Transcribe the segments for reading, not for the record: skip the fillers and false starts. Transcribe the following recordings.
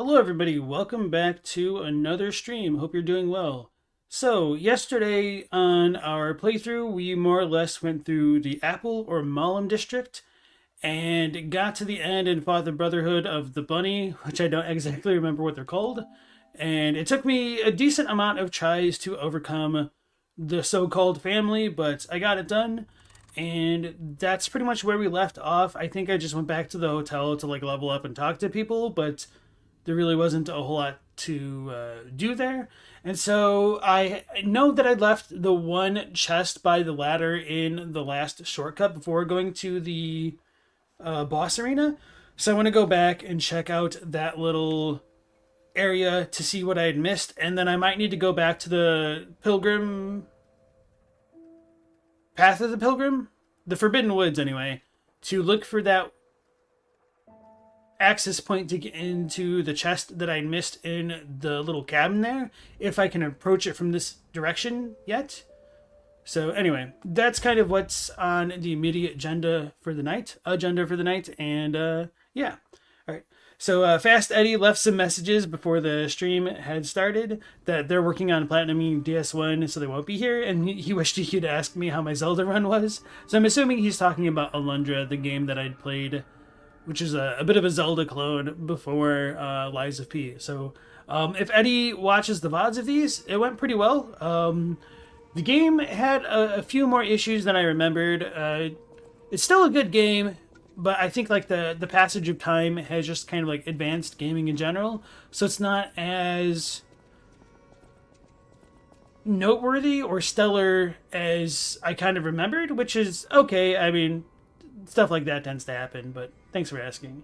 Hello everybody, welcome back to another stream. Hope you're doing well. So, yesterday on our playthrough, we more or less went through the Apple or Malum district and got to the end and fought the Brotherhood of the Bunny, which I don't exactly remember what they're called. And it took me a decent amount of tries to overcome the so-called family, but I got it done. And that's pretty much where we left off. I think I just went back to the hotel to level up and talk to people, but there really wasn't a whole lot to do there. And so I know that I left the one chest by the ladder in the last shortcut before going to the boss arena. So I want to go back and check out that little area to see what I had missed. And then I might need to go back to the Pilgrim... Path of the Pilgrim? The Forbidden Woods, anyway. To look for that access point to get into the chest that I missed in the little cabin there, if I can approach it from this direction yet. So anyway, that's kind of what's on the immediate agenda for the night, and yeah. All right. So Fast Eddie left some messages before the stream had started that they're working on platinuming DS1, so they won't be here, and he wished he could ask me how my Zelda run was. So I'm assuming he's talking about Alundra, the game that I'd played, which is a bit of a Zelda clone before Lies of P. So if Eddie watches the VODs of these, it went pretty well. The game had a few more issues than I remembered. It's still a good game, but I think the passage of time has just kind of advanced gaming in general. So it's not as noteworthy or stellar as I kind of remembered, which is okay. I mean, stuff like that tends to happen, but thanks for asking.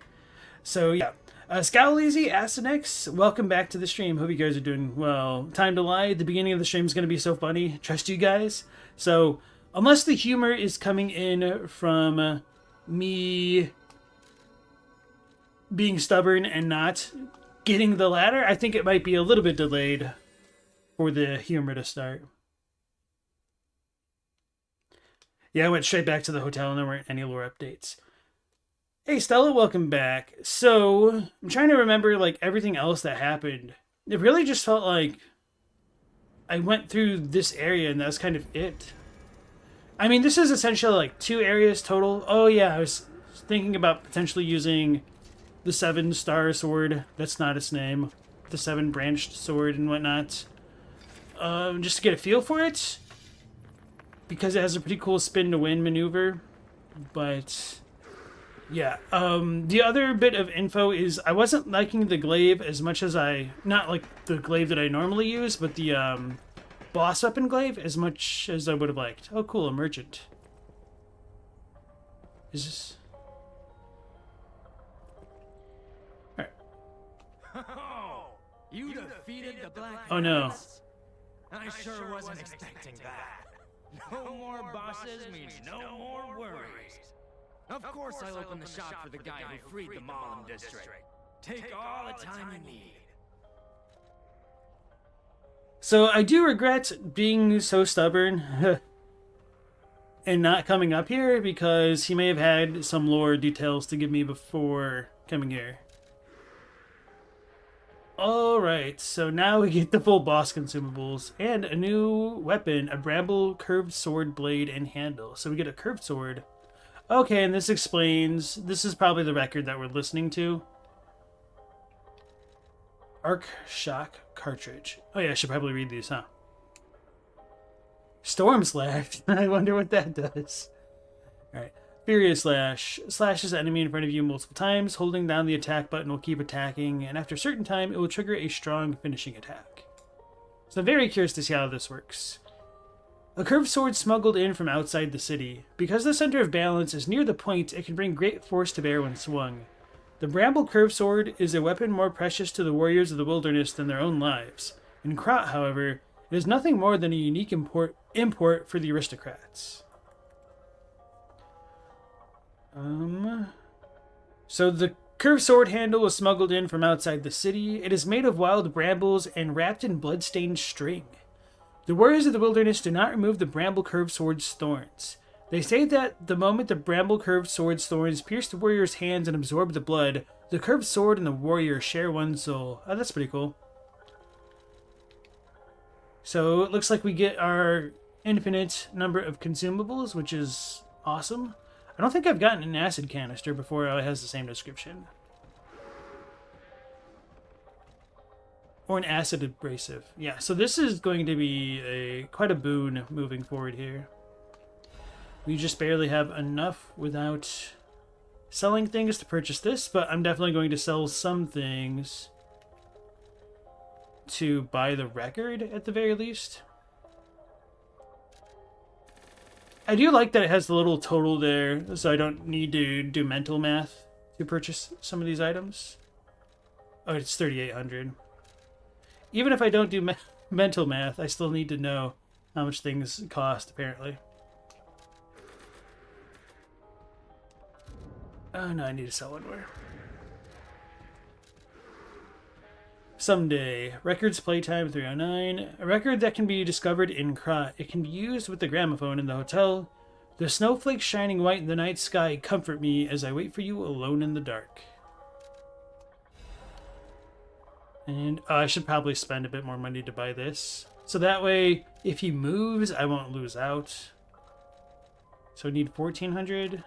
So yeah, Scowleasy, Asinix, welcome back to the stream. Hope you guys are doing well. Time to lie, the beginning of the stream is going to be so funny. Trust you guys. So unless the humor is coming in from me being stubborn and not getting the ladder, I think it might be a little bit delayed for the humor to start. Yeah, I went straight back to the hotel and there weren't any lore updates. Hey Stella, welcome back. So, I'm trying to remember everything else that happened. It really just felt like I went through this area and that was kind of it. I mean, this is essentially 2 areas total. Oh yeah, I was thinking about potentially using the 7-star sword. That's not its name. The 7-branched sword and whatnot. Just to get a feel for it. Because it has a pretty cool spin to win maneuver. But yeah, the other bit of info is I wasn't liking the glaive as much as not like the glaive that I normally use, but the boss weapon glaive as much as I would have liked. Oh cool, a merchant. Is this... Alright. Oh, you defeated the Black Oh no. Knights? I sure wasn't expecting that. No more bosses means no more worries. Of course I'll open the shop for the guy who freed the Malum district. Take all the time you need. So I do regret being so stubborn and not coming up here because he may have had some lore details to give me before coming here. Alright, so now we get the full boss consumables and a new weapon, a bramble curved sword blade and handle. So we get a curved sword. Okay, and this explains, this is probably the record that we're listening to. Arc Shock Cartridge. Oh yeah, I should probably read these, huh? Storm Slash. I wonder what that does. Alright. Furious Slash. Slashes the enemy in front of you multiple times. Holding down the attack button will keep attacking, and after a certain time, it will trigger a strong finishing attack. So I'm very curious to see how this works. A curved sword smuggled in from outside the city. Because the center of balance is near the point, it can bring great force to bear when swung. The Bramble Curved Sword is a weapon more precious to the warriors of the wilderness than their own lives. In Krat, however, it is nothing more than a unique import for the aristocrats. So the curved sword handle was smuggled in from outside the city. It is made of wild brambles and wrapped in blood-stained string. The warriors of the wilderness do not remove the bramble curved sword's thorns. They say that the moment the bramble curved sword's thorns pierce the warrior's hands and absorb the blood, the curved sword and the warrior share one soul. Oh, that's pretty cool. So it looks like we get our infinite number of consumables, which is awesome. I don't think I've gotten an acid canister before it has the same description. Or an acid abrasive. Yeah, so this is going to be quite a boon moving forward here. We just barely have enough without selling things to purchase this, but I'm definitely going to sell some things to buy the record at the very least. I do like that it has the little total there, so I don't need to do mental math to purchase some of these items. Oh, it's 3,800. Even if I don't do mental math, I still need to know how much things cost, apparently. Oh no, I need to sell one more. Someday. Records playtime 309. A record that can be discovered in Krat. It can be used with the gramophone in the hotel. The snowflakes shining white in the night sky comfort me as I wait for you alone in the dark. And I should probably spend a bit more money to buy this. So that way, if he moves, I won't lose out. So I need 1,400.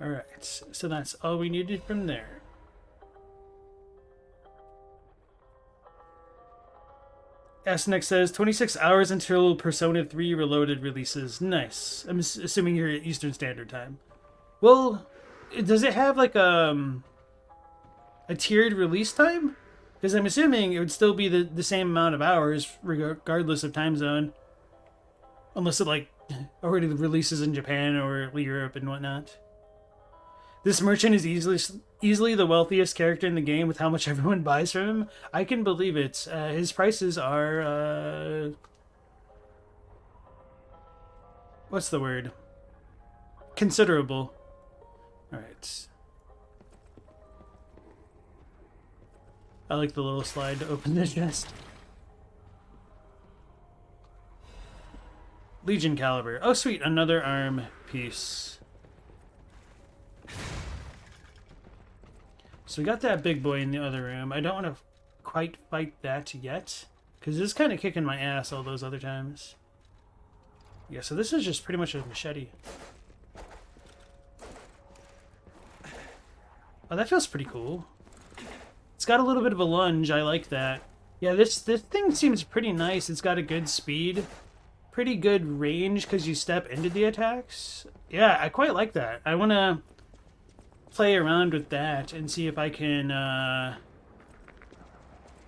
Alright, so that's all we needed from there. Asnex says 26 hours until Persona 3 Reloaded releases. Nice. I'm assuming you're at Eastern Standard Time. Well, does it have like a tiered release time? Because I'm assuming it would still be the same amount of hours regardless of time zone. Unless it like already releases in Japan or Europe and whatnot. This merchant is easily the wealthiest character in the game with how much everyone buys from him. I can believe it. His prices are... what's the word? Considerable. Alright. I like the little slide to open the chest. Legion Caliber. Oh sweet, another arm piece. So we got that big boy in the other room. I don't want to quite fight that yet, because it's kind of kicking my ass all those other times. Yeah, so this is just pretty much a machete. Oh, that feels pretty cool. It's got a little bit of a lunge. I like that. Yeah, this thing seems pretty nice. It's got a good speed. Pretty good range because you step into the attacks. Yeah, I quite like that. I want to play around with that and see if I can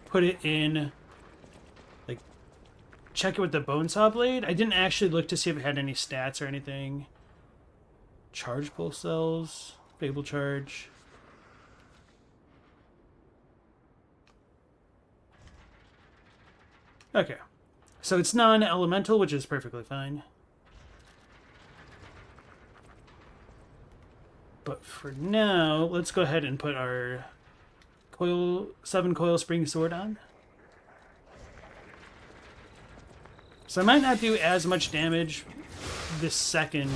put it in, like, check it with the bone saw blade. I didn't actually look to see if it had any stats or anything. Charge pulse cells, Fable charge. Okay, so it's non-elemental, which is perfectly fine. But for now, let's go ahead and put our 7 coil spring sword on. So I might not do as much damage this second,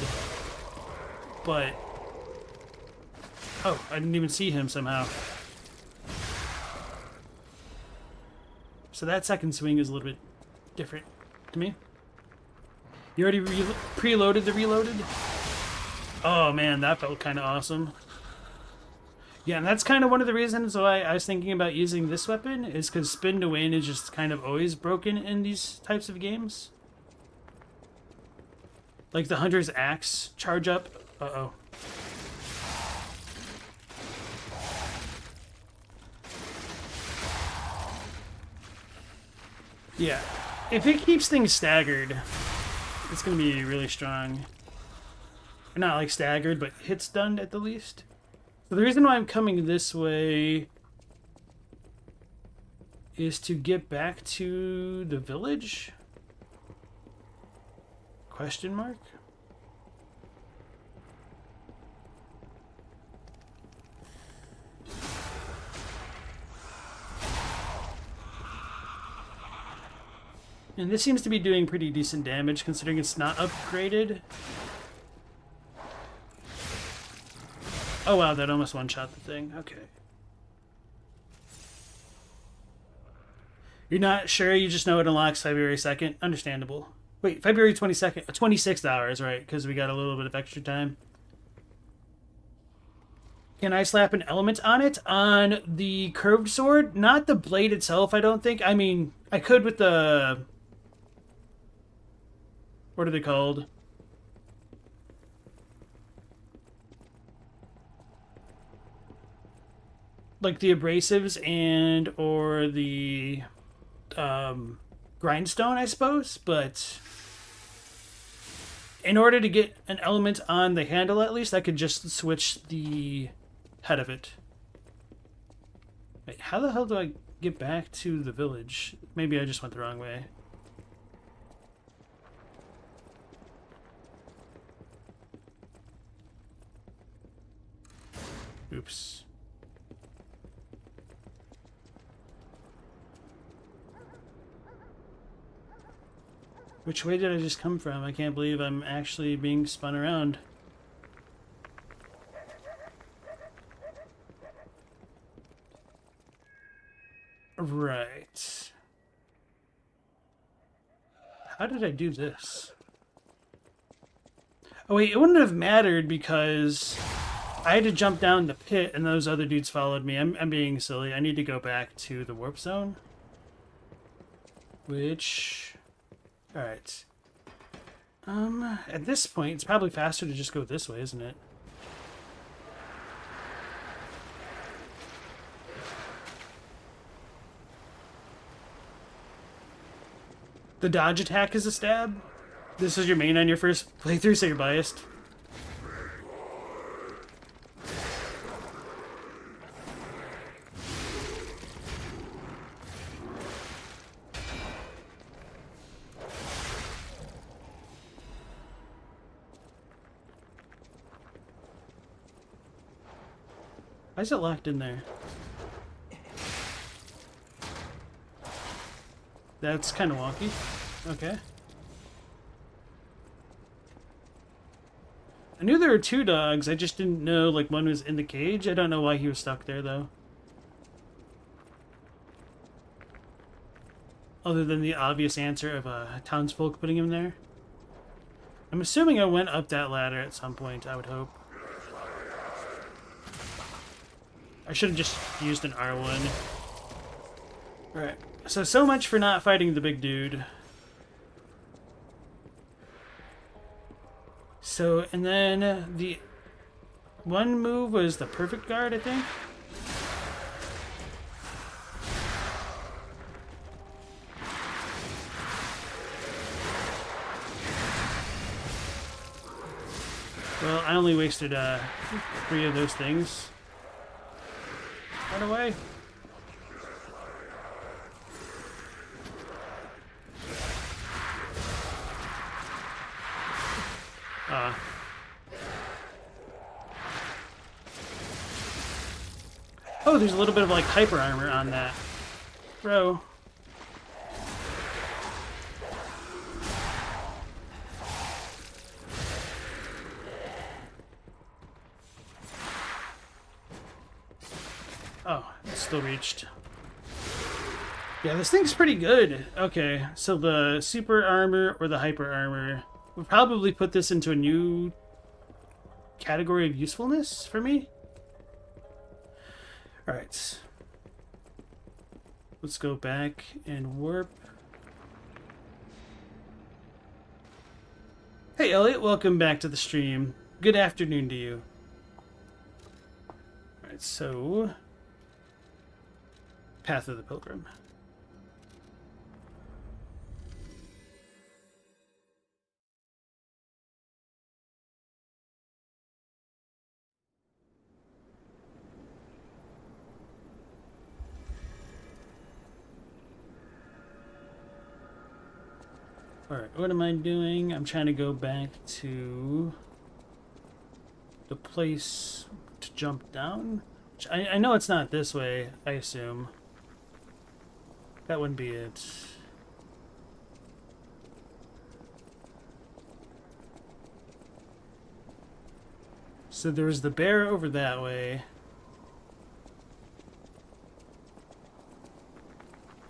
but... oh, I didn't even see him somehow. So that second swing is a little bit different to me. You already preloaded the reloaded? Oh man, that felt kind of awesome. Yeah, and that's kind of one of the reasons why I was thinking about using this weapon, is because spin to win is just kind of always broken in these types of games. Like the Hunter's Axe charge up. Uh-oh. Yeah, if it keeps things staggered, it's going to be really strong. Not like staggered, but hit stunned at the least. So the reason why I'm coming this way is to get back to the village? Question mark? And this seems to be doing pretty decent damage considering it's not upgraded. Oh wow, that almost one-shot the thing. Okay. You're not sure, you just know it unlocks February 2nd? Understandable. Wait, February 22nd? 26 hours, right? Because we got a little bit of extra time. Can I slap an element on it? On the curved sword? Not the blade itself, I don't think. I mean, I could with the... What are they called? Like the abrasives and or the grindstone, I suppose. But in order to get an element on the handle, at least, I could just switch the head of it. Wait, how the hell do I get back to the village? Maybe I just went the wrong way. Oops. Which way did I just come from? I can't believe I'm actually being spun around. Right. How did I do this? Oh wait, it wouldn't have mattered because I had to jump down the pit and those other dudes followed me. I'm being silly. I need to go back to the warp zone. Which... Alright. At this point, it's probably faster to just go this way, isn't it? The dodge attack is a stab? This is your main on your first playthrough, so you're biased. Why is it locked in there? That's kind of wonky. Okay. I knew there were two dogs, I just didn't know, like, one was in the cage. I don't know why he was stuck there, though. Other than the obvious answer of townsfolk putting him there. I'm assuming I went up that ladder at some point, I would hope. I should have just used an R1. Alright, so much for not fighting the big dude. So, and then the one move was the perfect guard, I think? Well, I only wasted 3 of those things. Run away. Oh, there's a little bit of like hyper armor on that. Bro. Oh, it still reached. Yeah, this thing's pretty good. Okay, so the super armor or the hyper armor would probably put this into a new category of usefulness for me. Alright. Let's go back and warp. Hey Elliot, welcome back to the stream. Good afternoon to you. Alright, so... Path of the Pilgrim. Alright, what am I doing? I'm trying to go back to the place to jump down. Which I know it's not this way, I assume. That wouldn't be it. So there's the bear over that way.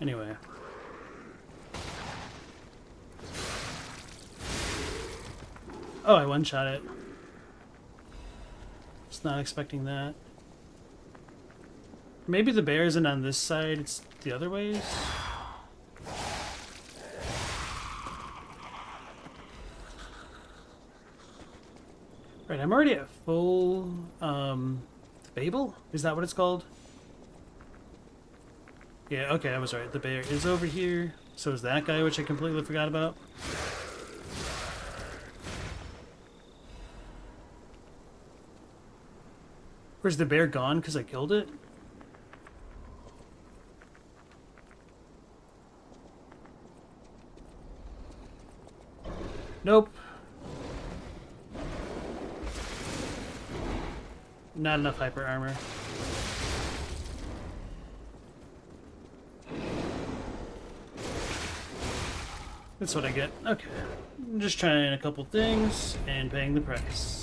Anyway. Oh, I one-shot it. Just not expecting that. Maybe the bear isn't on this side, it's the other ways? Right, I'm already at full, Fable? Is that what it's called? Yeah, okay, I was right. The bear is over here. So is that guy, which I completely forgot about. Where's the bear gone because I killed it? Nope. Not enough hyper armor. That's what I get. Okay. I'm just trying a couple things and paying the price.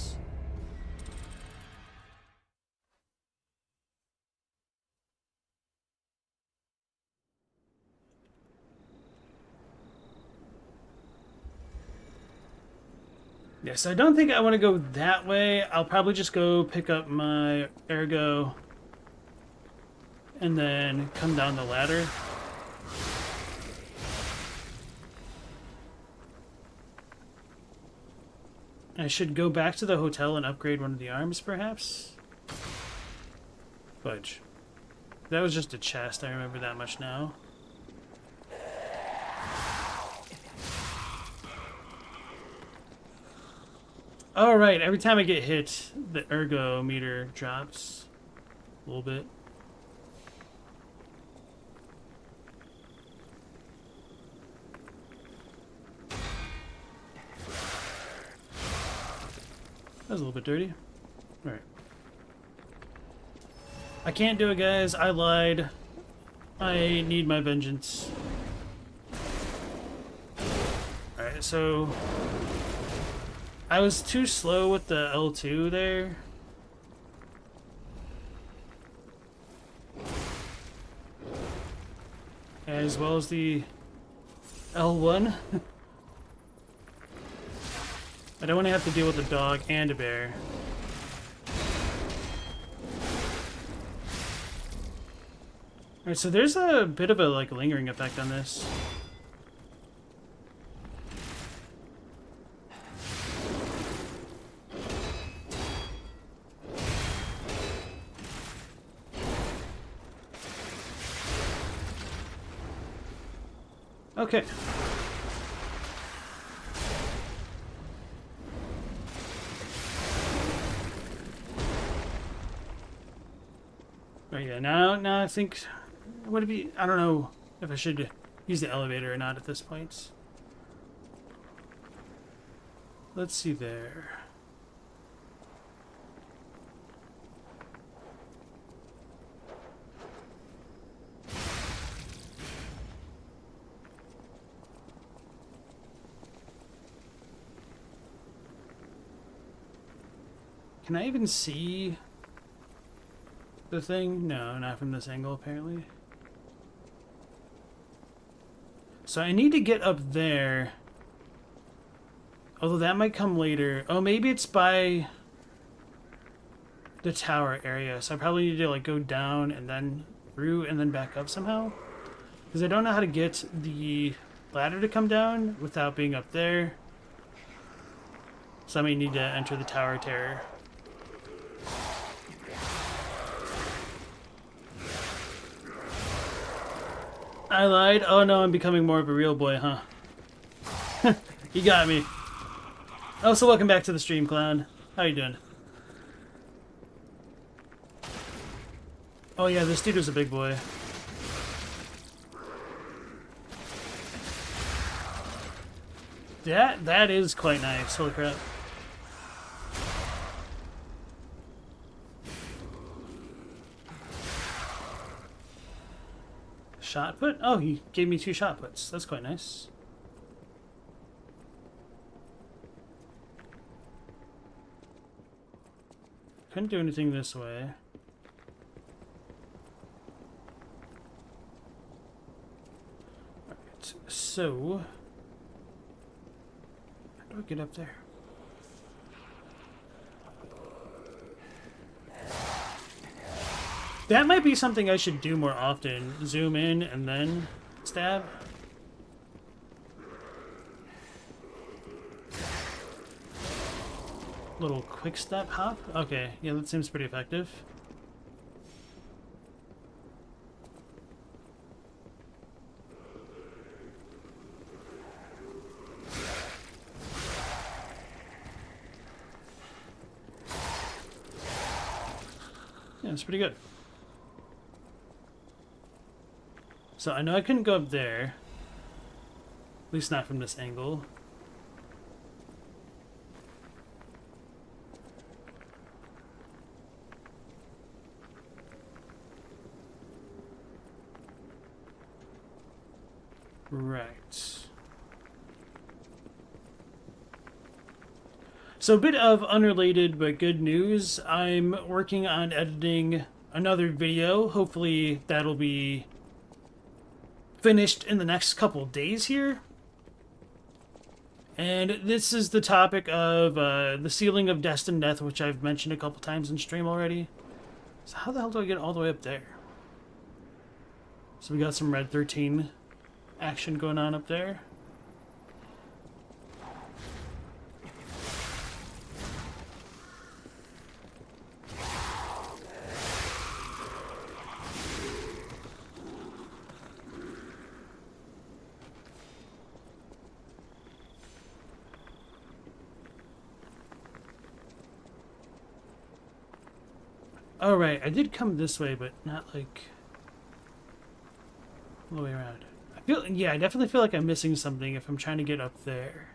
Yes, I don't think I want to go that way. I'll probably just go pick up my ergo and then come down the ladder. I should go back to the hotel and upgrade one of the arms, perhaps? Fudge. That was just a chest, I remember that much now. Oh, right, every time I get hit, the ergo meter drops a little bit. That was a little bit dirty. Alright. I can't do it, guys. I lied. I need my vengeance. Alright, so... I was too slow with the L2 there. As well as the L1. I don't want to have to deal with a dog and a bear. Alright, so there's a bit of a like lingering effect on this. Okay. Oh yeah, now I think would it be, I don't know if I should use the elevator or not at this point. Let's see there. Can I even see the thing? No, not from this angle, apparently. So I need to get up there. Although that might come later. Oh, maybe it's by the tower area. So I probably need to like go down and then through and then back up somehow. Because I don't know how to get the ladder to come down without being up there. So I may need to enter the tower terror. I lied. Oh no, I'm becoming more of a real boy, huh? You got me. Oh, so welcome back to the stream, Clown. How you doing? Oh yeah, this dude was a big boy. That is quite nice. Holy crap. Shot put? Oh, he gave me 2 shot puts. That's quite nice. couldn't do anything this way. Alright, so... how do I get up there? That might be something I should do more often. Zoom in and then stab. Little quick step hop? Okay, yeah, that seems pretty effective. Yeah, it's pretty good. So I know I couldn't go up there. At least not from this angle. Right. So a bit of unrelated but good news. I'm working on editing another video. Hopefully that'll be finished in the next couple days here. And this is the topic of the sealing of destined death, which I've mentioned a couple times in stream already. So how the hell do I get all the way up there? So we got some Red 13 action going on up there. Oh, right. I did come this way, but not, like, all the way around. Yeah, I definitely feel like I'm missing something if I'm trying to get up there.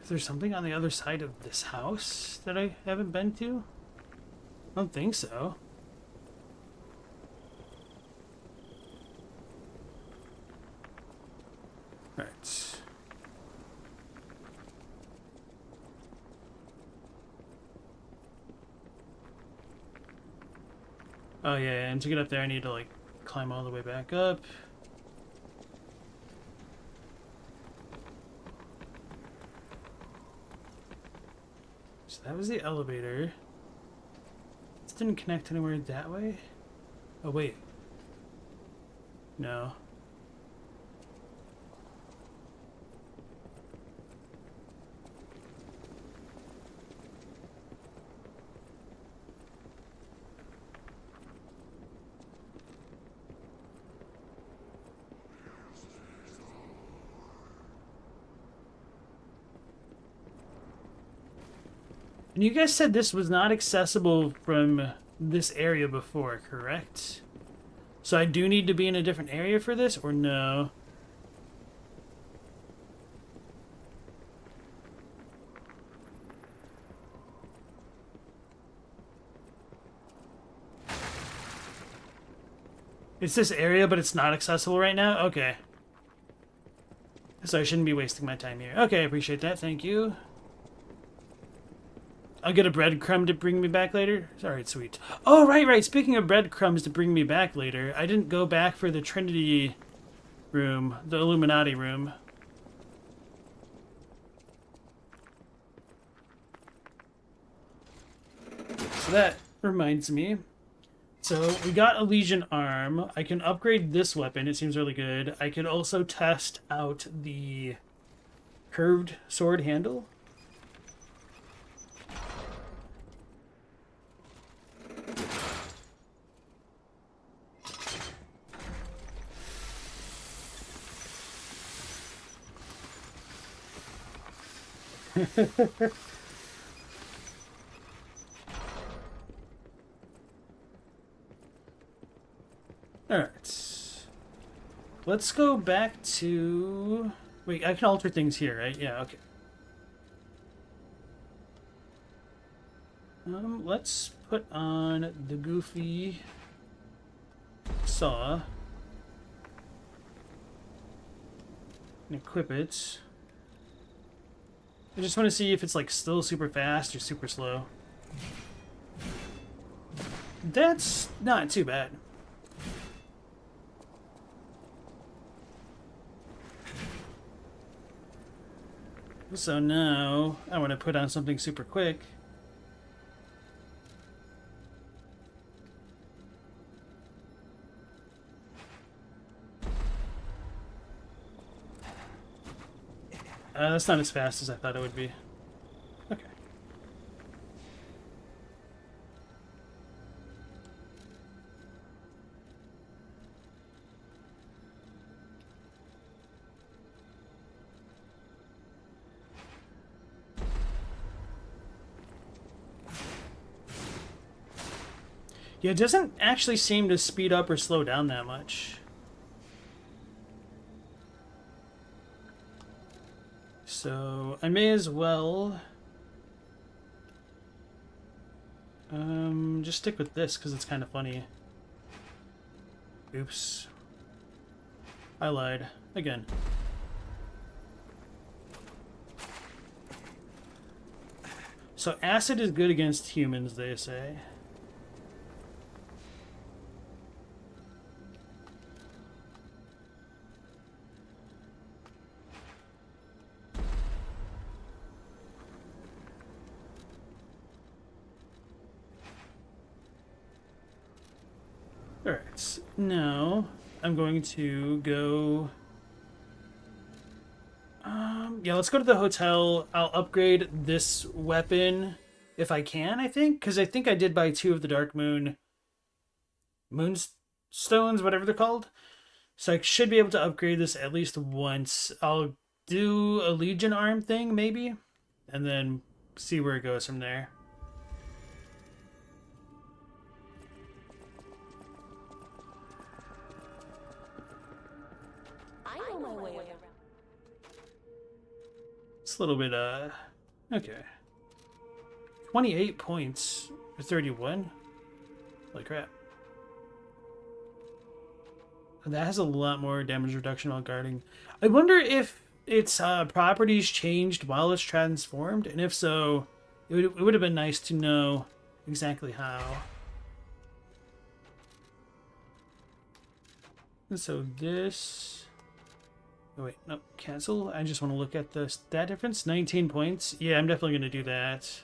Is there something on the other side of this house that I haven't been to? I don't think so. Right. Oh yeah, and to get up there I need to like climb all the way back up. So that was the elevator. This didn't connect anywhere that way? Oh wait. No. And you guys said this was not accessible from this area before, correct? So I do need to be in a different area for this, or no? It's this area, but it's not accessible right now? Okay. So I shouldn't be wasting my time here. Okay, I appreciate that. Thank you. I'll get a breadcrumb to bring me back later? Alright, sweet. Oh, right. Speaking of breadcrumbs to bring me back later, I didn't go back for the Trinity room, the Illuminati room. So that reminds me. So we got a Legion arm. I can upgrade this weapon. It seems really good. I could also test out the curved sword handle. Alright. Let's go back to... Wait, I can alter things here, right? Yeah, okay. Let's put on the goofy saw and equip it. I just want to see if it's like still super fast or super slow. That's not too bad. So now I want to put on something super quick. That's not as fast as I thought it would be. Okay. Yeah, it doesn't actually seem to speed up or slow down that much. So I may as well just stick with this because it's kind of funny. Oops. I lied. Again. So acid is good against humans, they say. Alright, now I'm going to go... yeah, let's go to the hotel. I'll upgrade this weapon if I can, I think. Because I think I did buy 2 of the Dark Moonstones, whatever they're called. So I should be able to upgrade this at least once. I'll do a Legion arm thing, maybe. And then see where it goes from there. It's a little bit, okay. 28 points for 31? Holy crap. That has a lot more damage reduction while guarding. I wonder if its properties changed while it's transformed, and if so, it would have been nice to know exactly how. And so this... Oh wait, no, cancel. I just want to look at the stat difference. 19 points. Yeah, I'm definitely going to do that.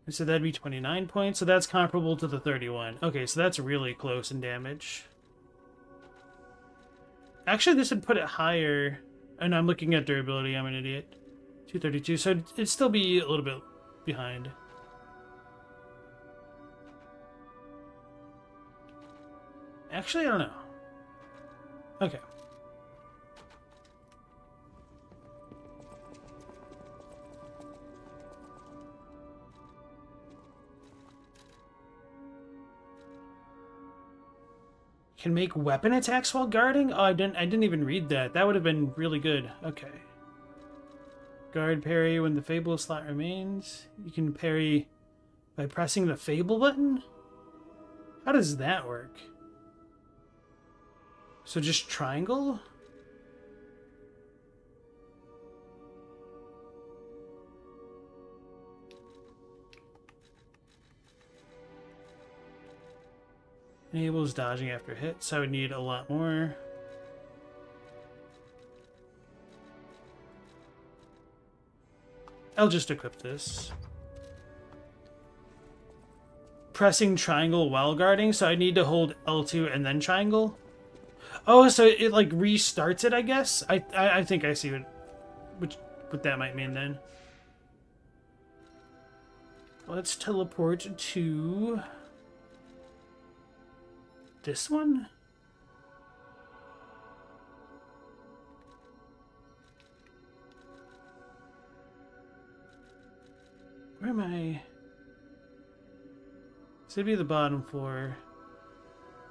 And so that'd be 29 points. So that's comparable to the 31. Okay, so that's really close in damage. Actually, this would put it higher. And I'm looking at durability. I'm an idiot. 232. So it'd still be a little bit behind. Actually, I don't know. Okay. Can make weapon attacks while guarding? Oh, I didn't even read that. That would have been really good. Okay. Guard parry when the Fable slot remains. You can parry by pressing the Fable button? How does that work? So just triangle? Enables dodging after hit, so I would need a lot more. I'll just equip this. Pressing triangle while guarding, so I need to hold L2 and then triangle. Oh, so it like restarts it, I guess? I think I see what that might mean then. Let's teleport to this one. Where am I? would be the bottom floor.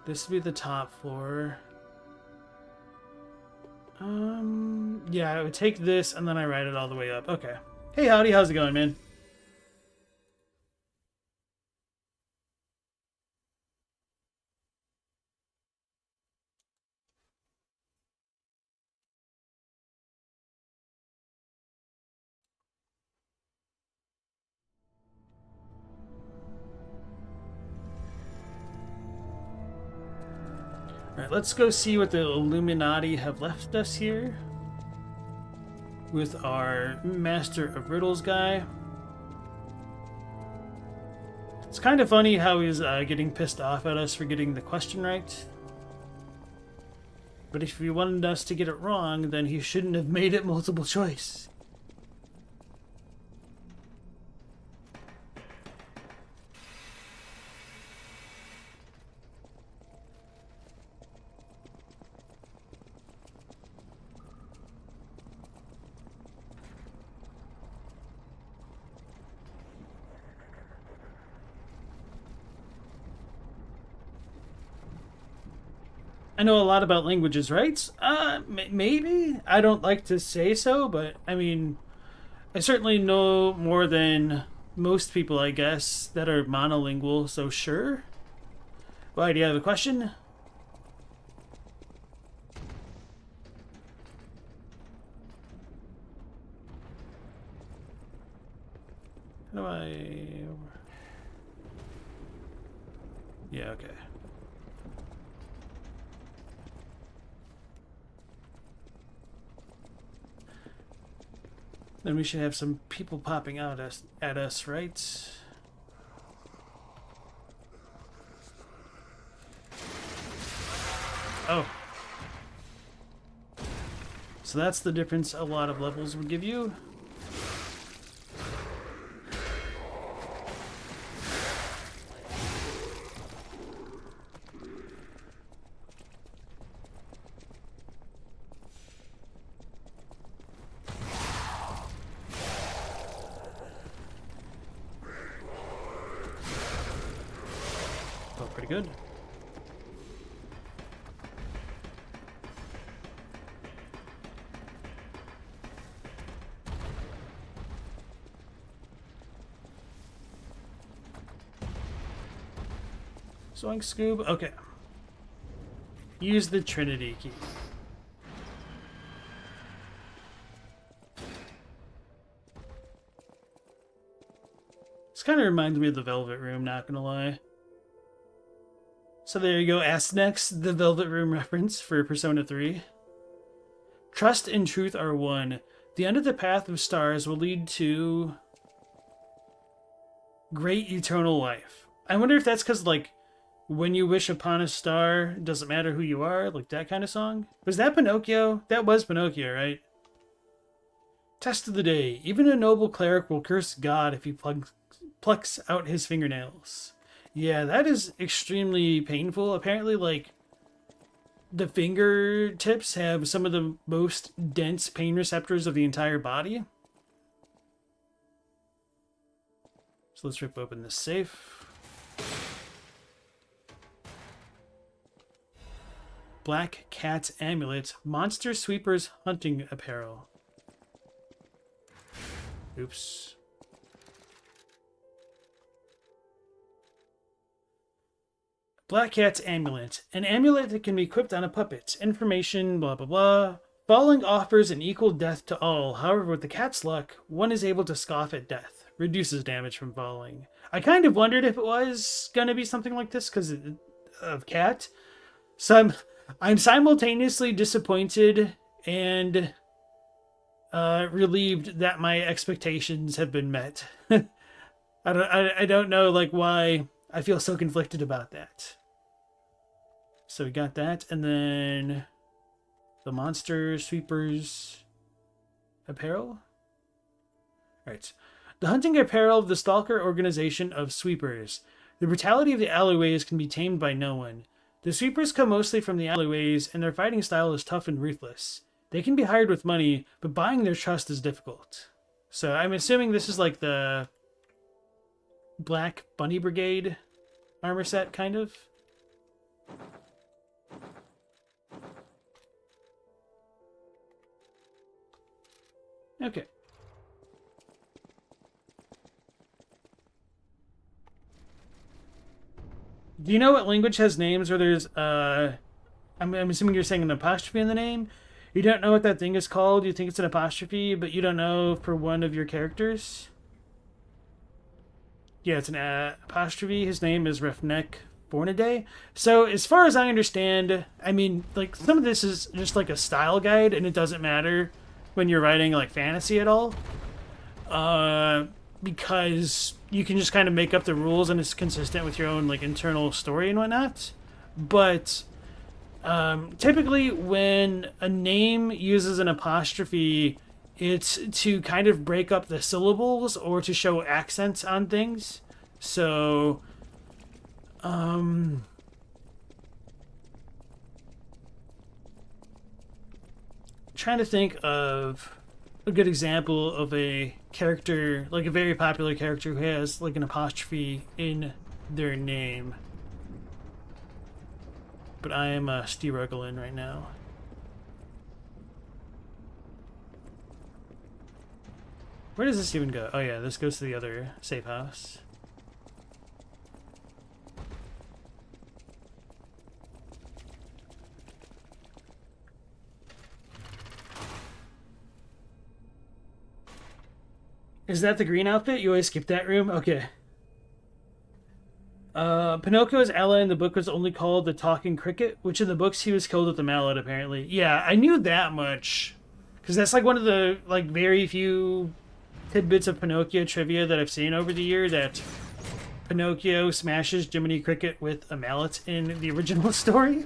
This would be the top floor. Yeah, I would take this and then I ride it all the way up. Okay. Hey, howdy, how's it going, man? Alright, let's go see what the Illuminati have left us here. With our Master of Riddles guy. It's kind of funny how he's getting pissed off at us for getting the question right. But if he wanted us to get it wrong, then he shouldn't have made it multiple choice. I know a lot about languages, right? Maybe. I don't like to say so, but I mean, I certainly know more than most people, I guess, that are monolingual, so sure. Why, do you have a question? How do I... Yeah, okay. Then we should have some people popping out at us, right? Oh. So that's the difference a lot of levels would give you. Pretty good. Zoink Scoob. Okay. Use the Trinity key. This kind of reminds me of the Velvet Room, not gonna lie. So there you go, Ask Next, the Velvet Room reference for Persona 3. Trust and truth are one. The end of the path of stars will lead to great eternal life. I wonder if that's because, like, when you wish upon a star, doesn't matter who you are, like that kind of song. Was that Pinocchio? That was Pinocchio, right? Test of the day. Even a noble cleric will curse God if he plucks out his fingernails. Yeah, that is extremely painful. Apparently, like, the fingertips have some of the most dense pain receptors of the entire body. So let's rip open this safe. Black Cat Amulet. Monster Sweeper's Hunting Apparel. Oops. Black Cat's Amulet. An amulet that can be equipped on a puppet. Information, blah blah blah. Falling offers an equal death to all. However, with the cat's luck, one is able to scoff at death. Reduces damage from falling. I kind of wondered if it was going to be something like this because of cat. So I'm simultaneously disappointed and relieved that my expectations have been met. I don't know like why I feel so conflicted about that. So we got that, and then the Monster Sweepers apparel. Right. The hunting apparel of the Stalker Organization of Sweepers. The brutality of the alleyways can be tamed by no one. The sweepers come mostly from the alleyways, and their fighting style is tough and ruthless. They can be hired with money, but buying their trust is difficult. So I'm assuming this is like the Black Bunny Brigade. armor set, kind of. Okay. Do you know what language has names where there's I'm assuming you're saying an apostrophe in the name? You don't know what that thing is called. You think it's an apostrophe, but you don't know for one of your characters. Yeah, it's an apostrophe. His name is Refnek Bornaday. So, as far as I understand, I mean, like, some of this is just like a style guide, and it doesn't matter when you're writing like fantasy at all. Because you can just kind of make up the rules and it's consistent with your own like internal story and whatnot. But typically, when a name uses an apostrophe, it's to kind of break up the syllables or to show accents on things. So, trying to think of a good example of a character, like a very popular character who has like an apostrophe in their name. But I am struggling right now. Where does this even go? Oh yeah, this goes to the other safe house. Is that the green outfit? You always skip that room? Okay. Pinocchio's ally in the book was only called the Talking Cricket, which in the books he was killed with a mallet, apparently. Yeah, I knew that much. Because that's like one of the like very few tidbits of Pinocchio trivia that I've seen over the year, that Pinocchio smashes Jiminy Cricket with a mallet in the original story.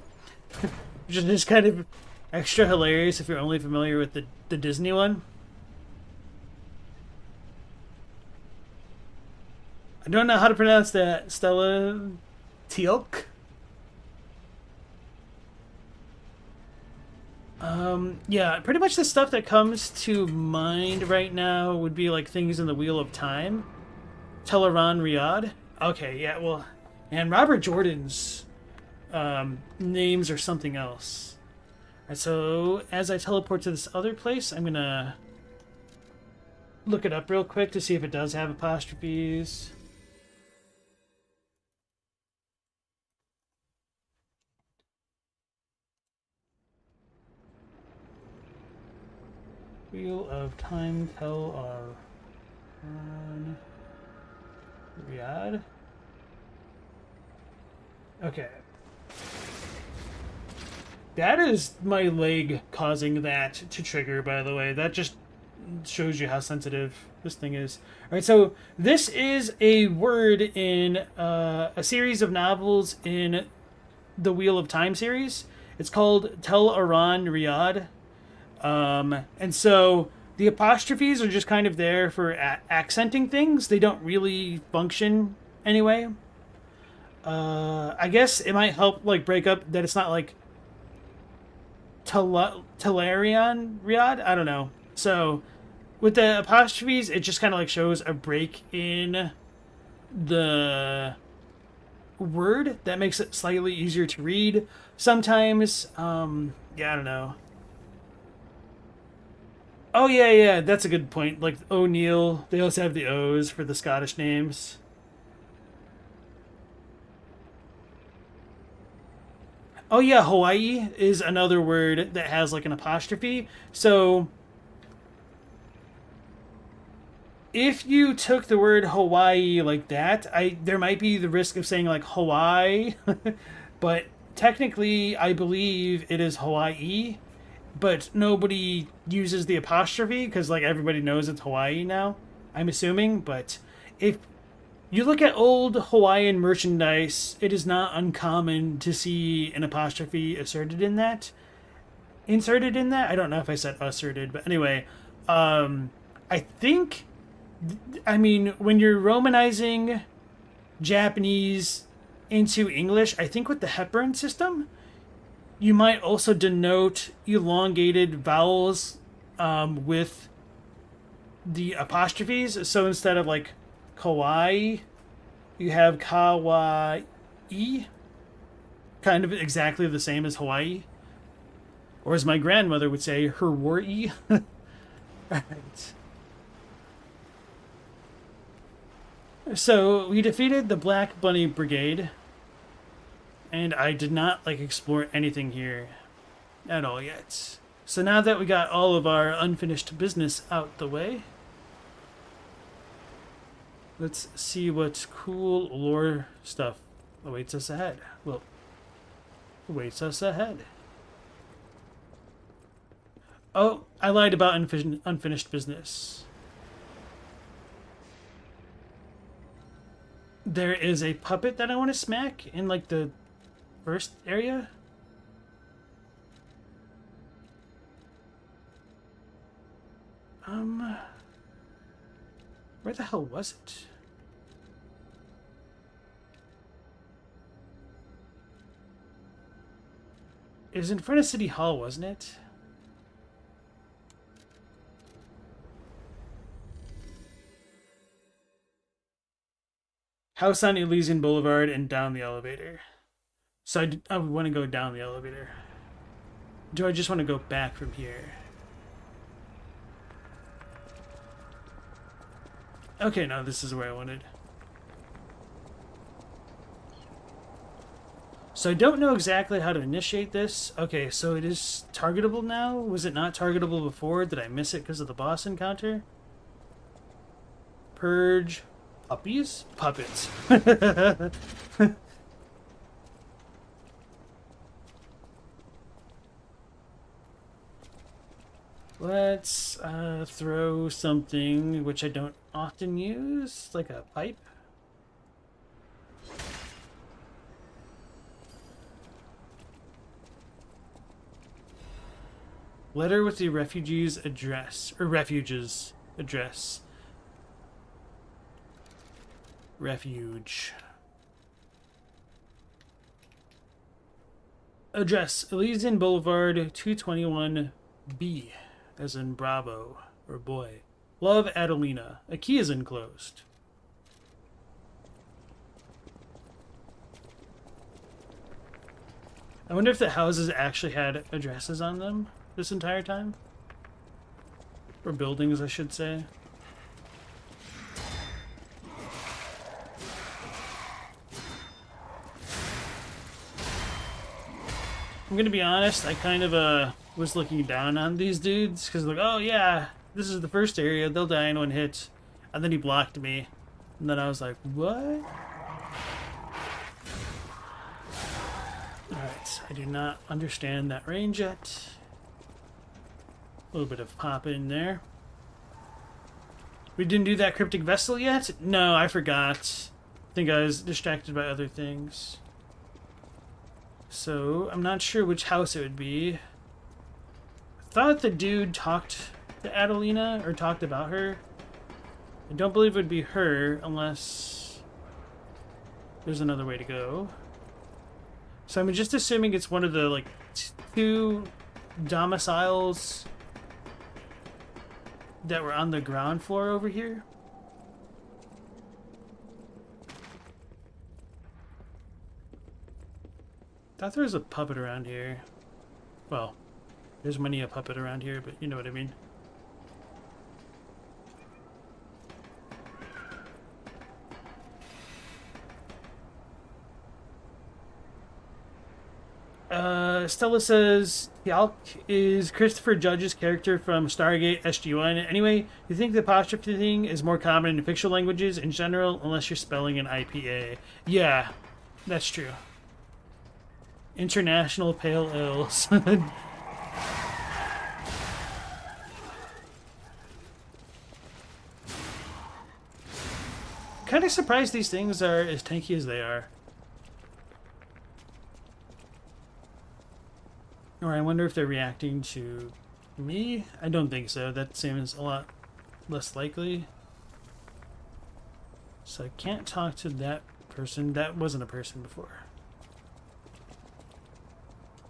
Which is just kind of extra hilarious if you're only familiar with the Disney one. I don't know how to pronounce that. Stella Teal'c? Yeah, pretty much the stuff that comes to mind right now would be like things in the Wheel of Time. Teleron Riyadh. Okay, yeah, well, and Robert Jordan's names are something else. Alright, so as I teleport to this other place, I'm gonna look it up real quick to see if it does have apostrophes. Wheel of Time, Tel Riyadh. Okay. That is my leg causing that to trigger, by the way. That just shows you how sensitive this thing is. Alright, so this is a word in a series of novels in the Wheel of Time series. It's called Tel Aran Riyadh. And so the apostrophes are just kind of there for accenting things. They don't really function anyway. I guess it might help like break up that it's not like Telarian Riyadh. I don't know. So with the apostrophes, it just kind of like shows a break in the word that makes it slightly easier to read. Sometimes, yeah, I don't know. Oh yeah, that's a good point. Like O'Neill, they also have the O's for the Scottish names. Oh yeah, Hawaii is another word that has like an apostrophe. So if you took the word Hawaii like that, I there might be the risk of saying like Hawaii, but technically I believe it is Hawaii, but nobody uses the apostrophe because like everybody knows it's Hawaii now. I'm assuming, but if you look at old Hawaiian merchandise, it is not uncommon to see an apostrophe asserted in that. Inserted in that? I don't know if I said asserted, but anyway, I think, I mean, when you're Romanizing Japanese into English, I think with the Hepburn system, you might also denote elongated vowels with the apostrophes. So instead of like kawaii, you have kawaii. E, kind of exactly the same as Hawaii, or as my grandmother would say, her war E. Right. So we defeated the Black Bunny Brigade, and I did not like explore anything here at all yet. So now that we got all of our unfinished business out the way, let's see what cool lore stuff awaits us ahead. Well, awaits us ahead. Oh, I lied about unfinished business. There is a puppet that I want to smack in like the first area. Where the hell was it? It was in front of City Hall, wasn't it? House on Elysian Boulevard and down the elevator. So I want to go down the elevator. Do I just want to go back from here? Okay, no, this is where I wanted. So I don't know exactly how to initiate this. Okay, so it is targetable now? Was it not targetable before? Did I miss it because of the boss encounter? Purge. Puppies? Puppets. Let's throw something which I don't often use, like a pipe. Letter with the refugees' address, or refuge's address. Refuge. Address, Elysian Boulevard, 221B, as in Bravo, or boy. Love, Adelina. A key is enclosed. I wonder if the houses actually had addresses on them this entire time? Or buildings, I should say. I'm gonna be honest, I kind of was looking down on these dudes, because like, oh yeah, this is the first area, they'll die in one hit. And then he blocked me. And then I was like, what? Alright, I do not understand that range yet. A little bit of pop in there. We didn't do that cryptic vessel yet? No, I forgot. I think I was distracted by other things. So, I'm not sure which house it would be. I thought the dude talked to Adelina, or talked about her. I don't believe it would be her, unless there's another way to go. So I'm just assuming it's one of the, like, two domiciles that were on the ground floor over here. Thought there was a puppet around here. Well, there's many a puppet around here, but you know what I mean. Stella says, Yalk is Christopher Judge's character from Stargate SG-1. Anyway, you think the apostrophe thing is more common in fictional languages in general, unless you're spelling an IPA. Yeah, that's true. International Pale Ales. Kind of surprised these things are as tanky as they are. Or I wonder if they're reacting to me? I don't think so. That seems a lot less likely. So I can't talk to that person. That wasn't a person before.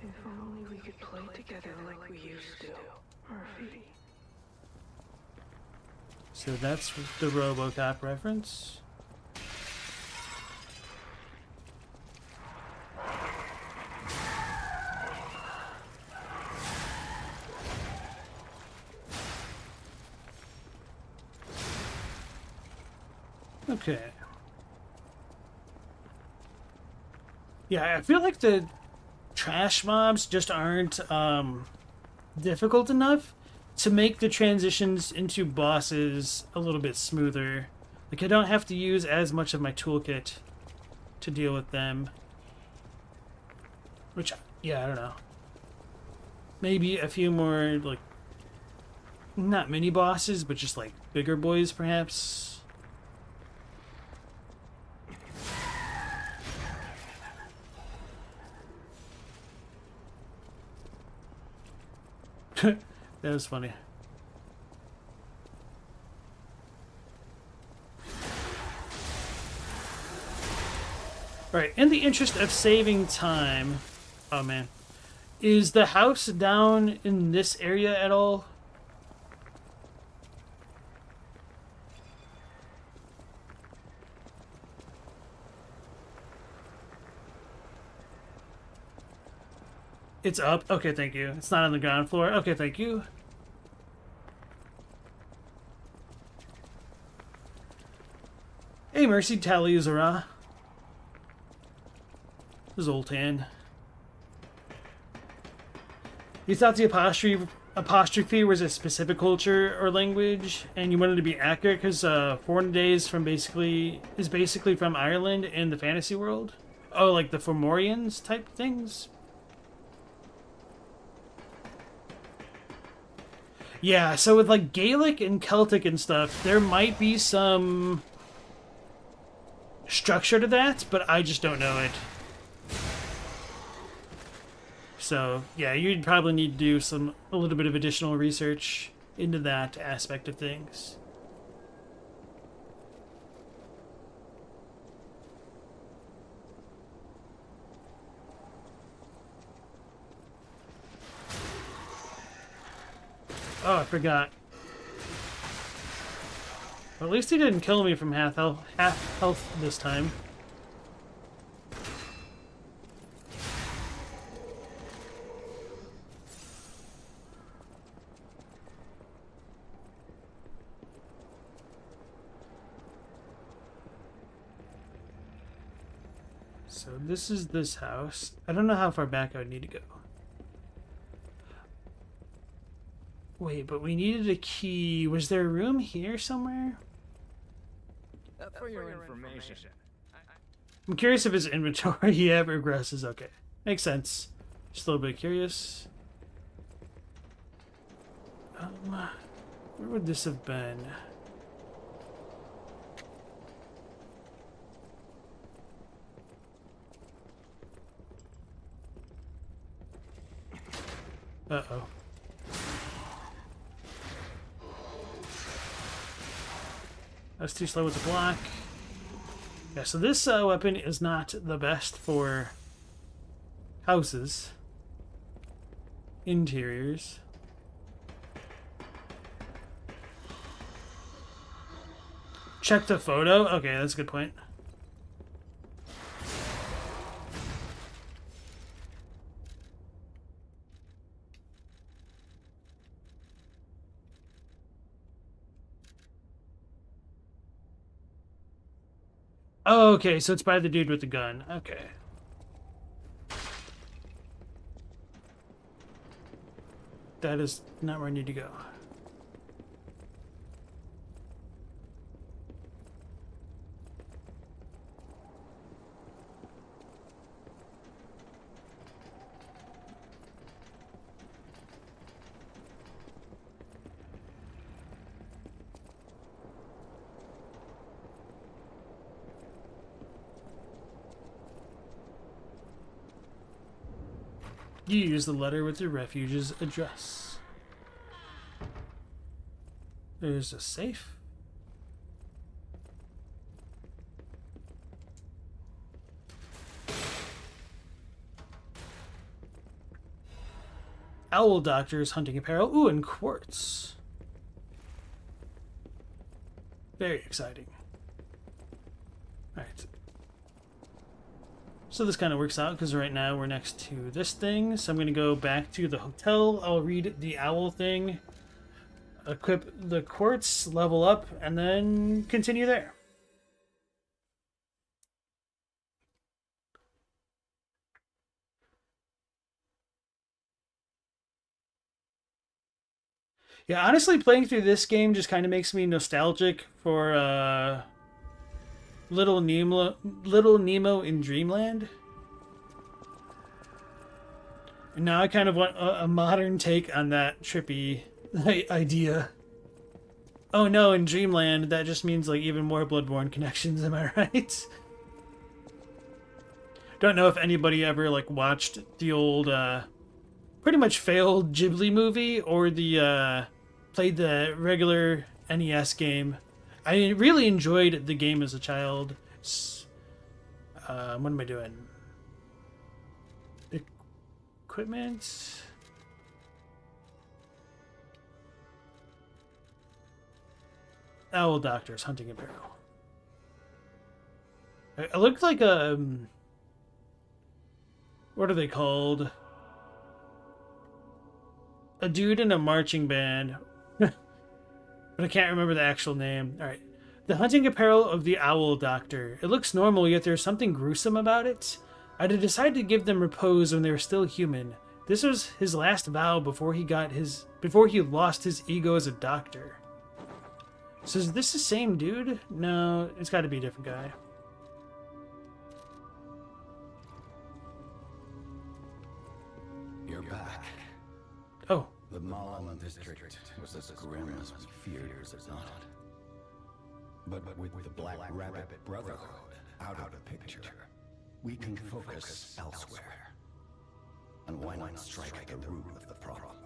If only we could play together like we used to, Murphy. So that's the RoboCop reference. Okay. Yeah, I feel like the trash mobs just aren't difficult enough to make the transitions into bosses a little bit smoother. Like, I don't have to use as much of my toolkit to deal with them. Which, yeah, I don't know. Maybe a few more, like, not mini bosses, but just like bigger boys, perhaps. That was funny. Right, in the interest of saving time... Oh, man. Is the house down in this area at all? It's up? Okay, thank you. It's not on the ground floor? Okay, thank you. Hey, Mercy Taliuzara. Zoltan. You thought the apostrophe was a specific culture or language, and you wanted to be accurate because foreign days is basically from Ireland in the fantasy world? Oh, like the Fomorians type things? Yeah, so with like Gaelic and Celtic and stuff, there might be some structure to that, but I just don't know it. So, yeah, you'd probably need to do a little bit of additional research into that aspect of things. Oh, I forgot. Well, at least he didn't kill me from half health this time. So this is this house. I don't know how far back I would need to go. Wait, but we needed a key. Was there a room here somewhere? For your information. I'm curious if his inventory ever progresses. Okay. Makes sense. Just a little bit curious. Where would this have been? Uh-oh. That's too slow with the block. Yeah, so this weapon is not the best for houses. Interiors. Check the photo? Okay, that's a good point. Oh, okay, so it's by the dude with the gun. Okay. That is not where I need to go. You use the letter with your refuge's address. There's a safe. Owl doctor's hunting apparel. Ooh, and quartz. Very exciting. Alright. So this kind of works out because right now we're next to this thing. So I'm going to go back to the hotel. I'll read the owl thing, equip the quartz, level up, and then continue there. Yeah, honestly, playing through this game just kind of makes me nostalgic for Little Nemo in Dreamland. And now I kind of want a modern take on that trippy idea. Oh no, in Dreamland, that just means like even more Bloodborne connections, am I right? Don't know if anybody ever like watched the old pretty much failed Ghibli movie or the played the regular NES game. I really enjoyed the game as a child. What am I doing? Equipment. Owl Doctors Hunting Apparel. It looked like a what are they called? A dude in a marching band. But I can't remember the actual name. Alright. The hunting apparel of the Owl Doctor. It looks normal, yet there's something gruesome about it. I had decided to give them repose when they were still human. This was his last vow before he lost his ego as a doctor. So is this the same dude? No, it's gotta be a different guy. You're back. Oh. The Malum district was as grim as we feared, was it not? But with the Black Rabbit Brotherhood out of the picture, we can focus elsewhere. And why not strike at the root of the problem?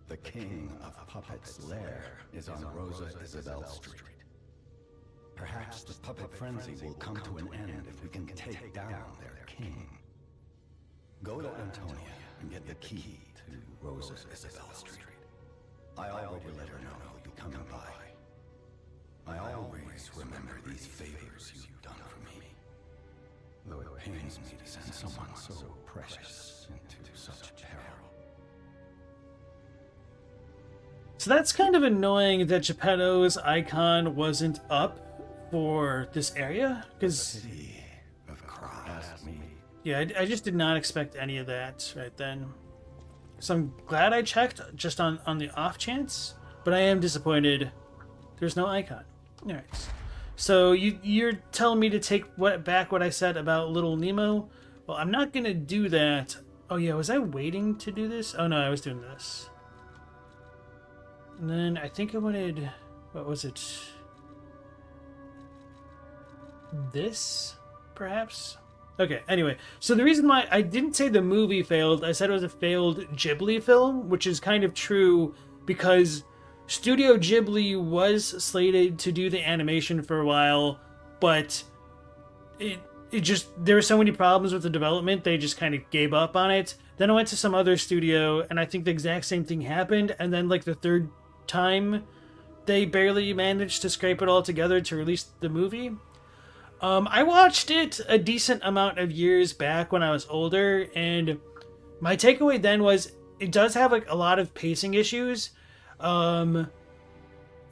The King of Puppets' lair is on Rosa Isabel Street. Perhaps the puppet frenzy will come to an end if we can take down their king. Go to Antonia and get the key to Rosa Isabel Street. I already let her know you'll be coming by. I always remember these favors you've done for me. Though it pains me to send someone so precious into such peril. So that's kind of annoying that Geppetto's icon wasn't up for this area, because yeah, I just did not expect any of that right then. So I'm glad I checked just on the off chance, but I am disappointed there's no icon. All right. So you're telling me to take back what I said about Little Nemo? Well, I'm not gonna do that. Oh yeah, was I waiting to do this? Oh no, I was doing this. And then I think I wanted, what was it? This, perhaps? Okay, anyway. So the reason why I didn't say the movie failed, I said it was a failed Ghibli film, which is kind of true because Studio Ghibli was slated to do the animation for a while, but it just, there were so many problems with the development, they just kind of gave up on it. Then I went to some other studio, and I think the exact same thing happened, and then like the third time, they barely managed to scrape it all together to release the movie. I watched it a decent amount of years back when I was older, and my takeaway then was it does have like a lot of pacing issues, and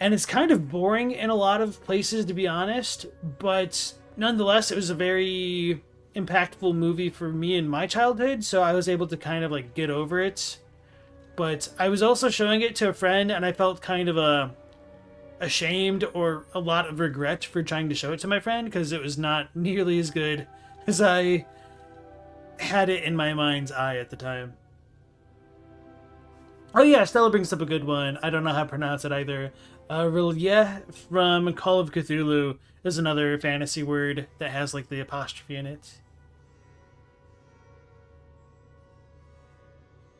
it's kind of boring in a lot of places, to be honest, but nonetheless, it was a very impactful movie for me in my childhood, so I was able to kind of like get over it. But I was also showing it to a friend, and I felt kind of ashamed or a lot of regret for trying to show it to my friend because it was not nearly as good as I had it in my mind's eye at the time. Oh yeah, Stella brings up a good one. I don't know how to pronounce it either. Rilye from Call of Cthulhu is another fantasy word that has like the apostrophe in it.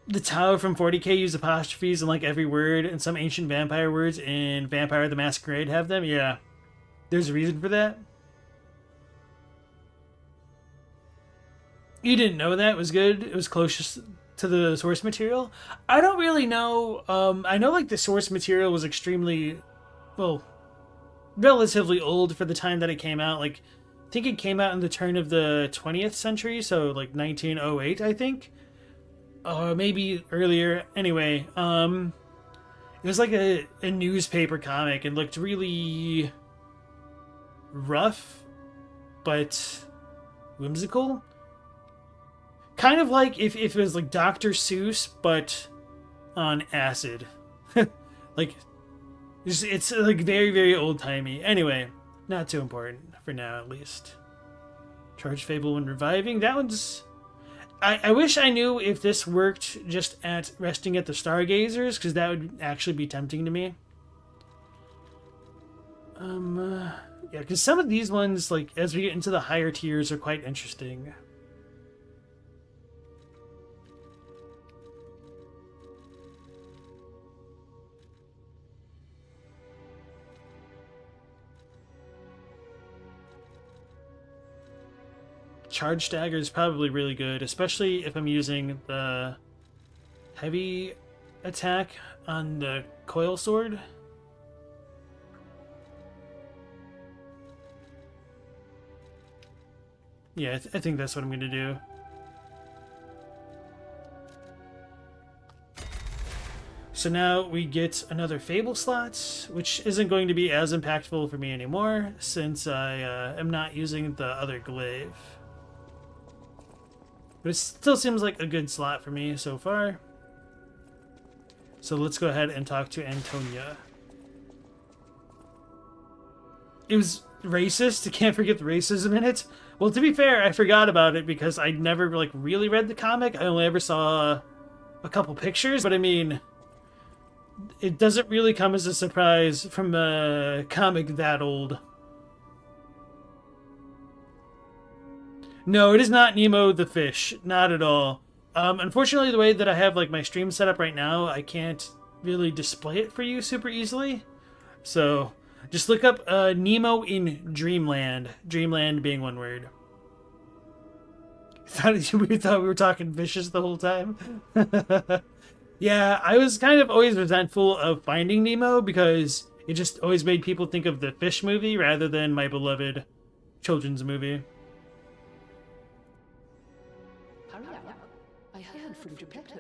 The Tao from 40k use apostrophes in like every word, and some ancient vampire words in Vampire the Masquerade have them. Yeah, there's a reason for that. You didn't know that? It was good? It was closest to the source material? I don't really know. I know like the source material was extremely, well, relatively old for the time that it came out. Like, I think it came out in the turn of the 20th century, so like 1908, I think. Maybe earlier. Anyway, it was like a newspaper comic. It looked really rough, but whimsical. Kind of like if it was like Dr. Seuss, but on acid. Like, it's like very, very old-timey. Anyway, not too important for now, at least. Charge Fable when reviving. That one's... I wish I knew if this worked just at resting at the Stargazers, because that would actually be tempting to me. Yeah, because some of these ones, like, as we get into the higher tiers, are quite interesting. Charge Dagger is probably really good, especially if I'm using the heavy attack on the Coil Sword. Yeah, I think that's what I'm going to do. So now we get another Fable slot, which isn't going to be as impactful for me anymore, since I am not using the other glaive. But it still seems like a good slot for me so far. So let's go ahead and talk to Antonia. It was racist. I can't forget the racism in it. Well, to be fair, I forgot about it because I never like really read the comic. I only ever saw a couple pictures. But I mean, it doesn't really come as a surprise from a comic that old. No, it is not Nemo the fish. Not at all. Unfortunately, the way that I have like my stream set up right now, I can't really display it for you super easily. So just look up Nemo in Dreamland. Dreamland being one word. We thought we were talking vicious the whole time. Yeah, I was kind of always resentful of Finding Nemo because it just always made people think of the fish movie rather than my beloved children's movie. Hurry up. I heard from Geppetto.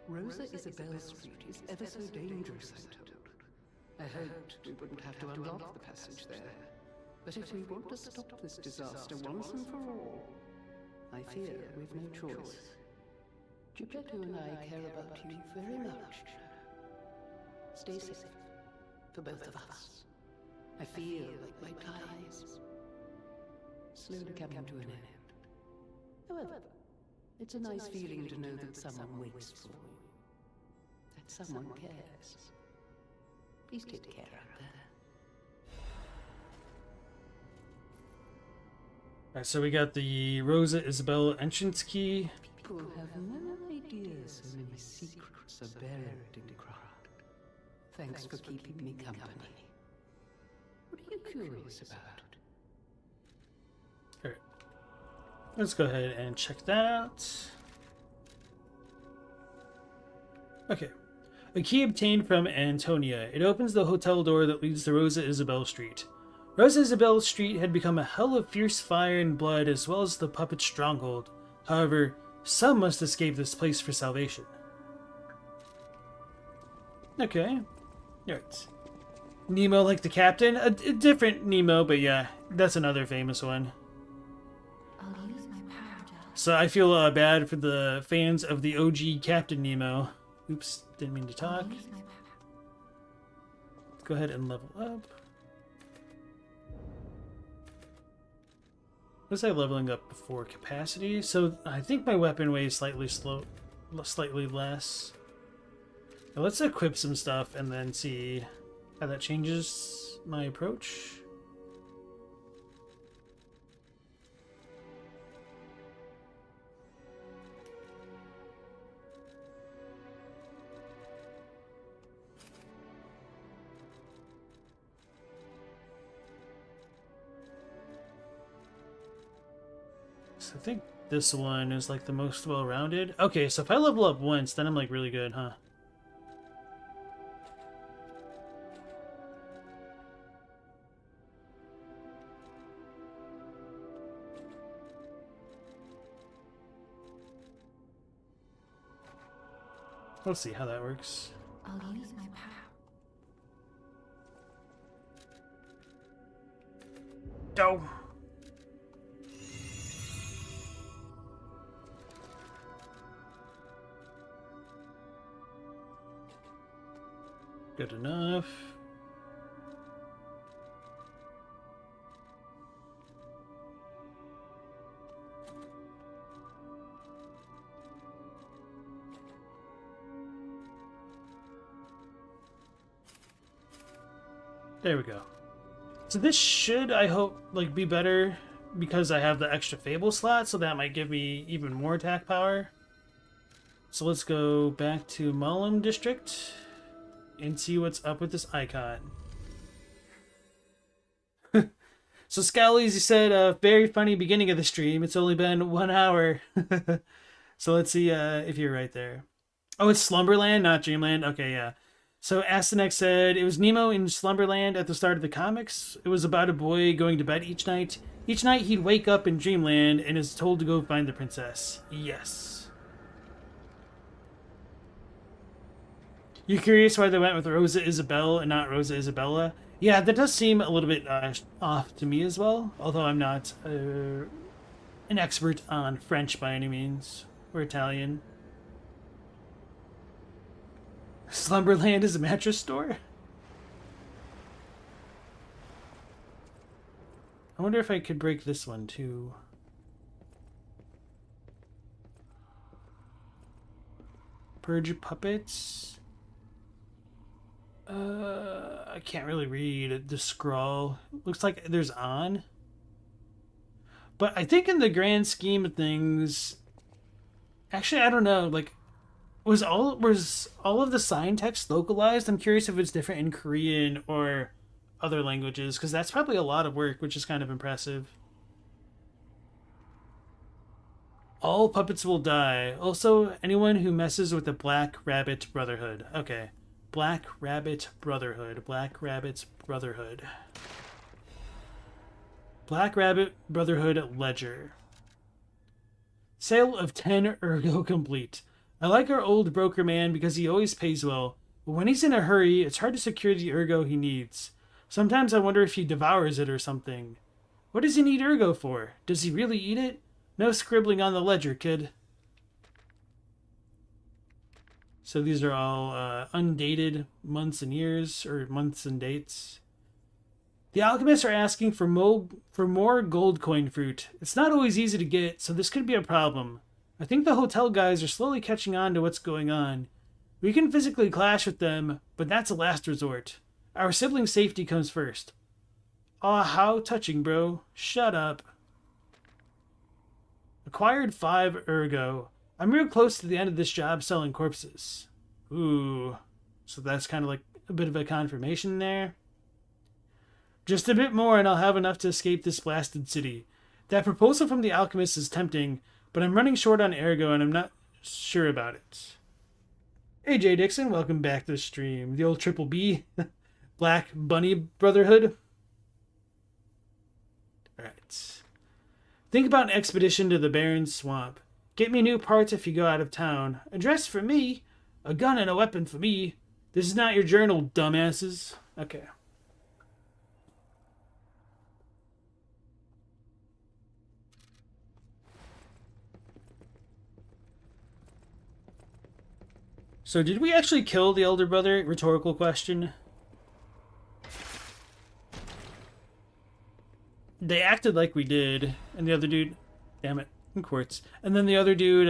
Rosa Isabel Street is ever so dangerous, I'm told. I hoped we wouldn't have to unlock the passage there. But if we want to stop this disaster once and for all, I fear we've no choice. Geppetto and I care about you very much. Stay safe, for both of us. I feel like my time is slowly coming to an end. However, it's a nice feeling to know that someone waits for you. That someone cares. Please take care out there. Alright, so we got the Rosa Isabel entrance key. People have no idea so many secrets are buried in the ground. Thanks for keeping me company. What are you curious about? Alright. Let's go ahead and check that out. Okay. A key obtained from Antonia. It opens the hotel door that leads to Rosa Isabel Street. Rosa Isabel Street had become a hell of fierce fire and blood as well as the puppet stronghold. However, some must escape this place for salvation. Okay. Alright. Nemo like the captain? A different Nemo, but yeah, that's another famous one. I'll use my power gel. So I feel bad for the fans of the OG Captain Nemo. Oops, didn't mean to talk. I'll use my power. Let's go ahead and level up. Was I leveling up before capacity? So I think my weapon weighs slightly less. Now let's equip some stuff and then see how that changes my approach. I think this one is like the most well-rounded. Okay, so if I level up once, then I'm like really good, huh? Let's see how that works. I'll use my power. Go. Good enough. There we go. So this should, I hope, like be better because I have the extra Fable slot, so that might give me even more attack power. So let's go back to Mullum District and see what's up with this icon. So Scowlies, you said, very funny beginning of the stream. It's only been 1 hour. So let's see if you're right there. Oh, it's Slumberland, not Dreamland. Okay, yeah. So Astanek said, it was Nemo in Slumberland at the start of the comics. It was about a boy going to bed each night. Each night he'd wake up in Dreamland and is told to go find the princess. Yes. You curious why they went with Rosa Isabelle and not Rosa Isabella? Yeah, that does seem a little bit off to me as well, although I'm not an expert on French by any means, or Italian. Slumberland is a mattress store? I wonder if I could break this one too. Purge puppets. I can't really read the scroll. Looks like there's on. But I think in the grand scheme of things, actually, I don't know. Like, was all of the sign text localized? I'm curious if it's different in Korean or other languages, because that's probably a lot of work, which is kind of impressive. All puppets will die. Also, anyone who messes with the Black Rabbit Brotherhood. Okay. Black Rabbit Brotherhood. Black Rabbit's Brotherhood. Black Rabbit Brotherhood Ledger. Sale of 10 Ergo complete. I like our old broker man because he always pays well, but when he's in a hurry, it's hard to secure the Ergo he needs. Sometimes I wonder if he devours it or something. What does he need Ergo for? Does he really eat it? No scribbling on the ledger, kid. So these are all undated months and years, or months and dates. The alchemists are asking for more gold coin fruit. It's not always easy to get, so this could be a problem. I think the hotel guys are slowly catching on to what's going on. We can physically clash with them, but that's a last resort. Our sibling safety comes first. Aw, how touching, bro. Shut up. Acquired 5 Ergo. I'm real close to the end of this job selling corpses. Ooh. So that's kind of like a bit of a confirmation there. Just a bit more and I'll have enough to escape this blasted city. That proposal from the alchemist is tempting, but I'm running short on Ergo and I'm not sure about it. Hey Jay Dixon, welcome back to the stream. The old Triple B. Black Bunny Brotherhood. Alright. Think about an expedition to the Barren Swamp. Get me new parts if you go out of town. A dress for me. A gun and a weapon for me. This is not your journal, dumbasses. Okay. So did we actually kill the elder brother? Rhetorical question. They acted like we did. And the other dude... Damn it. Quartz. And then the other dude,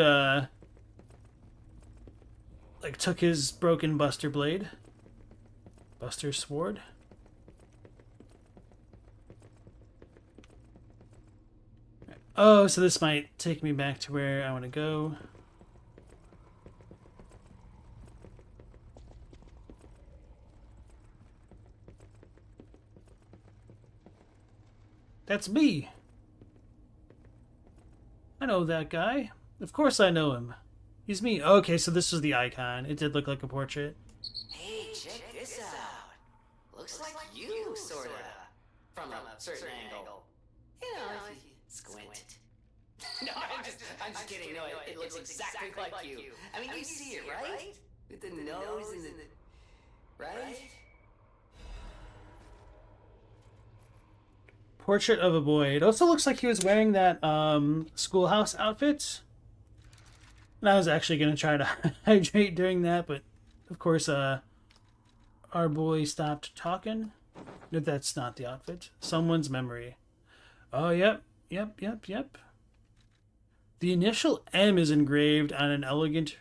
like, took his broken Buster Blade. Buster Sword. Oh, so this might take me back to where I want to go. That's me. I know that guy. Of course I know him. He's me. Okay, so this was the icon. It did look like a portrait. Hey, check this out. Looks like you, sorta. From a certain angle. You know, if you squint. No, I'm just kidding. No, it looks exactly like you. I mean, you see it, right? With the nose and the... Right? Portrait of a boy. It also looks like he was wearing that schoolhouse outfit. And I was actually going to try to hydrate during that, but of course, Our boy stopped talking. If that's not the outfit. Someone's memory. Oh, yep. Yep. The initial M is engraved on an elegant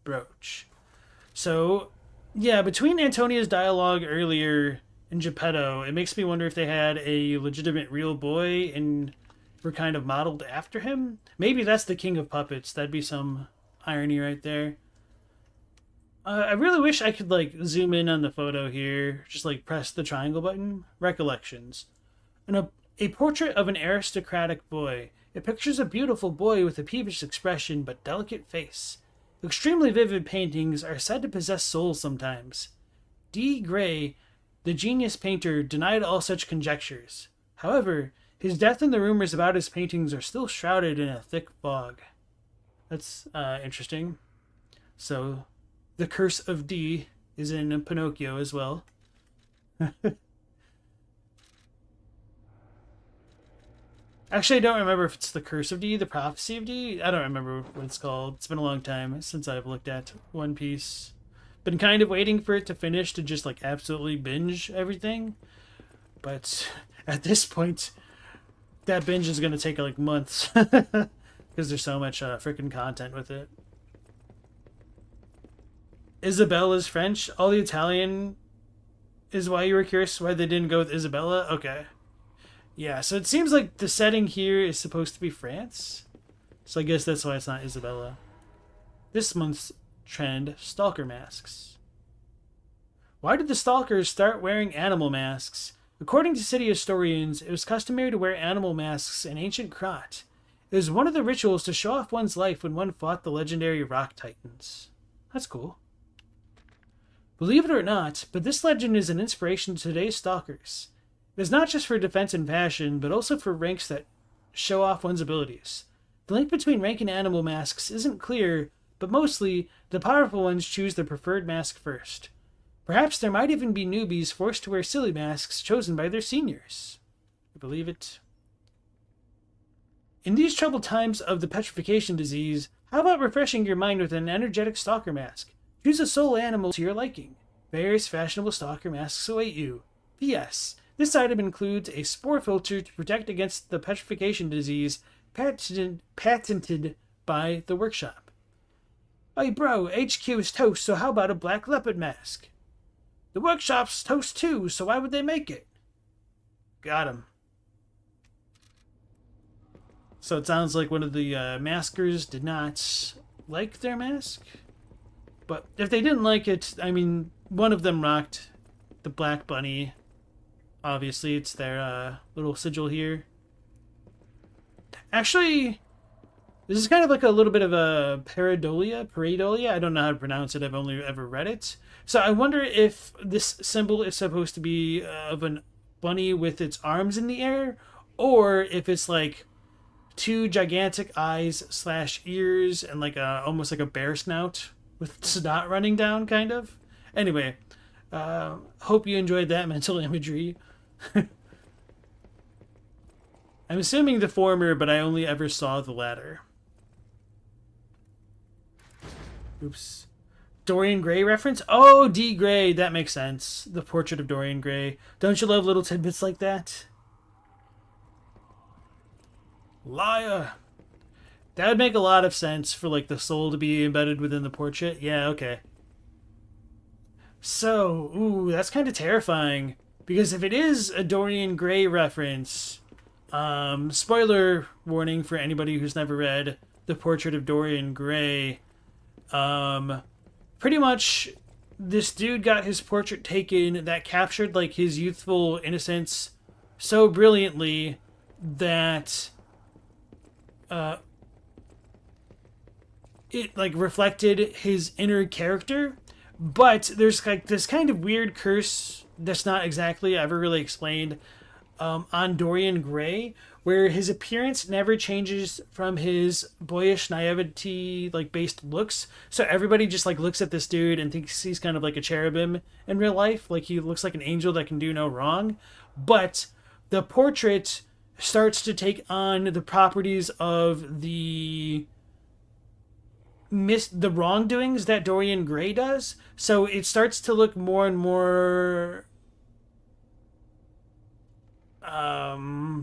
brooch. So, yeah, between Antonia's dialogue earlier and Geppetto, it makes me wonder if they had a legitimate real boy and were kind of modeled after him. Maybe that's the king of puppets. That'd be some irony right there. I really wish I could, like, zoom in on the photo here. Just, like, press the triangle button. Recollections. A portrait of an aristocratic boy. It pictures a beautiful boy with a peevish expression but delicate face. Extremely vivid paintings are said to possess souls sometimes. D. Gray, the genius painter, denied all such conjectures. However, his death and the rumors about his paintings are still shrouded in a thick fog. That's interesting. So, the curse of D is in Pinocchio as well. Actually, I don't remember if it's the curse of D, the prophecy of D. I don't remember what it's called. It's been a long time since I've looked at One Piece. Been kind of waiting for it to finish to just, like, absolutely binge everything. But at this point, that binge is going to take, like, months. Because there's so much freaking content with it. Isabelle is French. All the Italian is why you were curious why they didn't go with Isabella? Okay. Yeah, so it seems like the setting here is supposed to be France. So I guess that's why it's not Isabella. This month's trend, stalker masks. Why did the stalkers start wearing animal masks? According to city historians, it was customary to wear animal masks in ancient Krat. It was one of the rituals to show off one's life when one fought the legendary rock titans. That's cool. Believe it or not, but this legend is an inspiration to today's stalkers. It is not just for defense and fashion, but also for ranks that show off one's abilities. The link between rank and animal masks isn't clear, but mostly, the powerful ones choose their preferred mask first. Perhaps there might even be newbies forced to wear silly masks chosen by their seniors. I believe it. In these troubled times of the petrification disease, how about refreshing your mind with an energetic stalker mask? Choose a soul animal to your liking. Various fashionable stalker masks await you. P.S. This item includes a spore filter to protect against the petrification disease patented by the workshop. Hey bro, HQ is toast, so how about a black leopard mask? The workshop's toast too, so why would they make it? Got him. So it sounds like one of the maskers did not like their mask. But if they didn't like it, I mean, one of them rocked the black bunny. Obviously, it's their little sigil here. Actually, this is kind of like a little bit of a pareidolia. I don't know how to pronounce it. I've only ever read it. So I wonder if this symbol is supposed to be of a bunny with its arms in the air, or if it's like two gigantic eyes / ears and like almost like a bear snout with snot running down, kind of. Anyway, hope you enjoyed that mental imagery. I'm assuming the former, but I only ever saw the latter. Oops. Dorian Gray reference? Oh, D. Gray. That makes sense. The portrait of Dorian Gray. Don't you love little tidbits like that? Liar. That would make a lot of sense for, like, the soul to be embedded within the portrait. Yeah, okay. So, ooh, that's kind of terrifying. Because if it is a Dorian Gray reference, spoiler warning for anybody who's never read The Portrait of Dorian Gray, pretty much this dude got his portrait taken that captured, like, his youthful innocence so brilliantly that it, like, reflected his inner character. But there's, like, this kind of weird curse that's not exactly ever really explained on Dorian Gray, where his appearance never changes from his boyish naivety, like, based looks. So everybody just, like, looks at this dude and thinks he's kind of like a cherubim in real life. Like, he looks like an angel that can do no wrong. But the portrait starts to take on the properties of the miss the wrongdoings that Dorian Gray does. So it starts to look more and more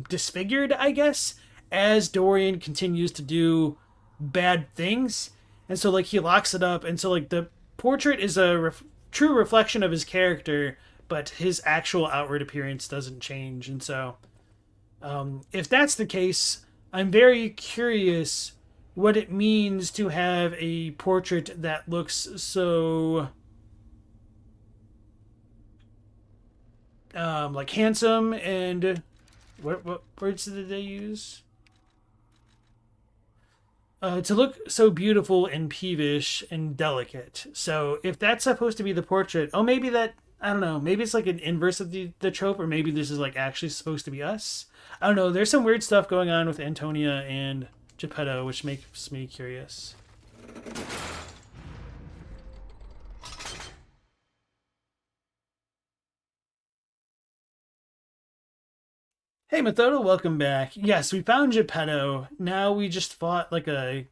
disfigured, I guess, as Dorian continues to do bad things. And so like he locks it up, and so like the portrait is a true reflection of his character, but his actual outward appearance doesn't change. And so if that's the case, I'm very curious what it means to have a portrait that looks so like handsome and what words did they use? To look so beautiful and peevish and delicate. So if that's supposed to be the portrait, oh, maybe that, I don't know, maybe it's like an inverse of the trope, or maybe this is like actually supposed to be us. I don't know. There's some weird stuff going on with Antonia and Geppetto, which makes me curious. Hey Methodo, welcome back. Yes, we found Geppetto. Now we just fought like a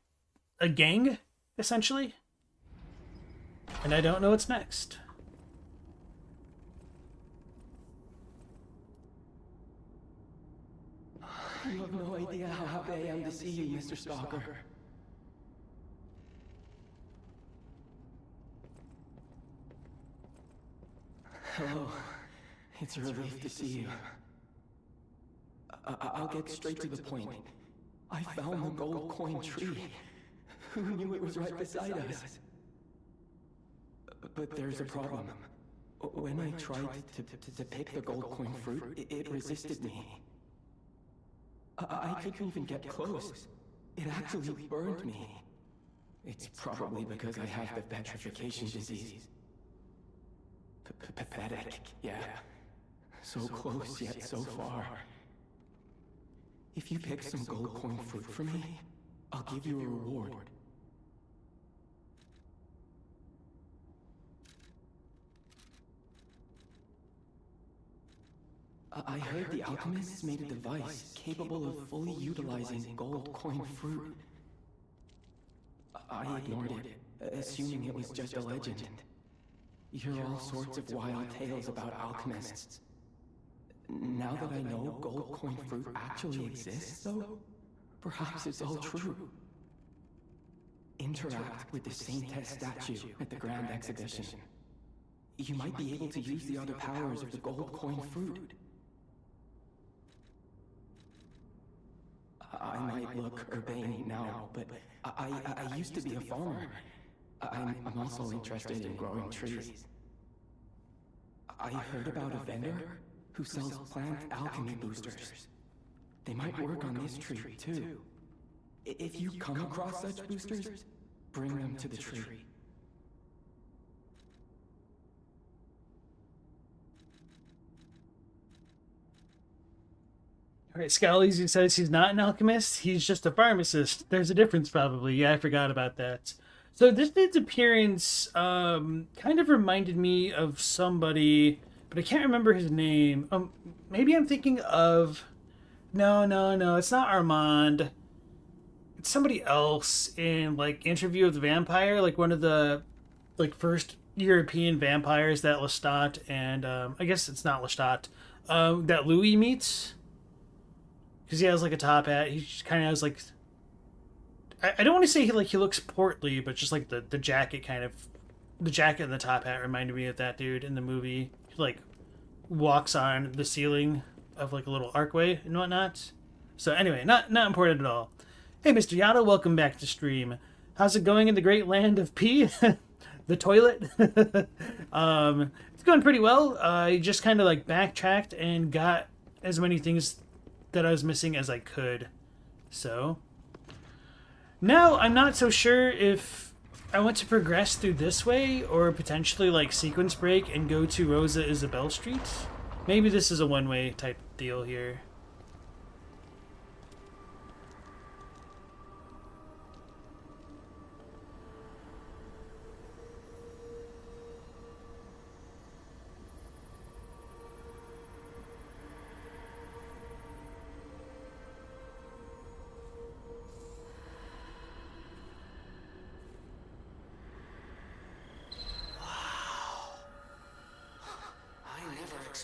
gang, essentially. And I don't know what's next. You have no idea how happy I am to see you, Mr. Stalker. Hello. It's a relief to see you. I'll get straight to the point. I found the gold coin tree. Who knew it was right beside us? But there's a problem. When I tried to pick the gold coin fruit, it resisted me. I couldn't even get close. It actually burned me. It's probably because I have the petrification disease. Pathetic, yeah. So close yet so far. If you pick some gold coin fruit for me, I'll give you a reward. I heard the alchemists made a device capable of fully utilizing gold coin fruit. I ignored it, assuming it was just a legend. You hear all sorts of wild tales about alchemists. Now that I know gold coin fruit actually exists, though, perhaps it's all true. Interact with the Saint Test statue at the Grand Exhibition. You might be able to use the other powers of the gold coin fruit. I might look urbane now, but I used to be a farmer. I'm also interested in growing trees. I heard about a vendor who sells plant alchemy boosters. They might work on this tree, too. If you come across such boosters, bring them to the tree. All right, Scalise says he's not an alchemist. He's just a pharmacist. There's a difference, probably. Yeah, I forgot about that. So this dude's appearance kind of reminded me of somebody, but I can't remember his name. Maybe I'm thinking of... No. It's not Armand. It's somebody else in, like, Interview with the Vampire, like one of the, like, first European vampires that Lestat and, I guess it's not Lestat, that Louis meets. Because he has, like, a top hat. He just kind of has, like... I don't want to say he looks portly, but just, like, the jacket kind of... The jacket and the top hat reminded me of that dude in the movie. He, like, walks on the ceiling of, like, a little archway and whatnot. So, anyway, not important at all. Hey, Mr. Yada, welcome back to stream. How's it going in the great land of P? The toilet? It's going pretty well. I just kind of, like, backtracked and got as many things that I was missing as I could. So now I'm not so sure if I want to progress through this way or potentially like sequence break and go to Rosa Isabelle Street. Maybe this is a one-way type deal here.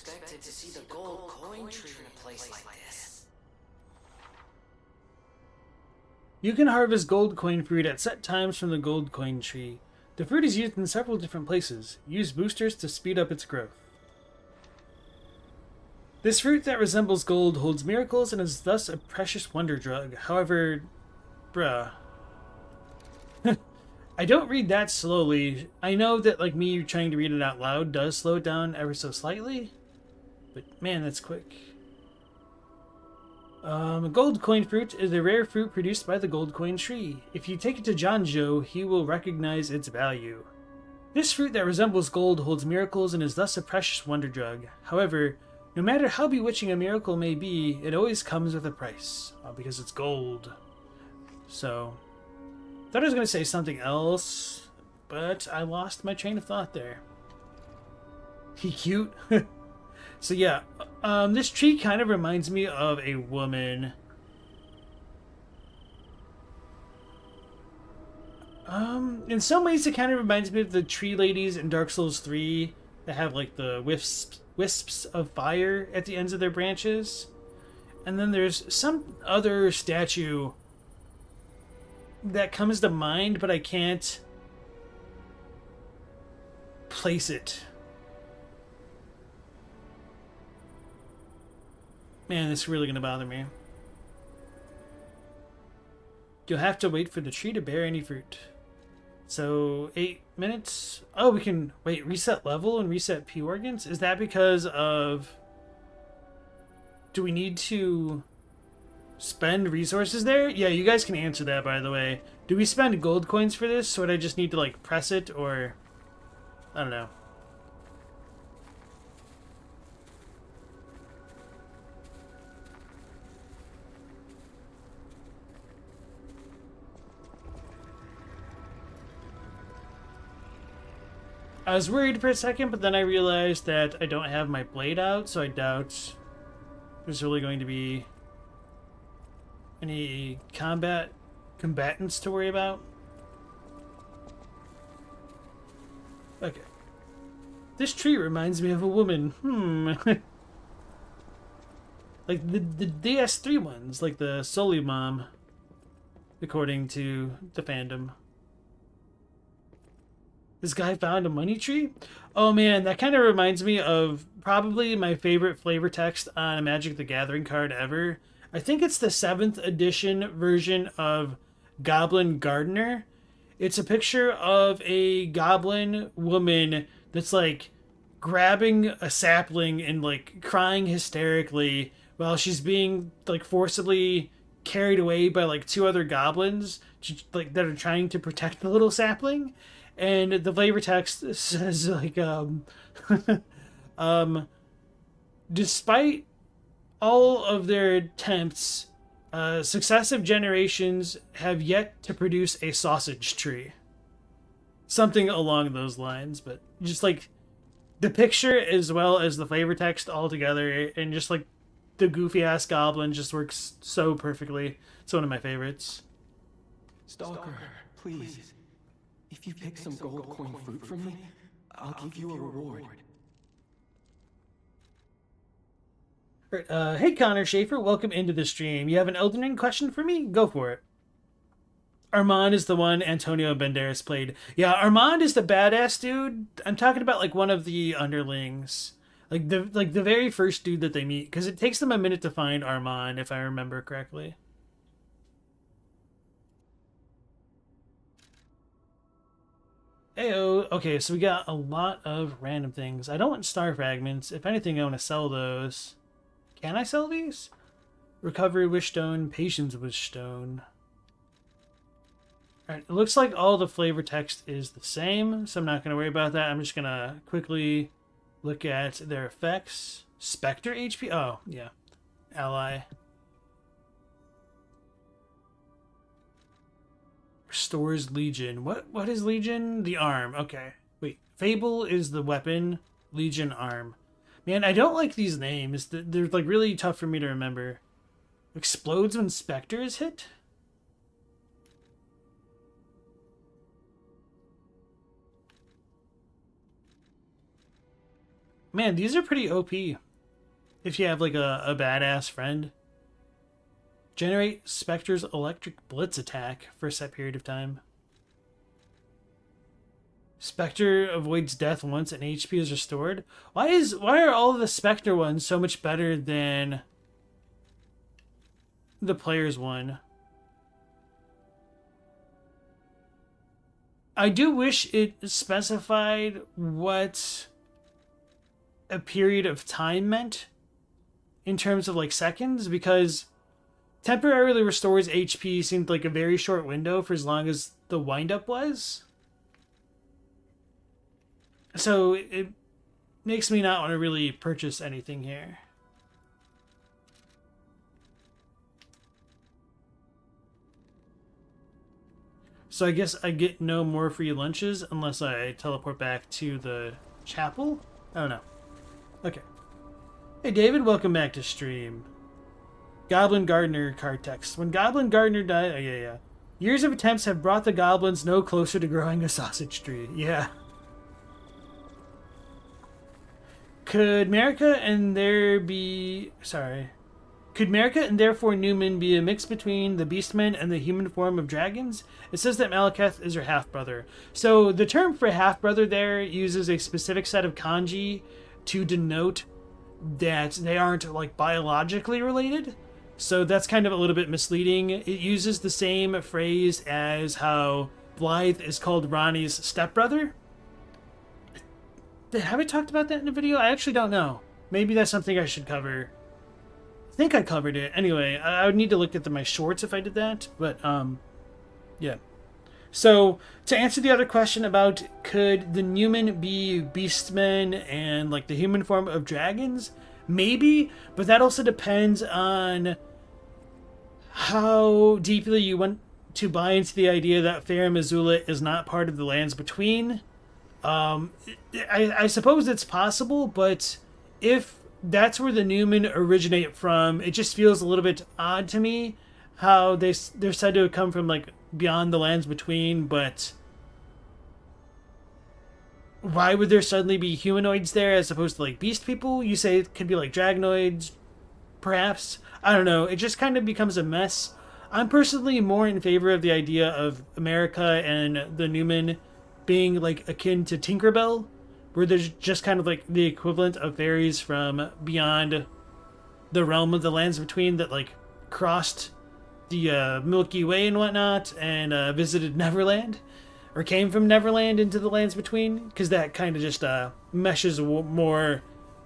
expected to see the gold coin tree in a place like this. You can harvest gold coin fruit at set times from the gold coin tree. The fruit is used in several different places. Use boosters to speed up its growth. This fruit that resembles gold holds miracles and is thus a precious wonder drug. However, bruh. I don't read that slowly. I know that like me trying to read it out loud does slow it down ever so slightly. But man, that's quick. Gold coin fruit is a rare fruit produced by the gold coin tree. If you take it to Janjo, he will recognize its value. This fruit that resembles gold holds miracles and is thus a precious wonder drug. However, no matter how bewitching a miracle may be, it always comes with a price, because it's gold. So, thought I was going to say something else, but I lost my train of thought there. He cute? So yeah, this tree kind of reminds me of a woman. In some ways it kind of reminds me of the tree ladies in Dark Souls 3 that have like the wisps of fire at the ends of their branches. And then there's some other statue that comes to mind, but I can't place it. Man, this is really going to bother me. You'll have to wait for the tree to bear any fruit. So, 8 minutes? Oh, we can, wait, reset level and reset P organs? Is that because of... Do we need to spend resources there? Yeah, you guys can answer that, by the way. Do we spend gold coins for this, or would I just need to, like, press it, or... I don't know. I was worried for a second, but then I realized that I don't have my blade out, so I doubt there's really going to be any combatants to worry about. Okay. This tree reminds me of a woman. Like the DS3 ones, like the Soli Mom, according to the fandom. This guy found a money tree? Oh man, that kind of reminds me of probably my favorite flavor text on a Magic the Gathering card ever. I think it's the 7th edition version of Goblin Gardener. It's a picture of a goblin woman that's like grabbing a sapling and like crying hysterically while she's being like forcibly carried away by like 2 other goblins like that are trying to protect the little sapling. And the flavor text says, like, despite all of their attempts, successive generations have yet to produce a sausage tree. Something along those lines, but just, like, the picture as well as the flavor text all together, and just, like, the goofy-ass goblin just works so perfectly. It's one of my favorites. Stalker, please. If you pick some gold coin fruit from me, I'll give you a reward. Right, hey Connor Schaefer, welcome into the stream. You have an Elden Ring question for me? Go for it. Armand is the one Antonio Banderas played. Yeah, Armand is the badass dude. I'm talking about like one of the underlings. Like the very first dude that they meet, because it takes them a minute to find Armand, if I remember correctly. Heyo. Okay, so we got a lot of random things. I don't want star fragments. If anything, I want to sell those. Can I sell these? Recovery wish stone, patience wish stone. Alright, it looks like all the flavor text is the same, so I'm not going to worry about that. I'm just going to quickly look at their effects. Spectre HP? Oh, yeah. Ally. Restores Legion. What is Legion? The arm. Okay. Wait. Fable is the weapon. Legion arm. Man, I don't like these names. They're like really tough for me to remember. Explodes when Spectre is hit? Man, these are pretty OP. If you have like a badass friend. Generate Spectre's electric blitz attack for a set period of time. Spectre avoids death once and HP is restored. Why are all of the Spectre ones so much better than the player's one? I do wish it specified what a period of time meant in terms of like seconds, because temporarily restores HP seemed like a very short window for as long as the windup was. So it makes me not want to really purchase anything here. So I guess I get no more free lunches unless I teleport back to the chapel? I don't know. Okay. Hey David, welcome back to stream. Goblin Gardener card text. When Goblin Gardener died... Oh, yeah. Years of attempts have brought the goblins no closer to growing a sausage tree. Yeah. Could America and therefore Newman be a mix between the Beastmen and the human form of dragons? It says that Malekith is her half-brother. So the term for half-brother there uses a specific set of kanji to denote that they aren't like biologically related. So that's kind of a little bit misleading. It uses the same phrase as how Blythe is called Ronnie's stepbrother. Have I talked about that in a video? I actually don't know. Maybe that's something I should cover. I think I covered it. Anyway, I would need to look at my shorts if I did that. But, yeah. So, to answer the other question about could the Newman be Beastmen and, like, the human form of dragons? Maybe, but that also depends on how deeply you want to buy into the idea that Farum Azula is not part of the Lands Between. I suppose it's possible, but if that's where the Newman originate from, it just feels a little bit odd to me how they're said to have come from like beyond the Lands Between, but why would there suddenly be humanoids there as opposed to like beast people? You say it could be like dragonoids, perhaps? I don't know. It just kind of becomes a mess. I'm personally more in favor of the idea of America and the Newman being like akin to Tinkerbell, where there's just kind of like the equivalent of fairies from beyond the realm of the Lands Between that like crossed the Milky Way and whatnot and visited Neverland, or came from Neverland into the Lands Between, because that kind of just meshes more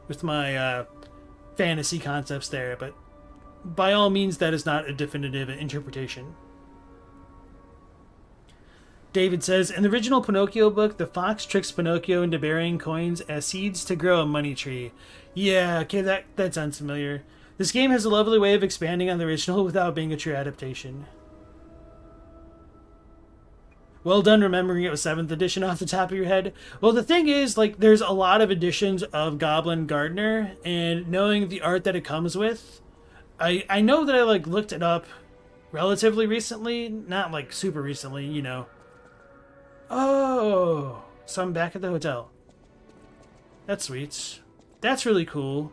with my fantasy concepts there. But by all means, that is not a definitive interpretation. David says, in the original Pinocchio book, the fox tricks Pinocchio into burying coins as seeds to grow a money tree. Yeah, okay, that sounds familiar. This game has a lovely way of expanding on the original without being a true adaptation. Well done remembering it was 7th edition off the top of your head. Well, the thing is, like, there's a lot of editions of Goblin Gardener, and knowing the art that it comes with, I know that I, like, looked it up relatively recently. Not, like, super recently, you know. Oh, so I'm back at the hotel. That's sweet. That's really cool.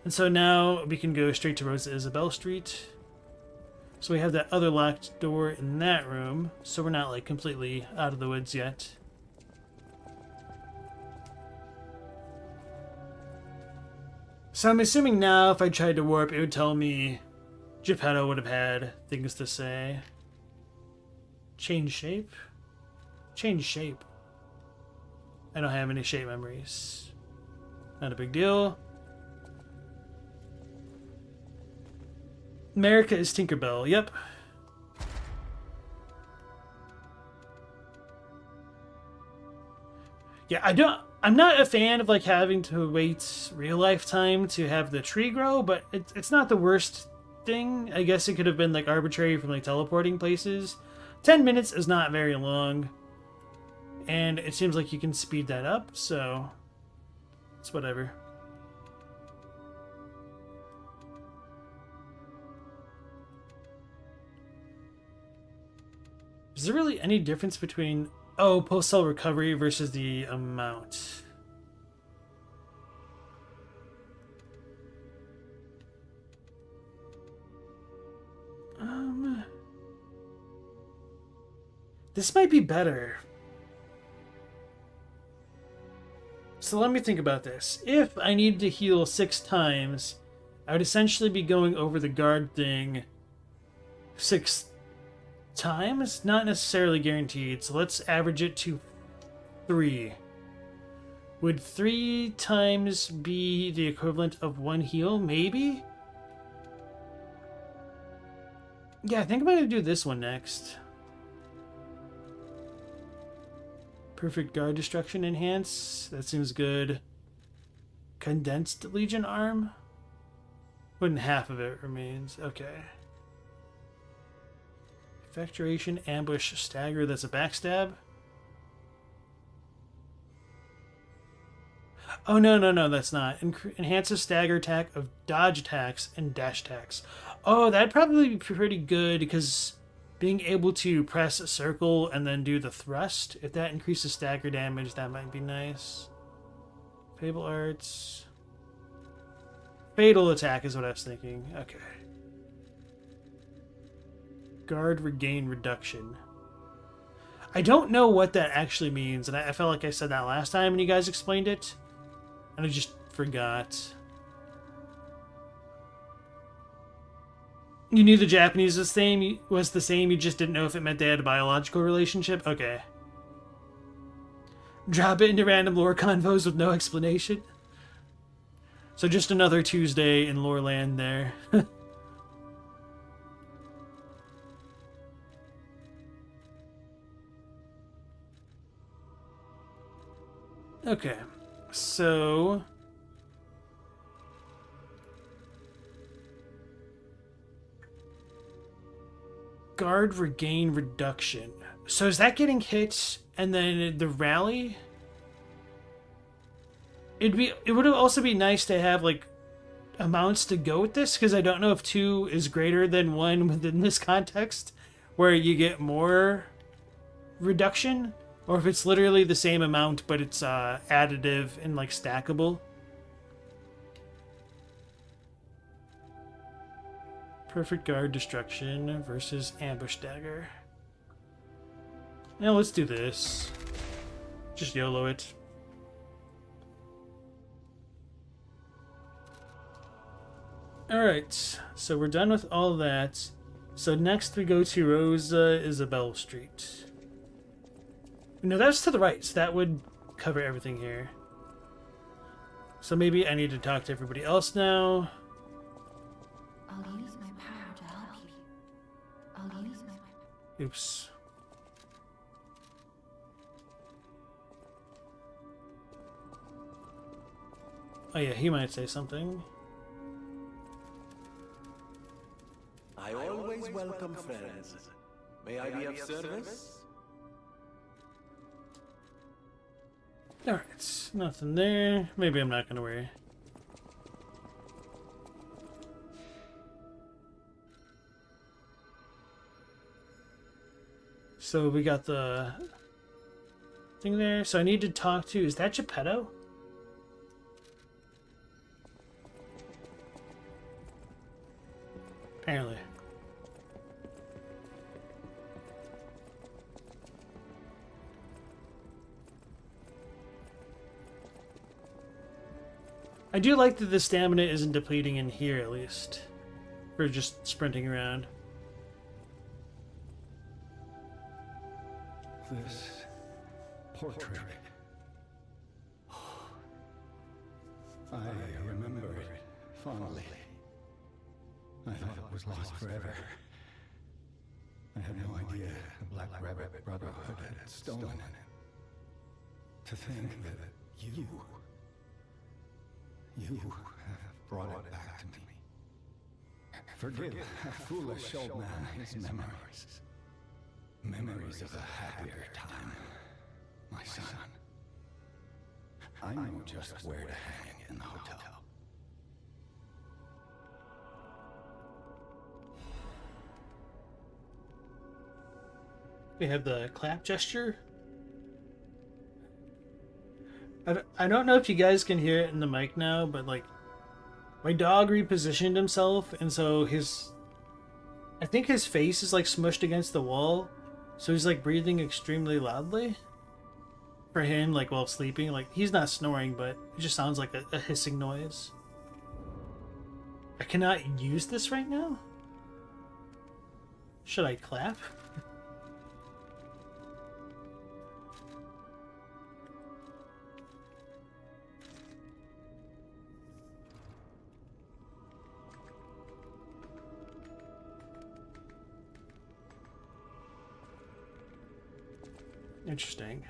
And so now we can go straight to Rosa Isabelle Street. So we have that other locked door in that room. So we're not like completely out of the woods yet. So I'm assuming now if I tried to warp, it would tell me Geppetto would have had things to say. Change shape? Change shape. I don't have any shape memories. Not a big deal. America is Tinkerbell. Yep. Yeah, I'm not a fan of like having to wait real life time to have the tree grow, but it's not the worst thing. I guess it could have been like arbitrary from like teleporting places. 10 minutes is not very long. And it seems like you can speed that up, so it's whatever. Is there really any difference between, post-sale recovery versus the amount? This might be better. So let me think about this. If I needed to heal 6 times, I would essentially be going over the guard thing 6 times? Not necessarily guaranteed. So let's average it to 3. Would 3 times be the equivalent of 1 heal? Maybe? Yeah, I think I'm going to do this one next. Perfect guard destruction enhance. That seems good. Condensed Legion arm? When half of it remains. Okay. Effectuation, ambush, stagger. That's a backstab. Oh, no, that's not. Enhances stagger attack of dodge attacks and dash attacks. Oh, that'd probably be pretty good because being able to press a circle and then do the thrust, if that increases stagger damage, that might be nice. Fable Arts. Fatal attack is what I was thinking. Okay. Guard regain reduction. I don't know what that actually means, and I felt like I said that last time when you guys explained it, and I just forgot. You knew the Japanese was the same, you just didn't know if it meant they had a biological relationship? Okay. Drop it into random lore convos with no explanation. So just another Tuesday in lore land there. Okay. So guard regain reduction. So is that getting hit and then the rally? It would also be nice to have like amounts to go with this, because I don't know if 2 is greater than 1 within this context where you get more reduction, or if it's literally the same amount but it's additive and like stackable. Perfect guard destruction versus ambush dagger. Now let's do this. Just YOLO it. Alright, so we're done with all that. So next we go to Rosa Isabel Street. No, that's to the right, so that would cover everything here. So maybe I need to talk to everybody else now. I'll use my power to help you. I'll use my... Oops. Oh yeah, he might say something. I always welcome friends. May I be of service? Alright, nothing there. Maybe I'm not gonna worry. So we got the thing there. So I need to talk to... Is that Geppetto? Apparently. I do like that the stamina isn't depleting in here, at least. For just sprinting around. This portrait. I remember it fondly. I thought it was lost forever. I had no idea the Black Rabbit Brotherhood had stolen it. To think that you have brought it back to me. Forgive a foolish old man his memories. Memories of a happier time, my son. I know just where to hang it in the hotel. We have the clap gesture. I don't know if you guys can hear it in the mic now, but like my dog repositioned himself, and so I think his face is like smushed against the wall, So he's like breathing extremely loudly for him, like while sleeping. Like he's not snoring, but it just sounds like a hissing noise. I cannot use this right now? Should I clap? Interesting.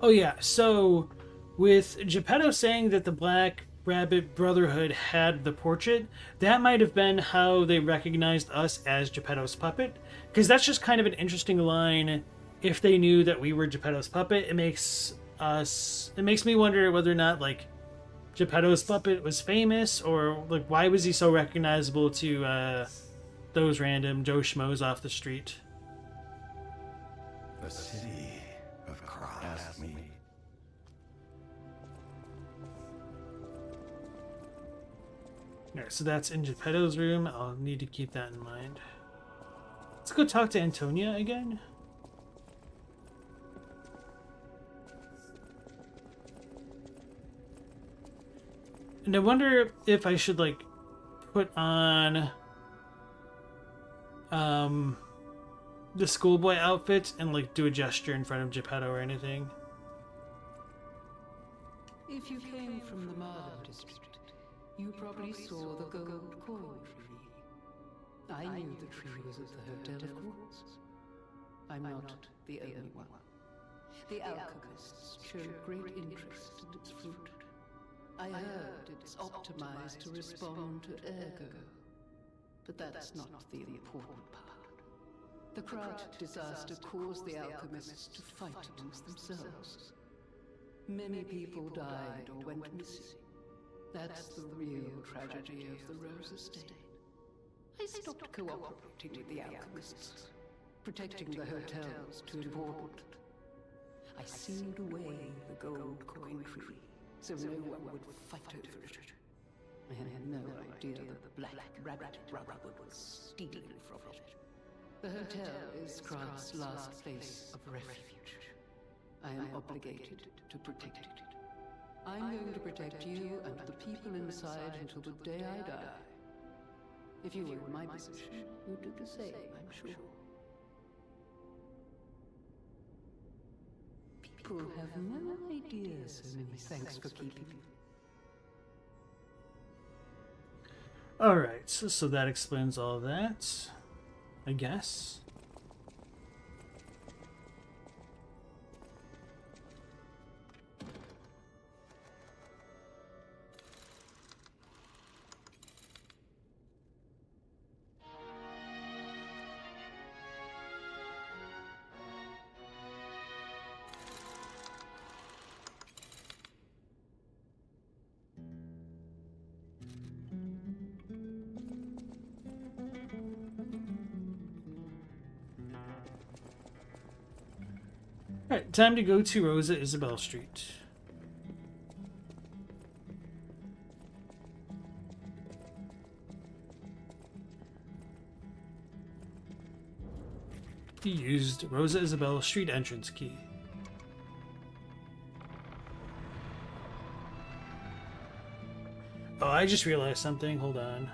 Oh yeah, so with Geppetto saying that the Black Rabbit Brotherhood had the portrait, that might have been how they recognized us as Geppetto's puppet. Because that's just kind of an interesting line. If they knew that we were Geppetto's puppet, it makes me wonder whether or not like Geppetto's puppet was famous, or like why was he so recognizable to those random Joe Schmoes off the street. The city of Christ. Ask me. Alright, so that's in Geppetto's room. I'll need to keep that in mind. Let's go talk to Antonia again. And I wonder if I should like put on the schoolboy outfit and like do a gesture in front of Geppetto or anything. If you came from the Marlin district, you probably saw the gold coin tree. I knew the tree was at the Hotel of Quartz. I'm not the only one. The alchemists showed great interest in its fruit. I heard it's optimized to respond to ergo. But that's not the important part. The Krat disaster caused the alchemists to fight amongst themselves. Many people died or went missing. That's the real tragedy of the Rose Estate. I stopped cooperating with the alchemists. Protecting the hotel was too important. I sealed away the gold coin tree, so no one would fight over it. I had no idea that the Black Rabbit Brotherhood was stealing from it. The hotel is Krat's last place of refuge. I am obligated to protect it. I'm going to protect you and the people inside until the day I die. If you were in my position, you'd do the same, I'm sure. People have no idea so many thanks for keeping me. Alright, so that explains all of that, I guess. Alright, time to go to Rosa Isabel Street. He used Rosa Isabel Street entrance key. Oh, I just realized something. Hold on.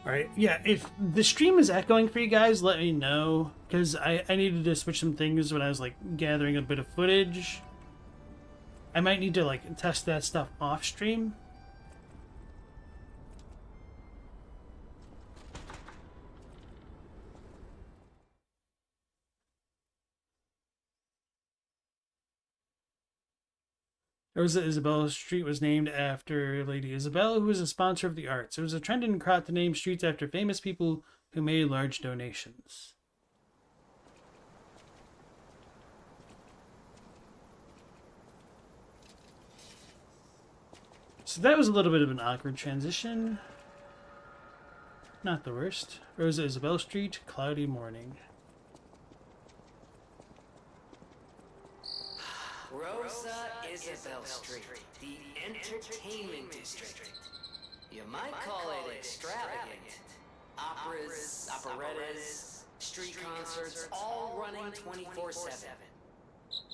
Alright, yeah, if the stream is echoing for you guys, let me know, because I needed to switch some things when I was, like, gathering a bit of footage. I might need to, like, test that stuff off stream. Rosa Isabella Street was named after Lady Isabella, who was a sponsor of the arts. It was a trend in Krat to name streets after famous people who made large donations. So that was a little bit of an awkward transition. Not the worst. Rosa Isabel Street, cloudy morning. Rosa Isabel Street, the entertainment district. You might call it extravagant. Operas, operettas, street concerts, all running 24/7.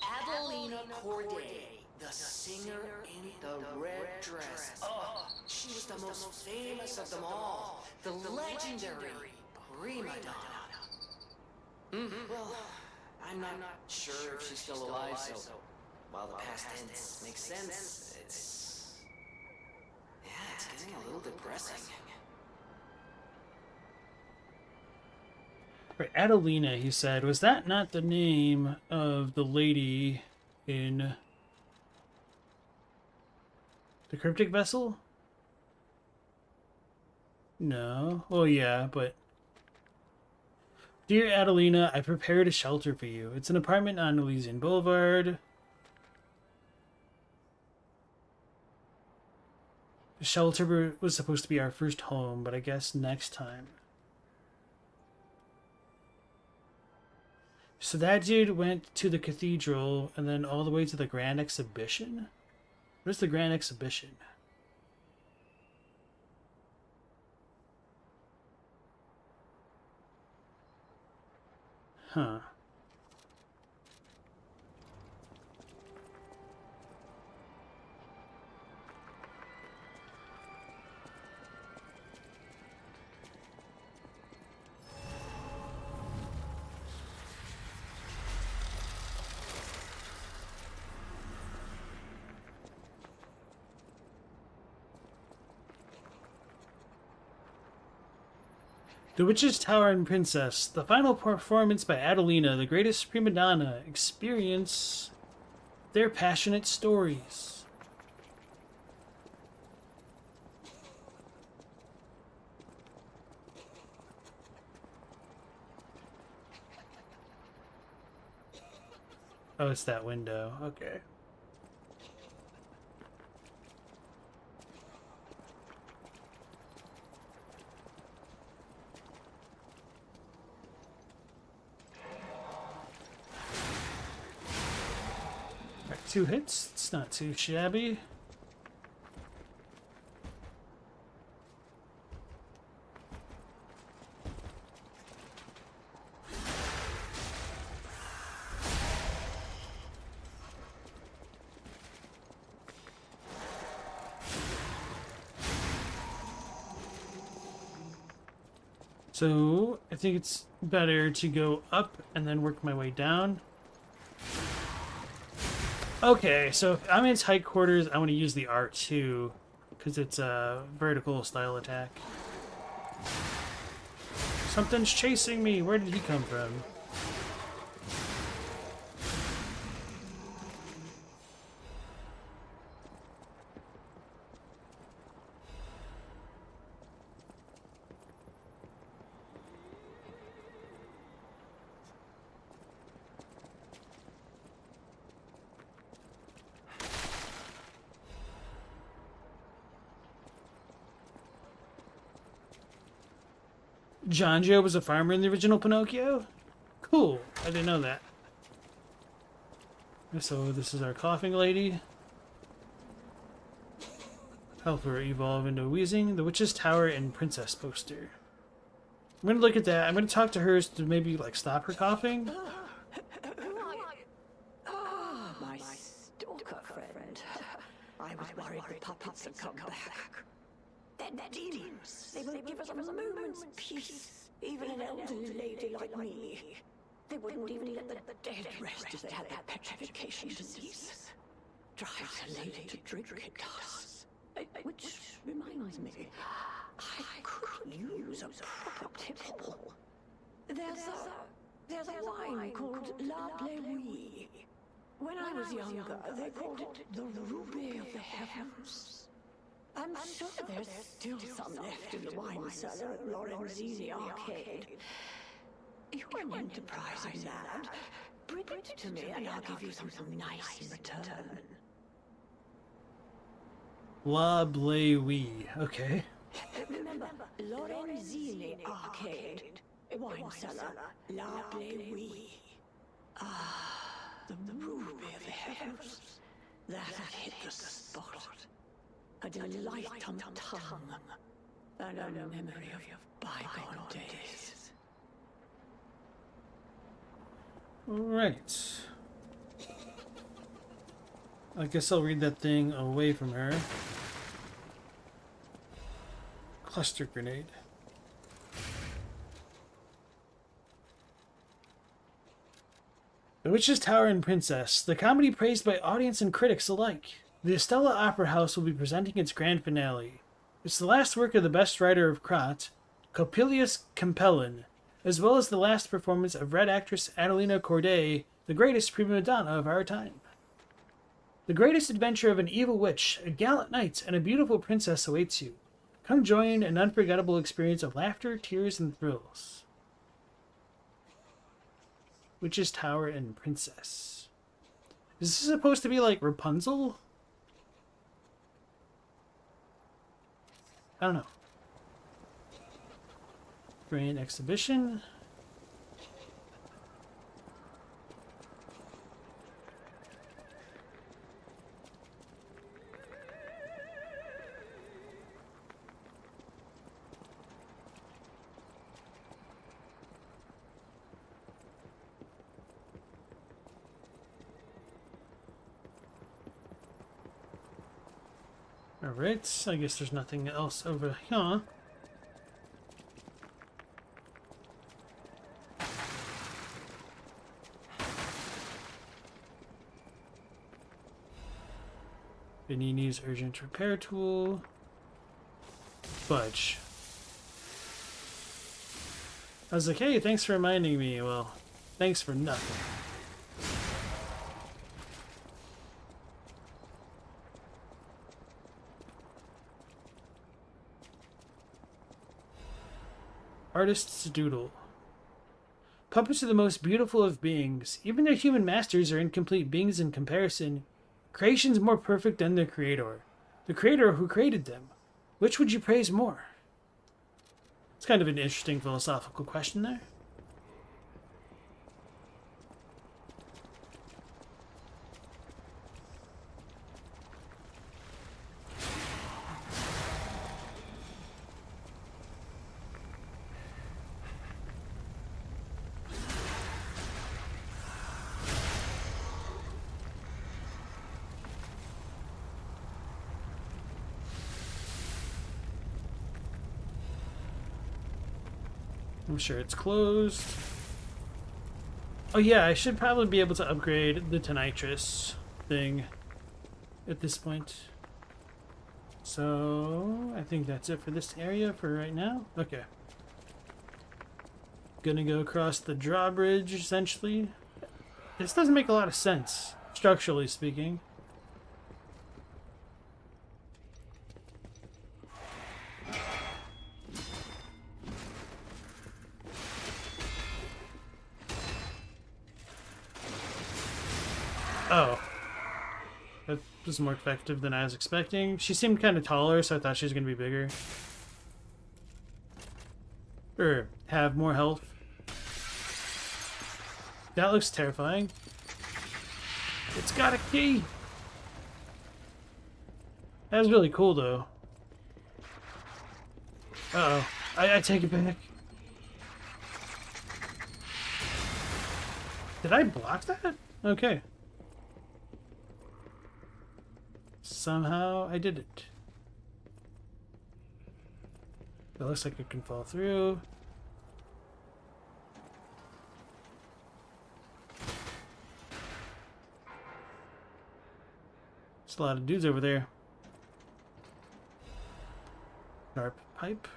Adelina Corday, the singer in the red dress. Oh, she was the most famous of them all. The legendary prima donna. Well, I'm not sure if she's still alive, so while the past tense makes sense, it's getting a little depressing. Right, Adelina, he said. Was that not the name of the lady in the cryptic vessel? No. Oh, yeah, but... Dear Adelina, I prepared a shelter for you. It's an apartment on Elysian Boulevard. The shelter was supposed to be our first home, but I guess next time. So that dude went to the cathedral and then all the way to the Grand Exhibition? Where's the Grand Exhibition? Huh. The Witch's Tower and Princess, the final performance by Adelina, the greatest prima donna, experience their passionate stories. Oh, it's that window. Okay. Right, 2 hits. It's not too shabby. So, I think it's better to go up and then work my way down. Okay, so if I'm in tight quarters, I want to use the R2, because it's a vertical style attack. Something's chasing me! Where did he come from? John Joe was a farmer in the original Pinocchio? Cool. I didn't know that. So this is our coughing lady. Help her evolve into wheezing. The Witch's Tower and Princess poster. I'm going to look at that. I'm going to talk to her to maybe like stop her coughing. My stalker friend. I was worried the puppets had come back. They're demons. They won't give us a moment's peace. Even an elderly lady like me. They wouldn't even let the dead rest if they had that petrification disease. Drives a lady to drink, it does. Which reminds me, I could use a proper tipple. There's a wine called La Bleuie. When I was younger, they called it the Ruby of the Heavens. I'm sure there's still some left in the wine cellar at Lorenzini Arcade. You're an enterprising lad. Bring it to me and I'll give you something nice in return. La Bleuie. Okay. Remember, Lorenzini Arcade. Wine cellar. La Bleuie. Ah, the Ruby of the Heavens. That had hit the spot. A delight on the tongue. And a memory of bygone days. Right. I guess I'll read that thing away from her. Cluster grenade. The Witch's Tower and Princess, the comedy praised by audience and critics alike. The Estella Opera House will be presenting its grand finale. It's the last work of the best writer of Krat, Coppelius Campellin, as well as the last performance of Red actress Adelina Corday, the greatest prima donna of our time. The greatest adventure of an evil witch, a gallant knight, and a beautiful princess awaits you. Come join an unforgettable experience of laughter, tears, and thrills. Witch's Tower and Princess. Is this supposed to be like Rapunzel? I don't know. Grand exhibition. Alright, I guess there's nothing else over here. Benini's urgent repair tool. Fudge. I was like, hey, thanks for reminding me. Well, thanks for nothing. Artist's Doodle. Puppets are the most beautiful of beings. Even their human masters are incomplete beings in comparison. Creation's more perfect than their creator. The creator who created them. Which would you praise more? It's kind of an interesting philosophical question there. I'm sure it's closed. Oh yeah, I should probably be able to upgrade the Tonitrus thing at this point. So, I think that's it for this area for right now. Okay. Gonna go across the drawbridge, essentially. This doesn't make a lot of sense, structurally speaking. Oh. That was more effective than I was expecting. She seemed kind of taller, so I thought she was going to be bigger. Or have more health. That looks terrifying. It's got a key! That was really cool, though. Uh-oh. I take it back. Did I block that? Okay. Somehow I did it. It looks like it can fall through. There's a lot of dudes over there. Sharp pipe.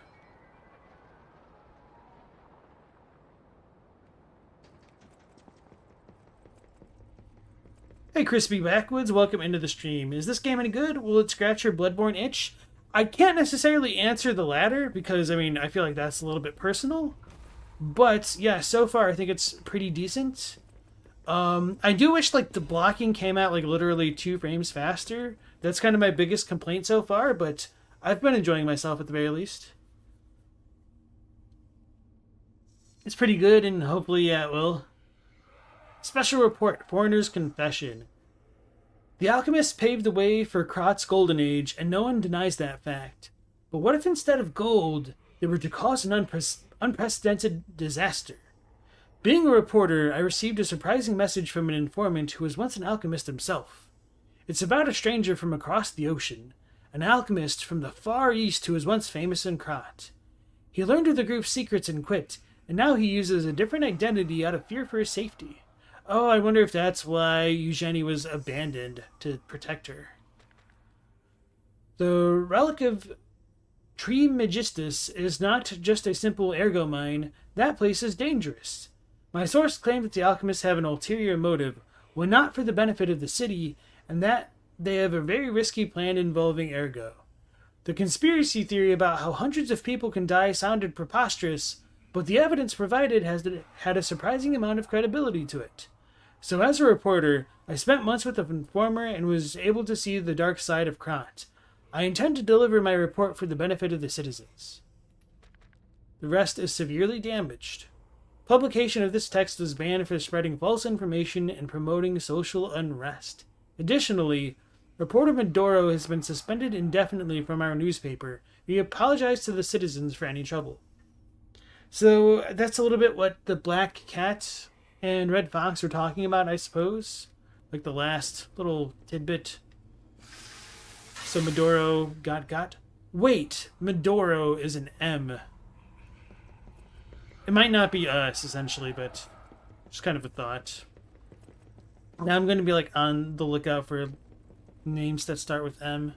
Hey, Crispy Backwoods, welcome into the stream. Is this game any good? Will it scratch your Bloodborne itch? I can't necessarily answer the latter because, I mean, I feel like that's a little bit personal. But, yeah, so far I think it's pretty decent. I do wish, like, the blocking came out, like, literally 2 frames faster. That's kind of my biggest complaint so far, but I've been enjoying myself at the very least. It's pretty good, and hopefully, yeah, it will. Special report, Foreigner's Confession. The alchemists paved the way for Krat's golden age, and no one denies that fact. But what if instead of gold, they were to cause an unprecedented disaster? Being a reporter, I received a surprising message from an informant who was once an alchemist himself. It's about a stranger from across the ocean, an alchemist from the far east who was once famous in Krat. He learned of the group's secrets and quit, and now he uses a different identity out of fear for his safety. Oh, I wonder if that's why Eugenie was abandoned, to protect her. The relic of Trismegistus is not just a simple ergo mine. That place is dangerous. My source claimed that the alchemists have an ulterior motive, one not for the benefit of the city, and that they have a very risky plan involving ergo. The conspiracy theory about how hundreds of people can die sounded preposterous, but the evidence provided had a surprising amount of credibility to it. So as a reporter, I spent months with the informer and was able to see the dark side of Krat. I intend to deliver my report for the benefit of the citizens. The rest is severely damaged. Publication of this text was banned for spreading false information and promoting social unrest. Additionally, reporter Medoro has been suspended indefinitely from our newspaper. We apologize to the citizens for any trouble. So that's a little bit what the Black Cat and Red Fox are talking about, I suppose. Like the last little tidbit. So Medoro got. Wait, Medoro is an M. It might not be us, essentially, but just kind of a thought. Now I'm going to be like on the lookout for names that start with M.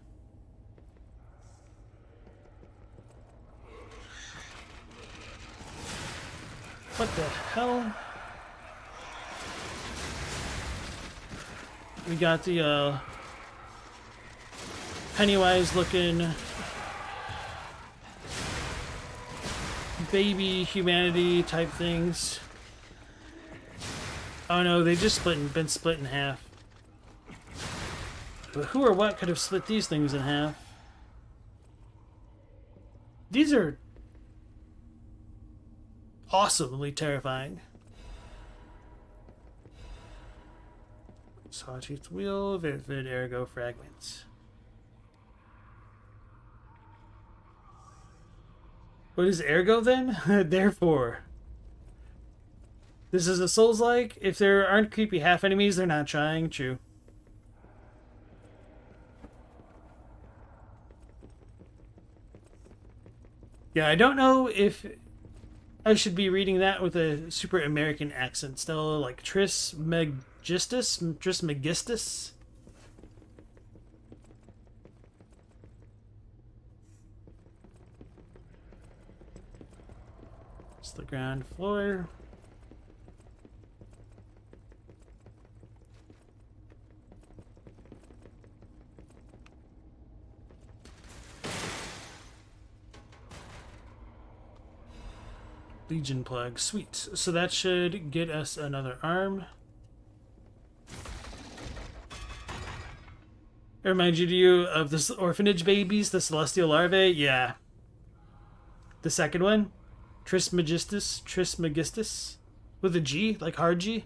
What the hell? We got the Pennywise looking baby humanity type things. Oh no, they just been split in half. But who or what could have split these things in half? These are awesomely terrifying. Sawtooth wheel, vivid ergo fragments. What is ergo then? Therefore. This is a Souls-like. If there aren't creepy half enemies, they're not trying. True. Yeah, I don't know if I should be reading that with a super American accent. Still, like Trismegistus? Trismegistus? It's the ground floor. Legion plug. Sweet. So that should get us another arm. It reminds you of this orphanage babies, the celestial larvae? Yeah. The second one? Trismegistus? With a G? Like hard G?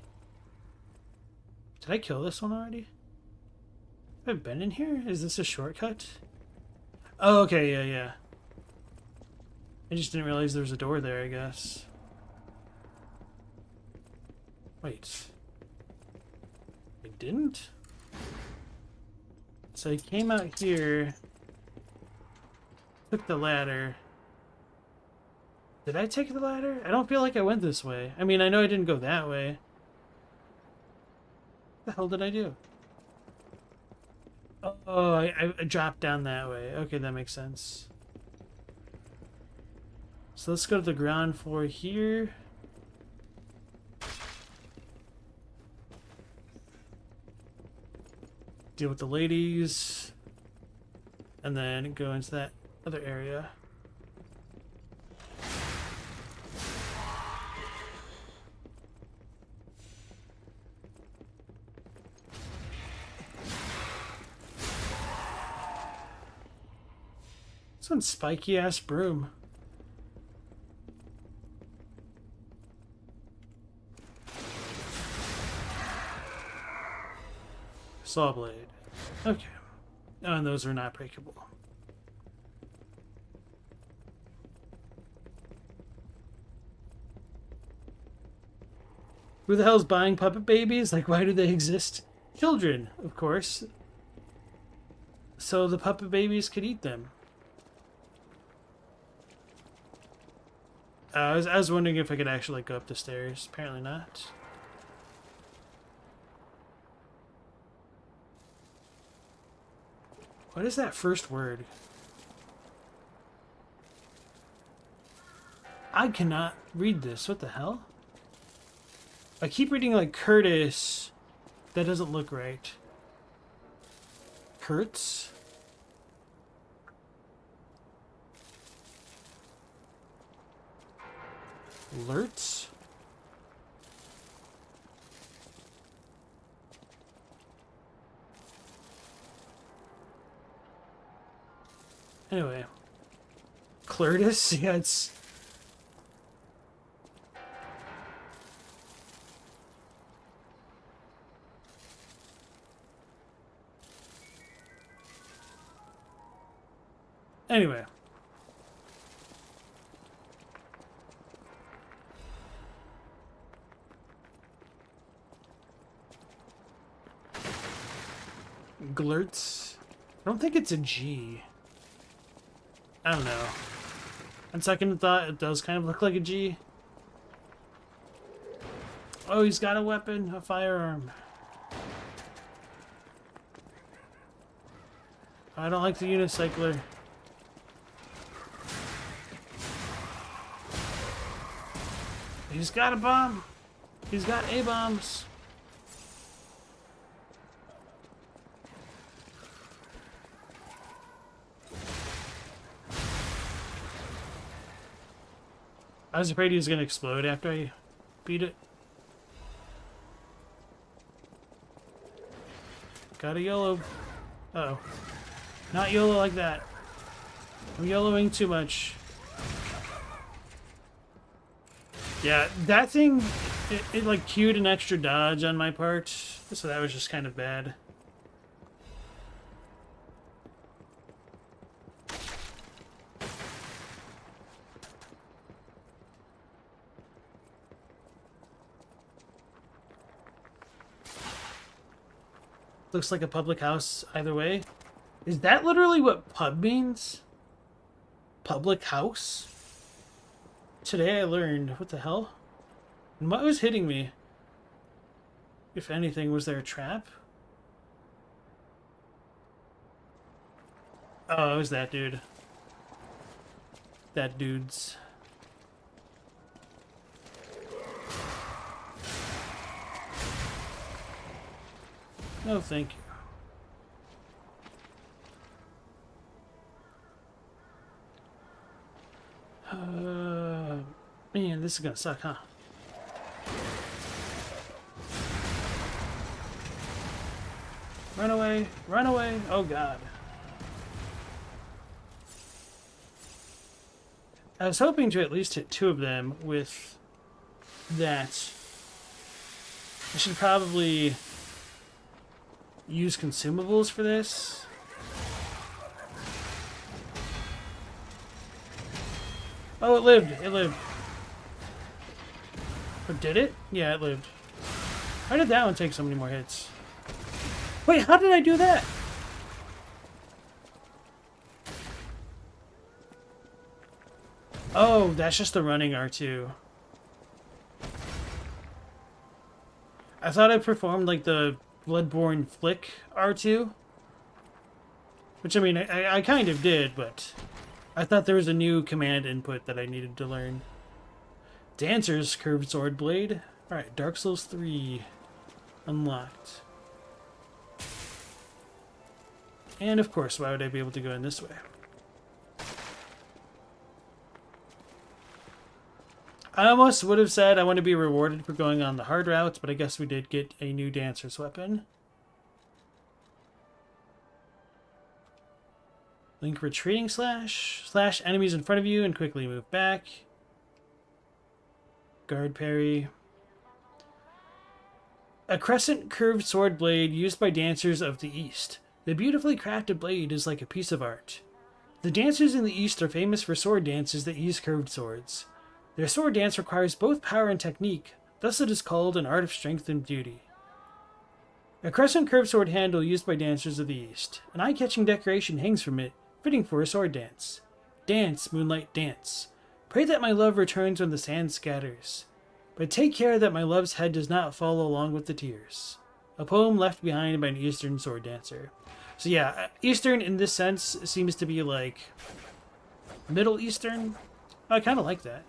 Did I kill this one already? Have I been in here? Is this a shortcut? Oh, okay, yeah. I just didn't realize there was a door there, I guess. Wait. I didn't? So I came out here, took the ladder. Did I take the ladder? I don't feel like I went this way. I mean, I know I didn't go that way. What the hell did I do? Oh, I dropped down that way. Okay, that makes sense. So let's go to the ground floor here. deal with the ladies, and then go into that other area. Some spiky ass broom. Saw blade. Okay. Oh, and those are not breakable. Who the hell's buying puppet babies? Like, why do they exist? Children, of course. So the puppet babies could eat them. I was wondering if I could actually go up the stairs. Apparently not. What is that first word? I cannot read this. What the hell? I keep reading like Curtis. That doesn't look right. Kurtz? Alerts? Anyway. Clurtus? Yeah, it's... Anyway. Glurts? I don't think it's a G. I don't know. On second thought, it does kind of look like a G. Oh, he's got a weapon, a firearm. I don't like the unicycler. He's got a bomb. He's got A-bombs. I was afraid he was going to explode after I beat it. Got a YOLO. Uh-oh. Not YOLO like that. I'm YOLOing too much. Yeah, that thing, it like queued an extra dodge on my part, so that was just kind of bad. Looks like a public house either way. Is that literally what pub means? Public house? Today I learned. What the hell? And what was hitting me? If anything, was there a trap? Oh, it was that dude. That dude's. No, thank you. Man, this is gonna suck, huh? Run away! Run away! Oh god. I was hoping to at least hit 2 of them with that. I should probably use consumables for this. Oh, it lived. It lived. Or did it? Yeah, it lived. How did that one take so many more hits? Wait, how did I do that? Oh, that's just the running R2. I thought I performed like the Bloodborne flick R2. Which, I mean, I kind of did, but I thought there was a new command input that I needed to learn. Dancer's Curved Sword Blade. Alright, Dark Souls 3 unlocked. And of course, why would I be able to go in this way? I almost would have said I want to be rewarded for going on the hard routes, but I guess we did get a new dancer's weapon. Link retreating slash enemies in front of you and quickly move back. Guard parry. A crescent curved sword blade used by dancers of the East. The beautifully crafted blade is like a piece of art. The dancers in the East are famous for sword dances that use curved swords. Their sword dance requires both power and technique, thus it is called an art of strength and beauty. A crescent curved sword handle used by dancers of the East. An eye-catching decoration hangs from it, fitting for a sword dance. Dance, moonlight, dance. Pray that my love returns when the sand scatters. But take care that my love's head does not fall along with the tears. A poem left behind by an Eastern sword dancer. So yeah, Eastern in this sense seems to be like Middle Eastern. I kind of like that.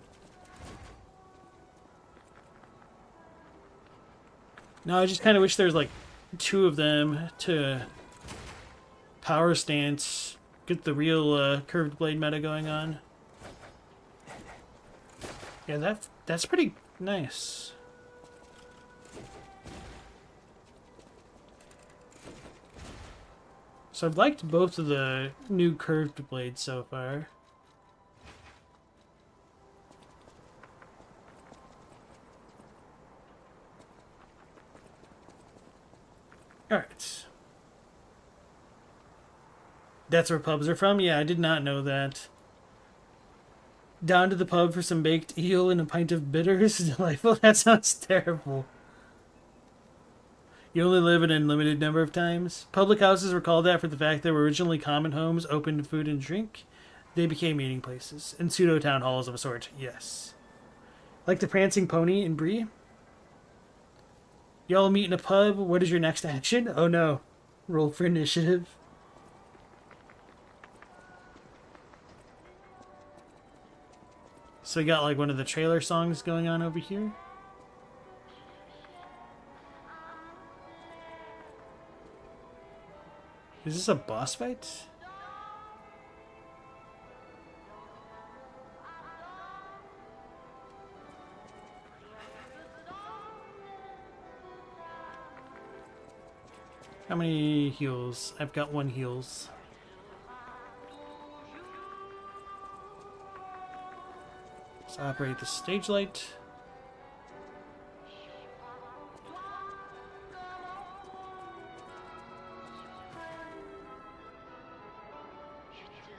No, I just kind of wish there was like two of them to power stance, get the real curved blade meta going on. Yeah, that's pretty nice. So I've liked both of the new curved blades so far. Alright. That's where pubs are from? Yeah, I did not know that. Down to the pub for some baked eel and a pint of bitters. Delightful. That sounds terrible. You only live an unlimited number of times. Public houses were called that for the fact they were originally common homes open to food and drink. They became meeting places. And pseudo-town halls of a sort, yes. Like the Prancing Pony in Brie. Y'all meet in a pub. What is your next action? Oh no. Roll for initiative. So we got like one of the trailer songs going on over here. Is this a boss fight? How many heals? I've got 1 heals. Let's operate the stage light.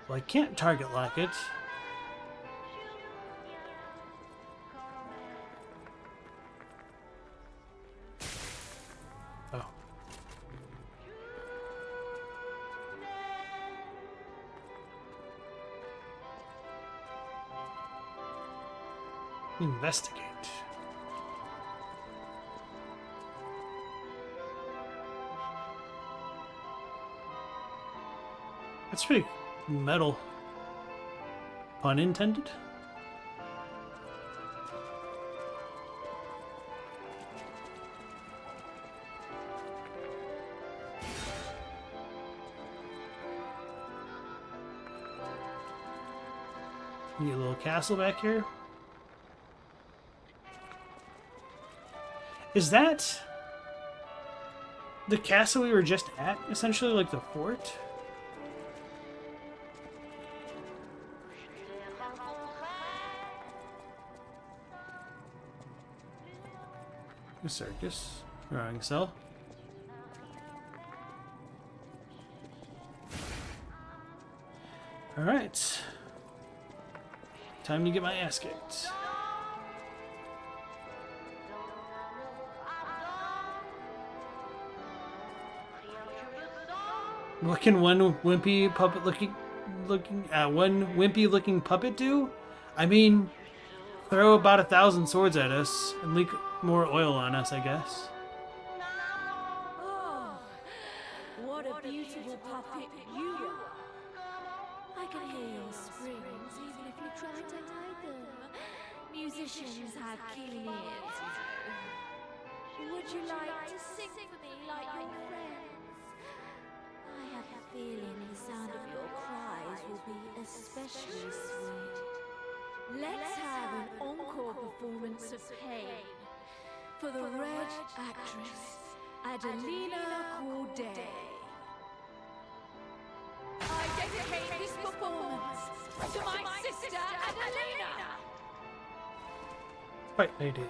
Well, I can't target lock it. Oh. Investigate. That's pretty metal. Pun intended. Need a little castle back here. Is that the castle we were just at? Essentially like the fort? The circus. Drawing cell. Alright. Time to get my ass kicked. What can one wimpy puppet one wimpy looking puppet do? I mean, throw about 1,000 swords at us and leak more oil on us, I guess. Oh, what a beautiful puppet you are. I can hear your springs even if you try to hide them. Musicians have keen ears, you know. Would you like to sing for me like your friends? I have a feeling especially sweet. Let's have an encore performance of Pain for the Red actress, Adelina Corday. I dedicate this performance to my sister, Adelina! Fight lady.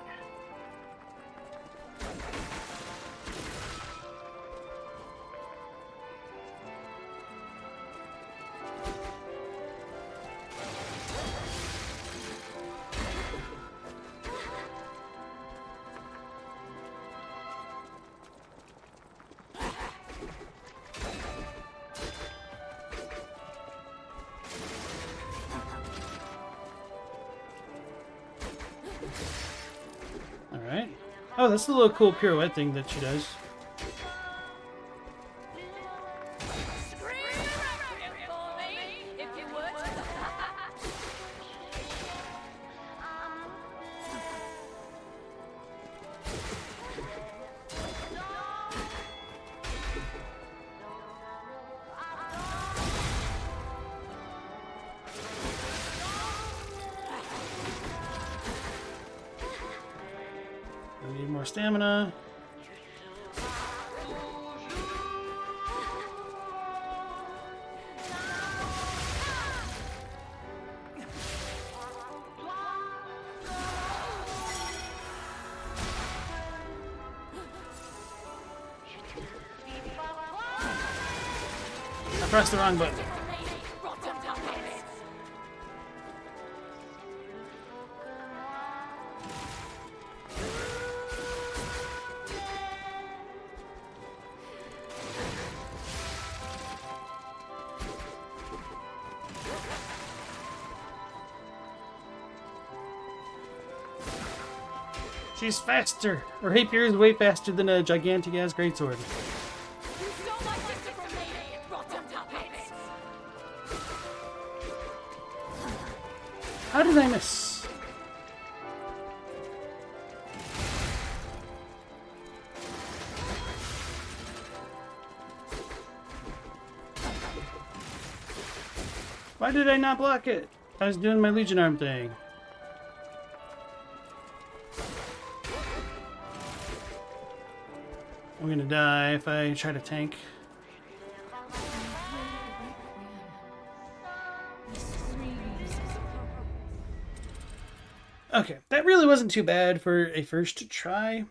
Alright. Oh, that's a little cool pirouette thing that she does. I need more stamina. I pressed the wrong button. She's faster. Her rapier is way faster than a gigantic ass greatsword. How did I miss? Why did I not block it? I was doing my Legion Arm thing. I'm gonna die if I try to tank. Okay, that really wasn't too bad for a first try.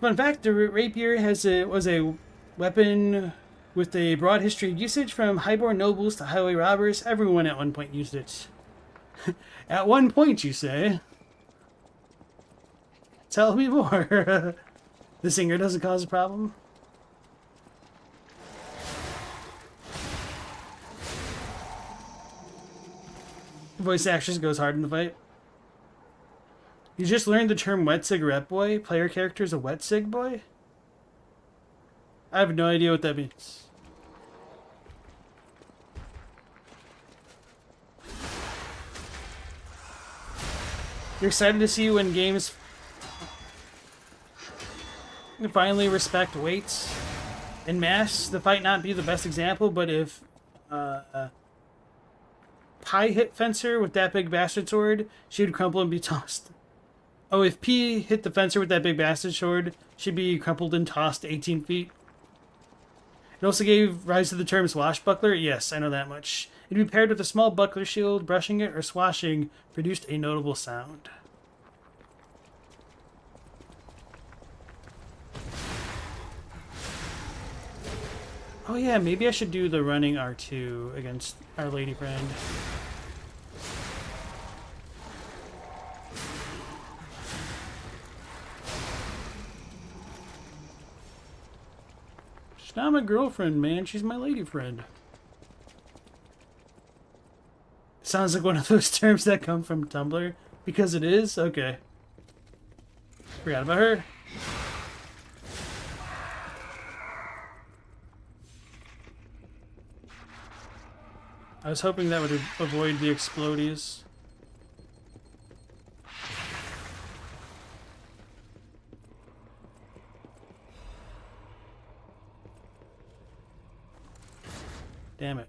Fun fact, the rapier was a weapon with a broad history of usage from highborn nobles to highway robbers. Everyone at one point used it. At one point, you say? Tell me more. The singer doesn't cause a problem? Voice actress goes hard in the fight. You just learned the term wet cigarette boy? Player character is a wet cig boy? I have no idea what that means. You're excited to see when games finally respect weights. In Mass, the fight not be the best example, but if Pi hit Fencer with that big bastard sword, she would crumple and be tossed. Oh, if P hit the Fencer with that big bastard sword, she'd be crumpled and tossed 18 feet. It also gave rise to the term swashbuckler. Yes, I know that much. It'd be paired with a small buckler shield. Brushing it or swashing produced a notable sound. Oh yeah, maybe I should do the running R2 against our lady friend. She's not my girlfriend, man. She's my lady friend. Sounds like one of those terms that come from Tumblr. Because it is? Okay. Forgot about her. I was hoping that would avoid the explodies. Damn it.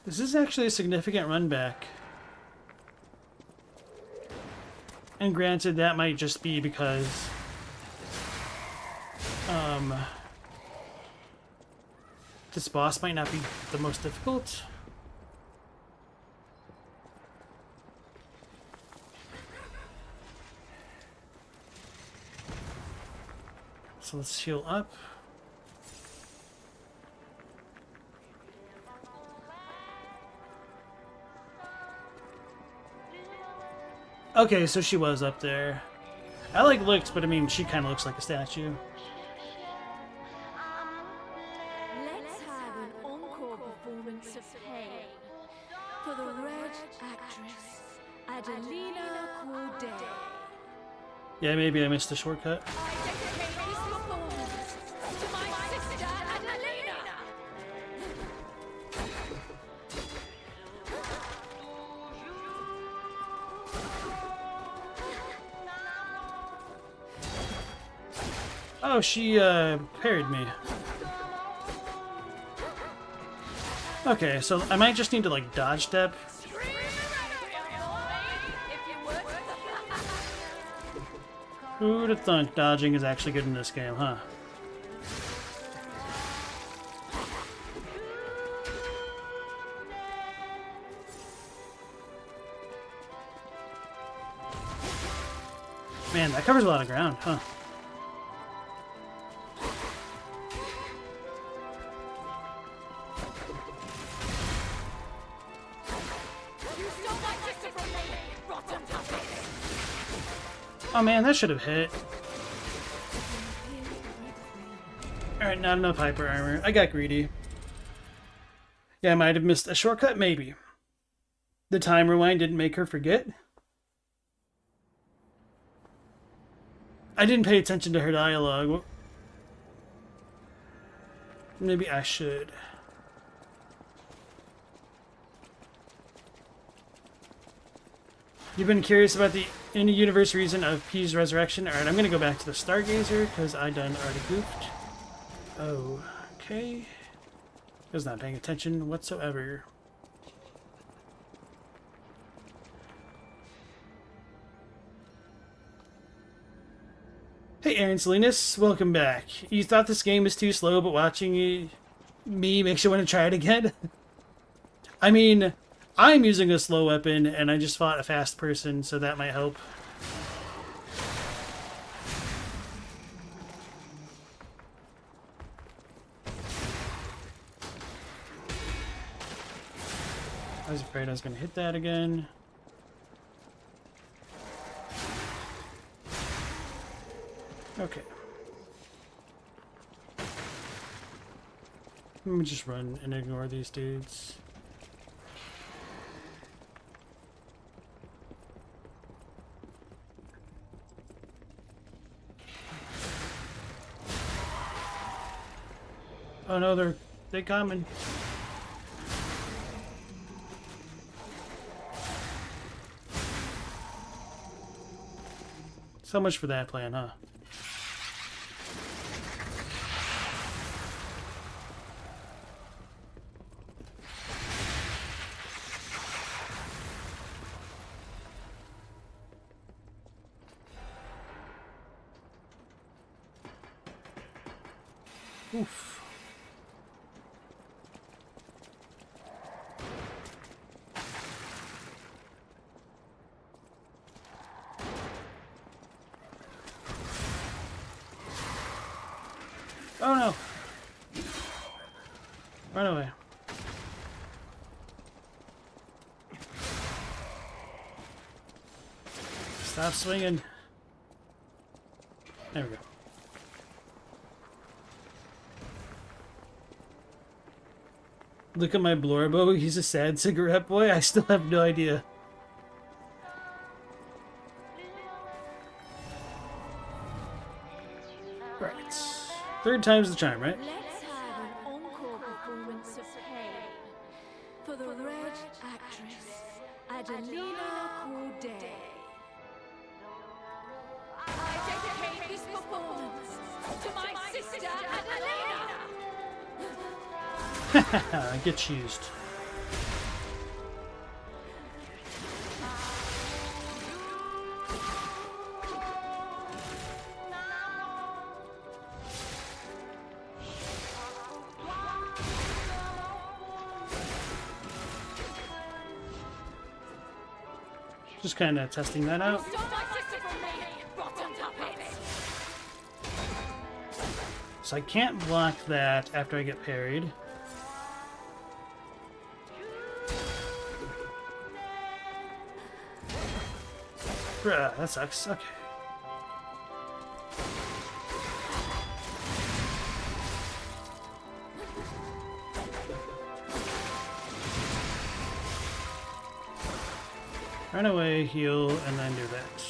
This is actually a significant run back. And granted, that might just be because this boss might not be the most difficult. So let's heal up. Okay, so she was up there. I like looks, but I mean, she kind of looks like a statue. Let's have an encore performance of Pain for the Red actress, Adelina Corday. Yeah, maybe I missed the shortcut. I dedicate this performance to my sister, Adelina. Oh, she parried me. Okay, so I might just need to like dodge step. Who'd have thunk dodging is actually good in this game, huh? Man, that covers a lot of ground, huh? Oh man, that should have hit. Alright, not enough hyper armor. I got greedy. Yeah, I might have missed a shortcut, maybe. The time rewind didn't make her forget. I didn't pay attention to her dialogue. Maybe I should. You've been curious about the in-universe reason of P's resurrection? Alright, I'm gonna go back to the Stargazer, because I done already goofed. Okay. I was not paying attention whatsoever. Hey Aaron Salinas, welcome back. You thought this game was too slow, but watching me makes you want to try it again? I mean, I'm using a slow weapon, and I just fought a fast person, so that might help. I was afraid I was going to hit that again. Okay. Let me just run and ignore these dudes. Oh no, they're coming. So much for that plan, huh? Oof. Oh no! Run away. Stop swinging. There we go. Look at my Blorbo, he's a sad cigarette boy? I still have no idea. Right. Third time's the charm, right? Let's have an encore performance of Pain sister, Adelina! Haha, get cheesed. Just kind of testing that out. Stop my sister from me, rotten puppets! So I can't block that after I get parried. Bruh, that sucks. Okay. Run away, heal, and then do that.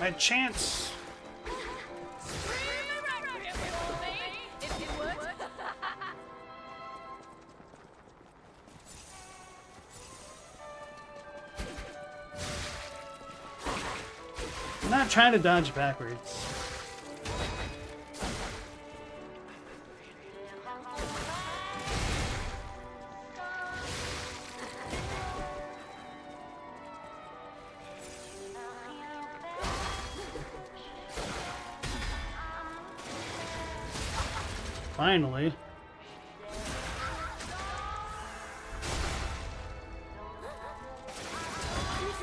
My chance! If you would. I'm not trying to dodge backwards. Finally. You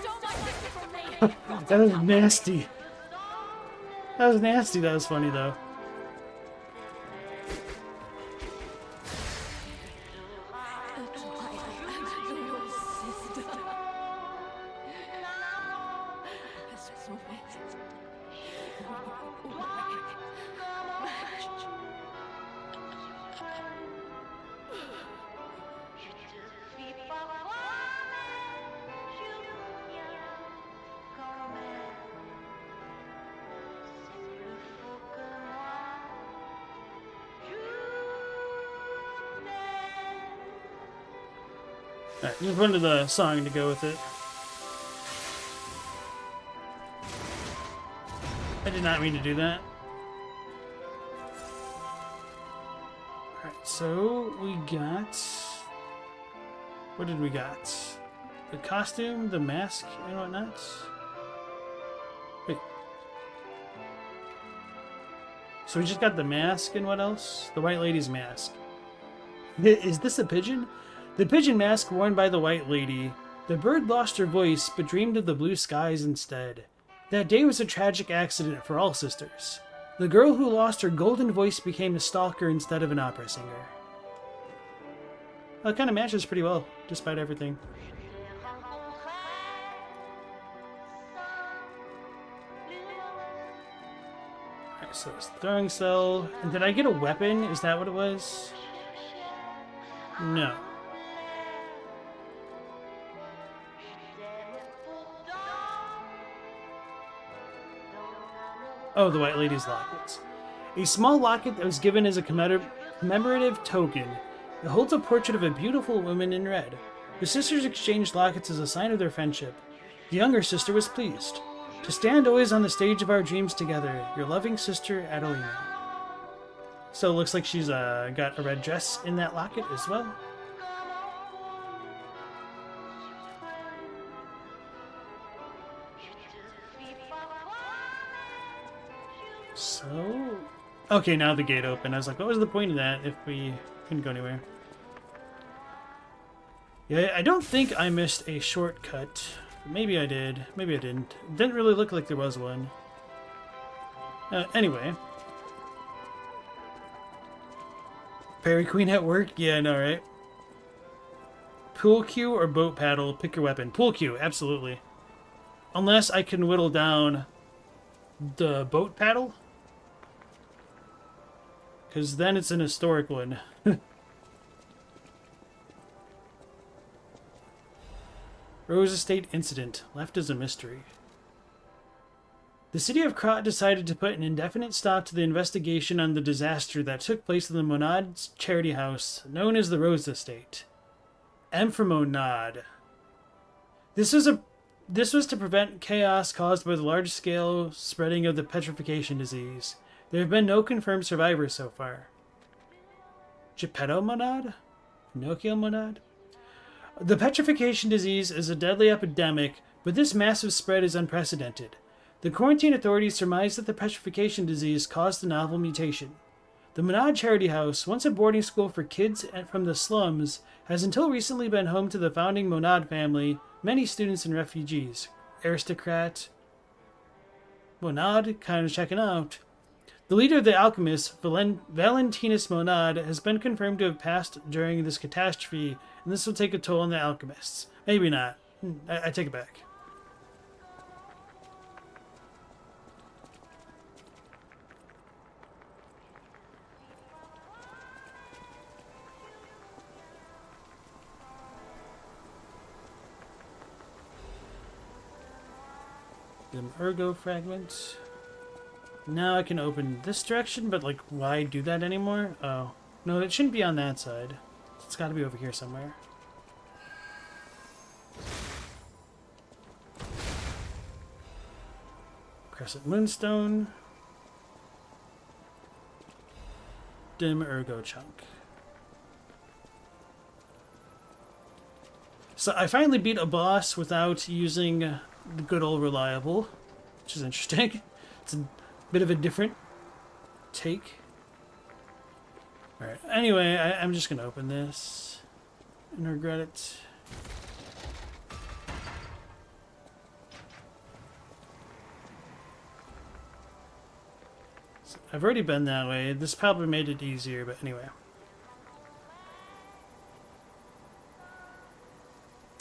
stole my sister from me! That was nasty. That was nasty. That was funny though. Alright, just wanted the song to go with it. I did not mean to do that. Alright, so we got... What did we got? The costume, the mask, and whatnot? Wait. So we just got the mask and what else? The White Lady's mask. Is this a pigeon? The pigeon mask worn by the White Lady. The bird lost her voice, but dreamed of the blue skies instead. That day was a tragic accident for all sisters. The girl who lost her golden voice became a stalker instead of an opera singer. Well, it kind of matches pretty well, despite everything. Alright, so it's throwing cell. And did I get a weapon? Is that what it was? No. Oh, the White Lady's locket. A small locket that was given as a commemorative token. It holds a portrait of a beautiful woman in red. The sisters exchanged lockets as a sign of their friendship. The younger sister was pleased. To stand always on the stage of our dreams together, your loving sister, Adelina. So it looks like she's got a red dress in that locket as well. So... Okay, now the gate opened. I was like, what was the point of that if we couldn't go anywhere? Yeah, I don't think I missed a shortcut. Maybe I did. Maybe I didn't. It didn't really look like there was one. Anyway. Fairy Queen at work? Yeah, I know, right? Pool cue or boat paddle? Pick your weapon. Pool cue, absolutely. Unless I can whittle down the boat paddle. Because then it's an historic one. Rose Estate incident, left as a mystery. The city of Krat decided to put an indefinite stop to the investigation on the disaster that took place in the Monad's charity house, known as the Rose Estate. Amphimonad. This was to prevent chaos caused by the large-scale spreading of the petrification disease. There have been no confirmed survivors so far. Geppettomonad? Pinocchio monad? The petrification disease is a deadly epidemic, but this massive spread is unprecedented. The quarantine authorities surmise that the petrification disease caused the novel mutation. The Monad Charity House, once a boarding school for kids from the slums, has until recently been home to the founding Monad family, many students and refugees. Aristocrat Monad, kind of checking out. The leader of the alchemists, Valentinus Monad, has been confirmed to have passed during this catastrophe, and this will take a toll on the alchemists. Maybe not. I take it back. Ergo fragment. Now I can open this direction, but like, why do that anymore? Oh. No, it shouldn't be on that side. It's got to be over here somewhere. Crescent Moonstone. Dim Ergo Chunk. So I finally beat a boss without using the good old reliable, which is interesting. It's a bit of a different take. Alright, anyway, I'm just going to open this and regret it. So I've already been that way. This probably made it easier, but anyway.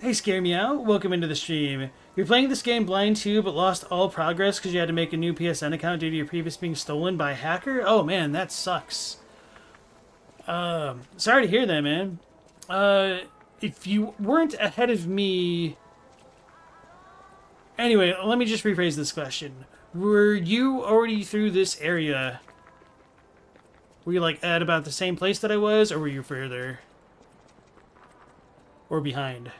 Hey Scare Meow, welcome into the stream. You're playing this game blind too, but lost all progress because you had to make a new PSN account due to your previous being stolen by a hacker? Oh man, that sucks. Sorry to hear that, man. If you weren't ahead of me... Anyway, let me just rephrase this question. Were you already through this area? Were you like at about the same place that I was, or were you further? Or behind?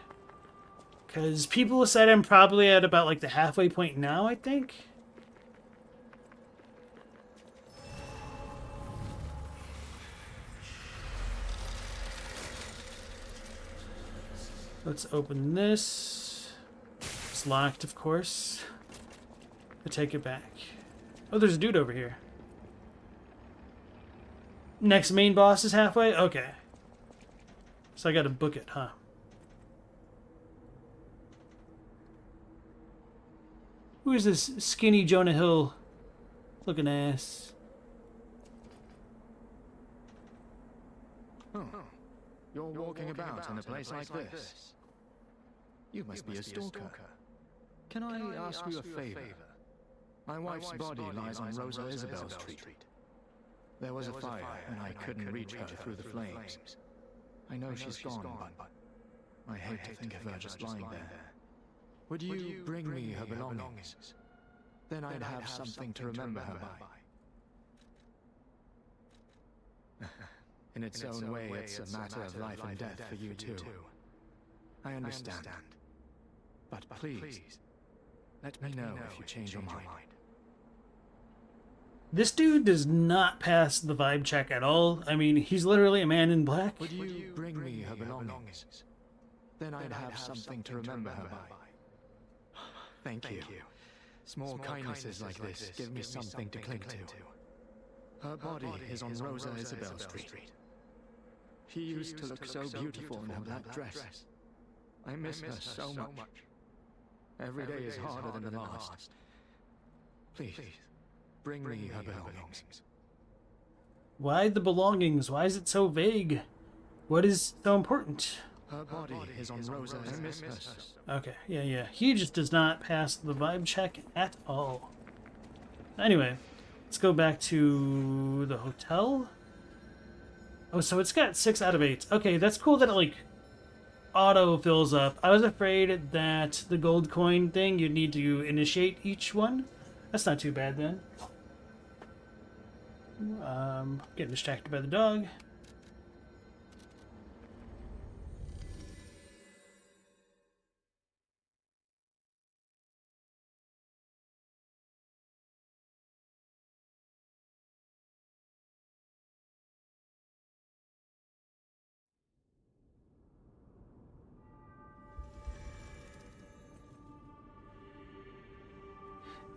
Because people said I'm probably at about like the halfway point now, I think. Let's open this. It's locked, of course. I take it back. Oh, there's a dude over here. Next main boss is halfway? Okay. So I gotta book it, huh? Who is this skinny Jonah Hill looking ass? Oh, you're walking about in a place like this. You must be a stalker. Can I ask you a favor? My wife's body lies on Rosa Isabel Street. There was a fire, and I couldn't reach her through the flames. I know she's gone, but I hate to think of her just lying there. Would you bring me her belongings? Then I'd have something to remember her by. In its own way, it's a matter of life and death for you too. I understand. But please, let me know if you change your mind. This dude does not pass the vibe check at all. I mean, he's literally a man in black. Would you bring me her belongings? Then I'd have something to remember her by. Thank you. Small kindnesses like this give me something to cling to. Her body is on Rosa Isabel Street. She used to look so beautiful in her black dress. I miss her so much. Every day is harder than the last. Please, bring me her belongings. Why the belongings? Why is it so vague? What is so important? Her body is on Rosa. I miss her. Okay, yeah. He just does not pass the vibe check at all. Anyway, let's go back to the hotel. Oh, so it's got 6 out of 8. Okay, that's cool that it, like, auto fills up. I was afraid that the gold coin thing, you'd need to initiate each one. That's not too bad, then. Getting distracted by the dog.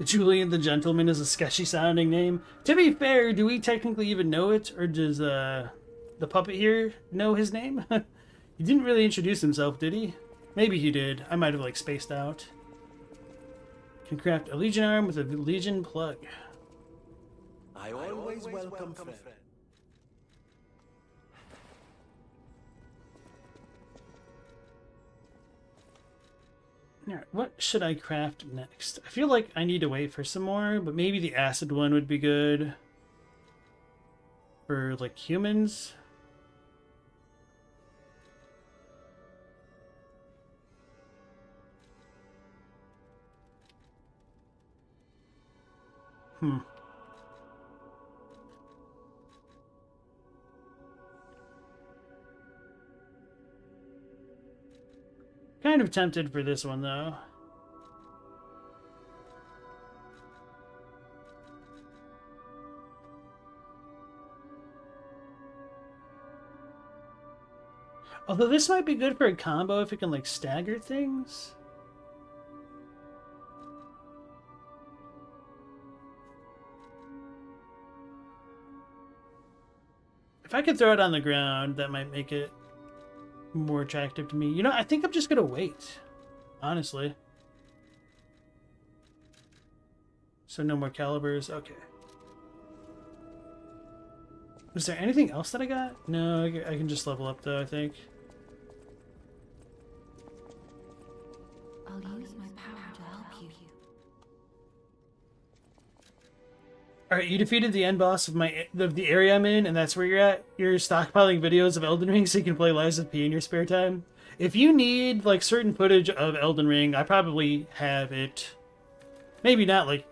Julian the Gentleman is a sketchy sounding name. To be fair, do we technically even know it, or does the puppet here know his name? He didn't really introduce himself, did he? Maybe he did. I might have like spaced out. Can craft a Legion arm with a Legion plug. I always welcome friends. Alright, what should I craft next? I feel like I need to wait for some more, but maybe the acid one would be good. For, like, humans. Kind of tempted for this one, though. Although this might be good for a combo if it can, like, stagger things. If I could throw it on the ground, that might make it more attractive to me. You know, I think I'm just gonna wait, honestly. So no more calibers. Okay. Was there anything else that I got? No, I can just level up though, I think. I'll use my power to help you. Alright, you defeated the end boss of the area I'm in, and that's where you're at. You're stockpiling videos of Elden Ring so you can play Lies of P in your spare time. If you need, like, certain footage of Elden Ring, I probably have it. Maybe not, like...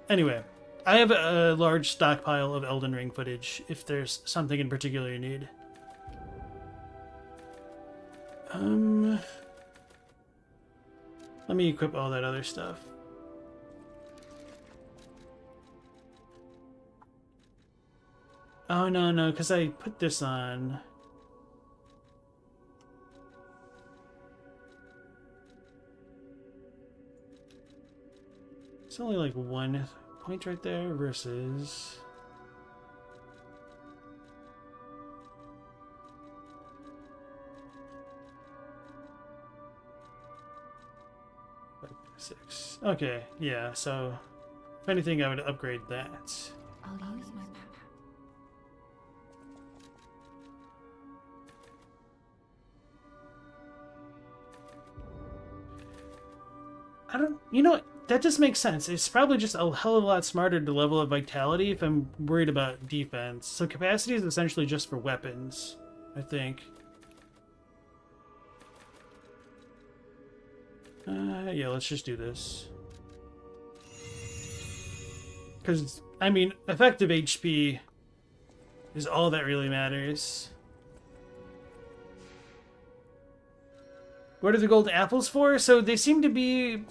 Anyway, I have a large stockpile of Elden Ring footage, if there's something in particular you need. Let me equip all that other stuff. Oh, no, because I put this on. It's only like 1 point right there versus... Six. Okay, yeah, so if anything, I would upgrade that. I'll use my power. You know what? That just makes sense. It's probably just a hell of a lot smarter to level up Vitality if I'm worried about defense. So capacity is essentially just for weapons, I think. Yeah, let's just do this. Because, I mean, effective HP is all that really matters. What are the gold apples for? So they seem to be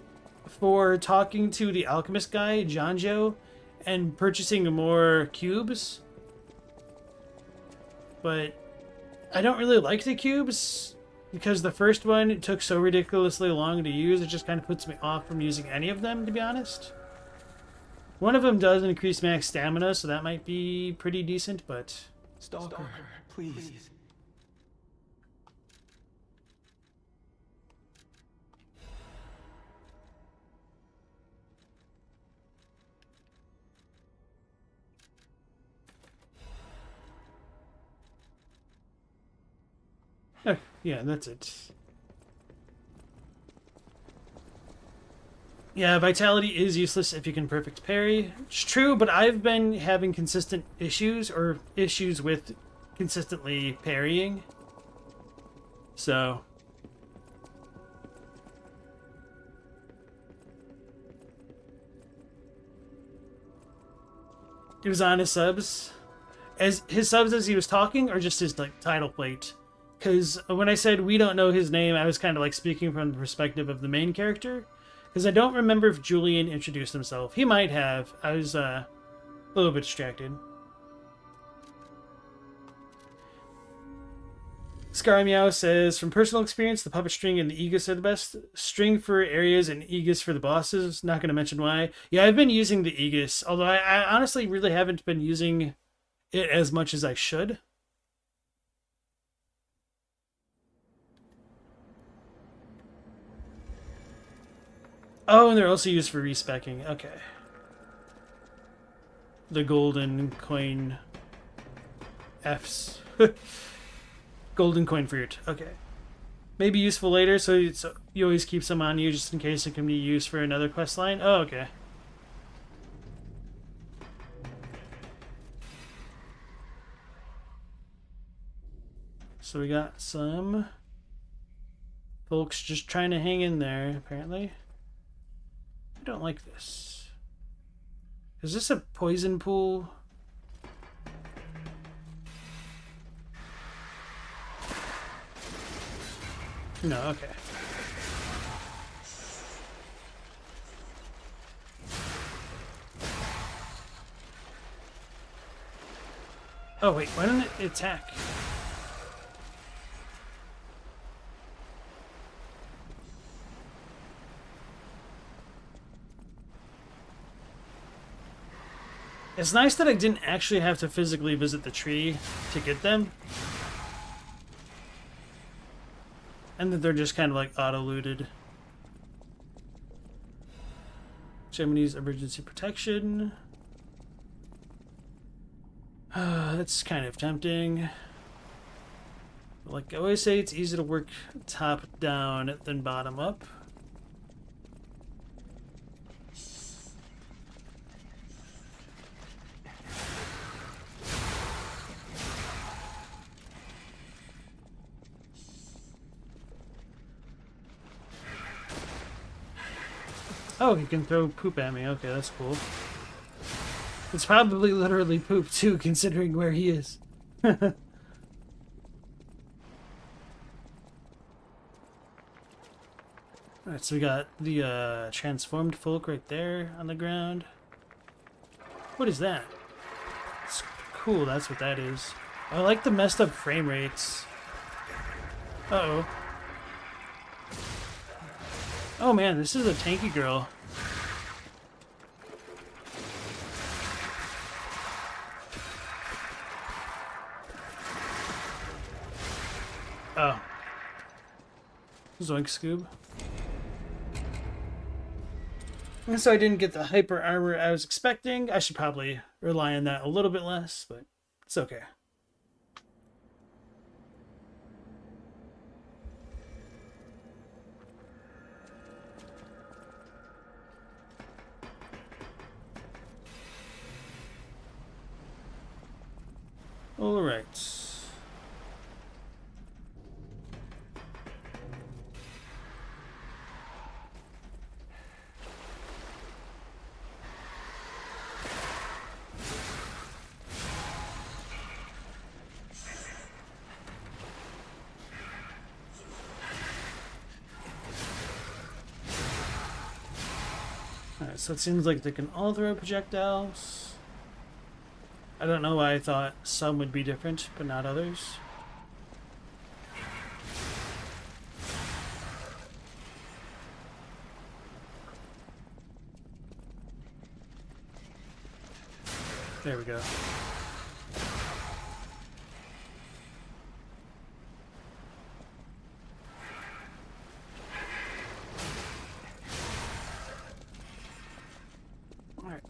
for talking to the alchemist guy, Jonjo, and purchasing more cubes. But I don't really like the cubes because the first one took so ridiculously long to use, it just kind of puts me off from using any of them, to be honest. One of them does increase max stamina, so that might be pretty decent, but... Stalker, please. Oh, yeah, that's it. Yeah, Vitality is useless if you can perfect parry. It's true, but I've been having consistent issues, or issues with consistently parrying. So... It was on his subs. As his subs as he was talking, or just his like title plate? Because when I said we don't know his name, I was kind of like speaking from the perspective of the main character. Because I don't remember if Julian introduced himself. He might have. I was a little bit distracted. Scar Meow says, from personal experience, the puppet string and the Aegis are the best. String for areas and Aegis for the bosses. Not going to mention why. Yeah, I've been using the Aegis, although I honestly really haven't been using it as much as I should. Oh, and they're also used for respecking. Okay. The golden coin Fs. Golden coin fruit. Okay. Maybe useful later, so you always keep some on you just in case it can be used for another quest line. Oh, okay. So we got some folks just trying to hang in there, apparently. I don't like this. Is this a poison pool? No, okay. Oh wait, why didn't it attack? It's nice that I didn't actually have to physically visit the tree to get them. And that they're just kind of like auto-looted. Gemini's emergency protection. That's kind of tempting. Like I always say, it's easier to work top down than bottom up. Oh, he can throw poop at me. Okay, that's cool. It's probably literally poop, too, considering where he is. Alright, so we got the transformed folk right there on the ground. What is that? It's cool, that's what that is. I like the messed up frame rates. Uh-oh. Oh man, this is a tanky girl. Oh. Zoink Scoob. And so I didn't get the hyper armor I was expecting. I should probably rely on that a little bit less, but it's okay. All right. Alright, so it seems like they can all throw projectiles. I don't know why I thought some would be different, but not others. There we go.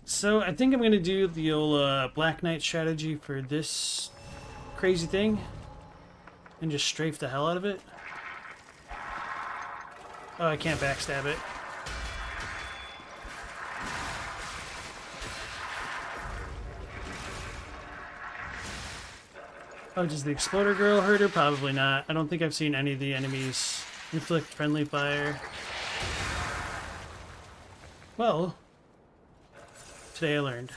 So I think I'm going to do the old Black Knight strategy for this crazy thing and just strafe the hell out of it. Oh, I can't backstab it. Oh, does the Exploder Girl hurt her? Probably not. I don't think I've seen any of the enemies inflict friendly fire. Well, today I learned.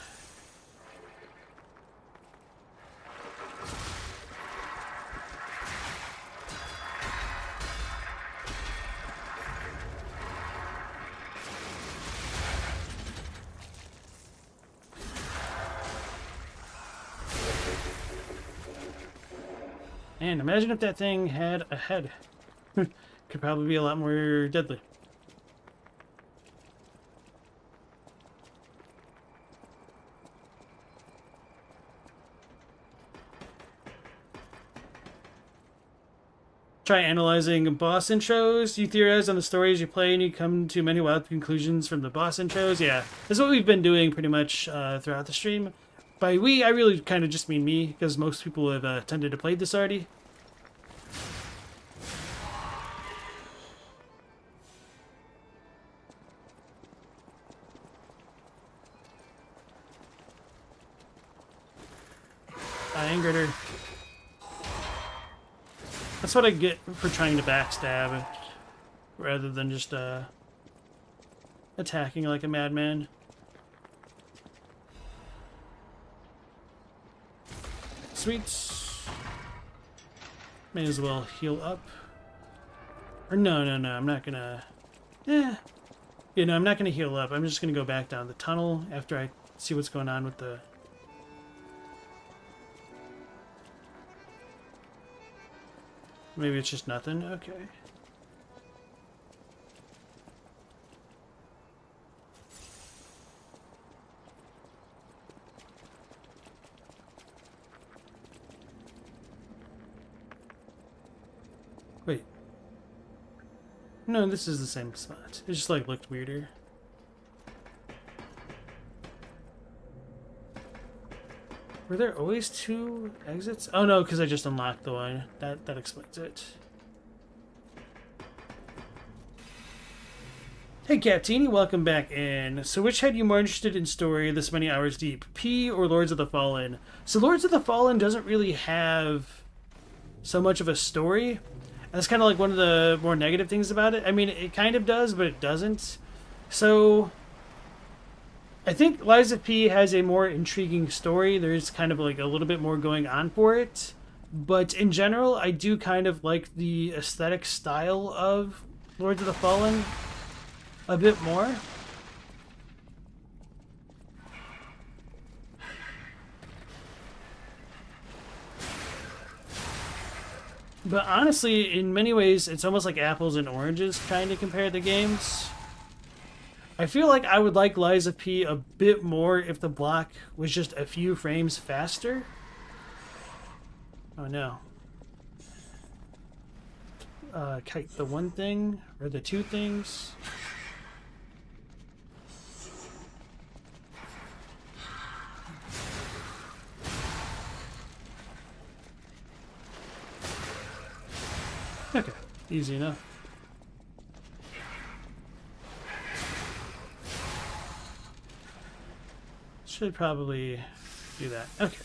And imagine if that thing had a head. Could probably be a lot more deadly. Try analyzing boss intros. You theorize on the stories you play and you come to many wild conclusions from the boss intros. Yeah, that's what we've been doing pretty much throughout the stream. By we, I really kind of just mean me, because most people have tended to play this already. I angered her. That's what I get for trying to backstab, rather than just attacking like a madman. Sweet. May as well heal up. Or no, I'm not gonna... Yeah, no, I'm not gonna heal up. I'm just gonna go back down the tunnel after I see what's going on with the... Maybe it's just nothing? Okay. Wait. No, this is the same spot. It just, like, looked weirder. Were there always two exits? Oh no, because I just unlocked the one. That explains it. Hey Captini, welcome back in. So which had you more interested in story this many hours deep? P or Lords of the Fallen? So Lords of the Fallen doesn't really have so much of a story. And that's kind of like one of the more negative things about it. I mean, it kind of does, but it doesn't. So... I think Lies of P has a more intriguing story. There's kind of like a little bit more going on for it. But in general, I do kind of like the aesthetic style of Lords of the Fallen a bit more. But honestly, in many ways, it's almost like apples and oranges kind of compared to games. I feel like I would like Lies of P a bit more if the block was just a few frames faster. Oh no. Kite the one thing, or the two things. Okay, easy enough. Should probably do that. Okay.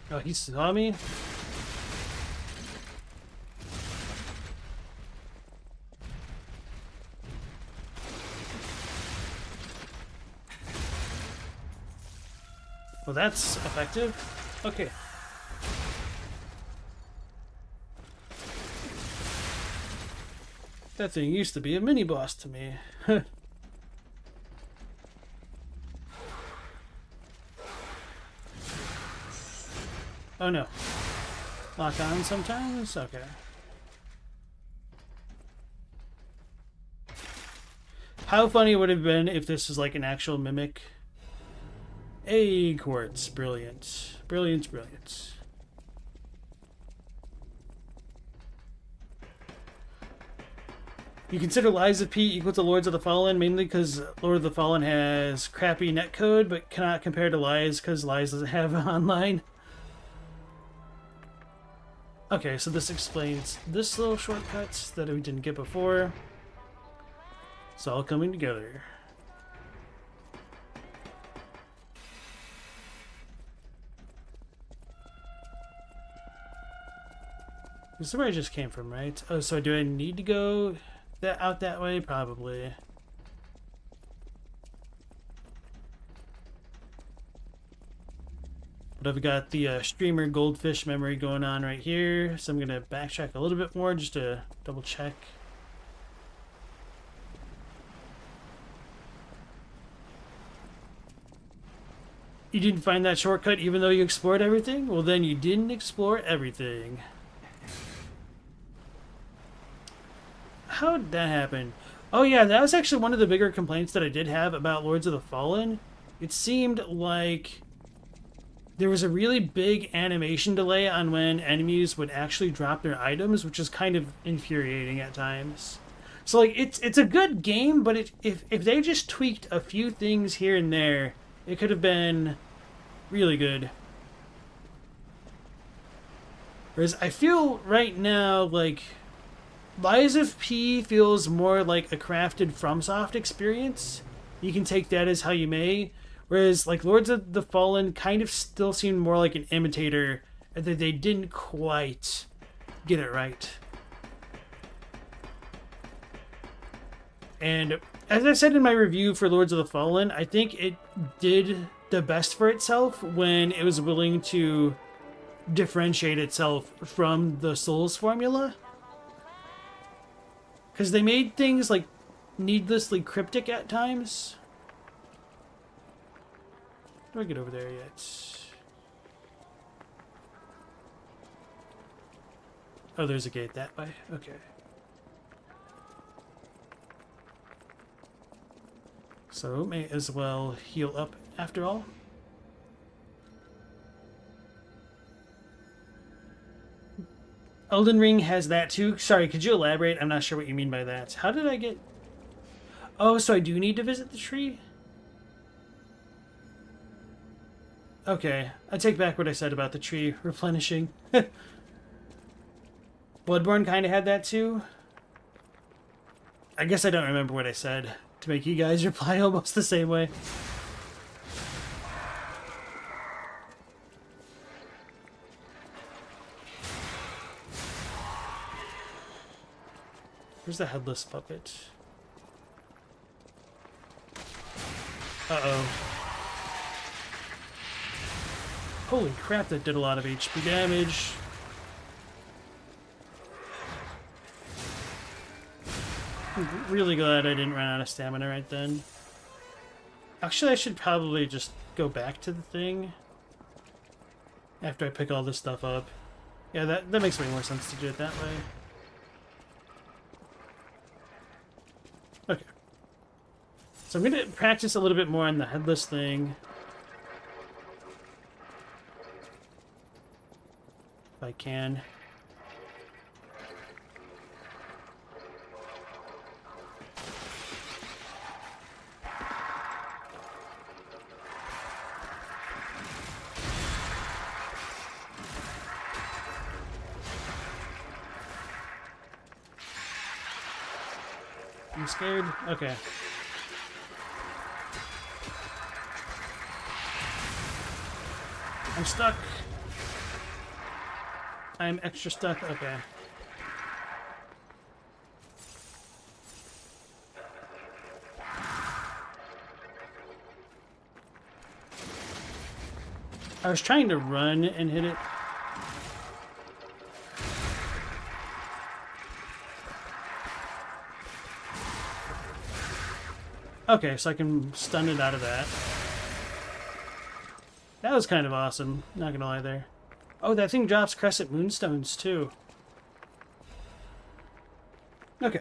Oh, he saw me? Well, that's effective. Okay. That thing used to be a mini-boss to me. Oh no. Lock on sometimes? Okay. How funny would it have been if this was like an actual mimic? A quartz. Brilliant. Brilliant, brilliant. You consider Lies of P equal to Lords of the Fallen mainly because Lord of the Fallen has crappy netcode, but cannot compare to Lies because Lies doesn't have online. Okay, so this explains this little shortcut that we didn't get before. It's all coming together. This is where I just came from, right? Oh, so do I need to go out that way? Probably. But I've got the streamer goldfish memory going on right here, so I'm going to backtrack a little bit more just to double check. You didn't find that shortcut even though you explored everything? Well, then you didn't explore everything. How did that happen? Oh yeah, that was actually one of the bigger complaints that I did have about Lords of the Fallen. It seemed like there was a really big animation delay on when enemies would actually drop their items, which is kind of infuriating at times. So like it's a good game, but if they just tweaked a few things here and there, it could have been really good. Whereas I feel right now like Lies of P feels more like a crafted FromSoft experience. You can take that as how you may. Whereas like Lords of the Fallen kind of still seemed more like an imitator, and that they didn't quite get it right. And as I said in my review for Lords of the Fallen, I think it did the best for itself when it was willing to differentiate itself from the Souls formula. Because they made things like needlessly cryptic at times. Do I get over there yet? Oh, there's a gate that way. Okay. So, may as well heal up after all. Elden Ring has that too. Sorry, could you elaborate? I'm not sure what you mean by that. How did I get... Oh, so I do need to visit the tree? Okay, I take back what I said about the tree replenishing. Bloodborne kind of had that too. I guess I don't remember what I said to make you guys reply almost the same way. Where's the headless puppet? Uh-oh. Holy crap, that did a lot of HP damage. I'm really glad I didn't run out of stamina right then. Actually, I should probably just go back to the thing after I pick all this stuff up. Yeah, that makes way more sense to do it that way. Okay. So I'm going to practice a little bit more on the headless thing. If I can. I'm scared? Okay. I'm stuck. I'm extra stuck. Okay. I was trying to run and hit it. Okay, so I can stun it out of that. That was kind of awesome, not gonna lie there. Oh, that thing drops crescent moonstones too. Okay.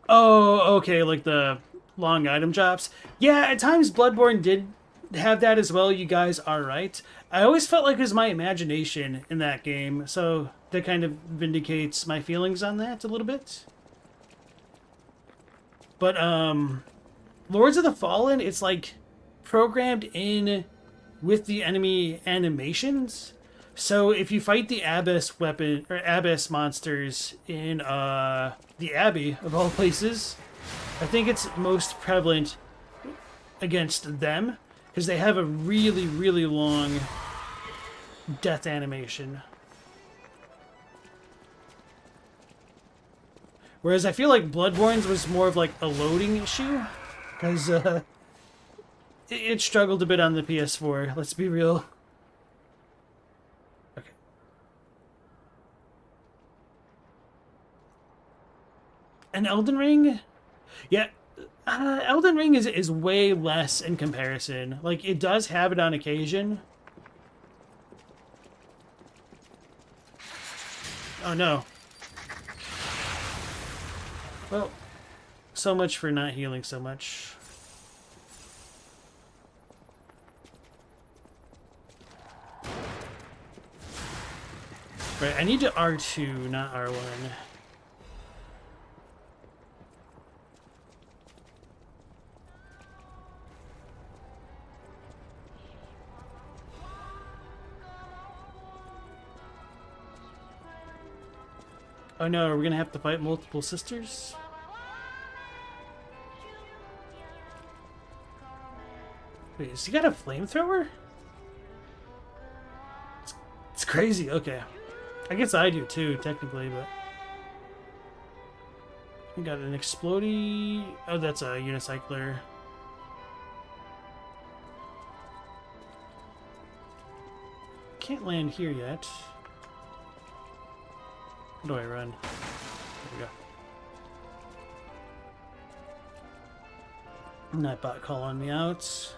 Oh, okay, like the long item drops. Yeah, at times Bloodborne did have that as well, you guys are right. I always felt like it was my imagination in that game, so that kind of vindicates my feelings on that a little bit. But, Lords of the Fallen, it's like programmed in with the enemy animations. So if you fight the Abyss weapon, or Abyss monsters in, the Abbey, of all places, I think it's most prevalent against them, because they have a really, really long death animation. Whereas I feel like Bloodborne's was more of like a loading issue, because it struggled a bit on the PS4. Let's be real. Okay. And Elden Ring, yeah, Elden Ring is way less in comparison. Like, it does have it on occasion. Oh no. Well, so much for not healing so much. Right, I need to R2, not R1. Oh no, are we gonna have to fight multiple sisters? Wait, has he got a flamethrower? It's crazy, okay. I guess I do too, technically, but... We got an explodey... Oh, that's a unicycler. Can't land here yet. How do I run? There we go. Nightbot calling me out.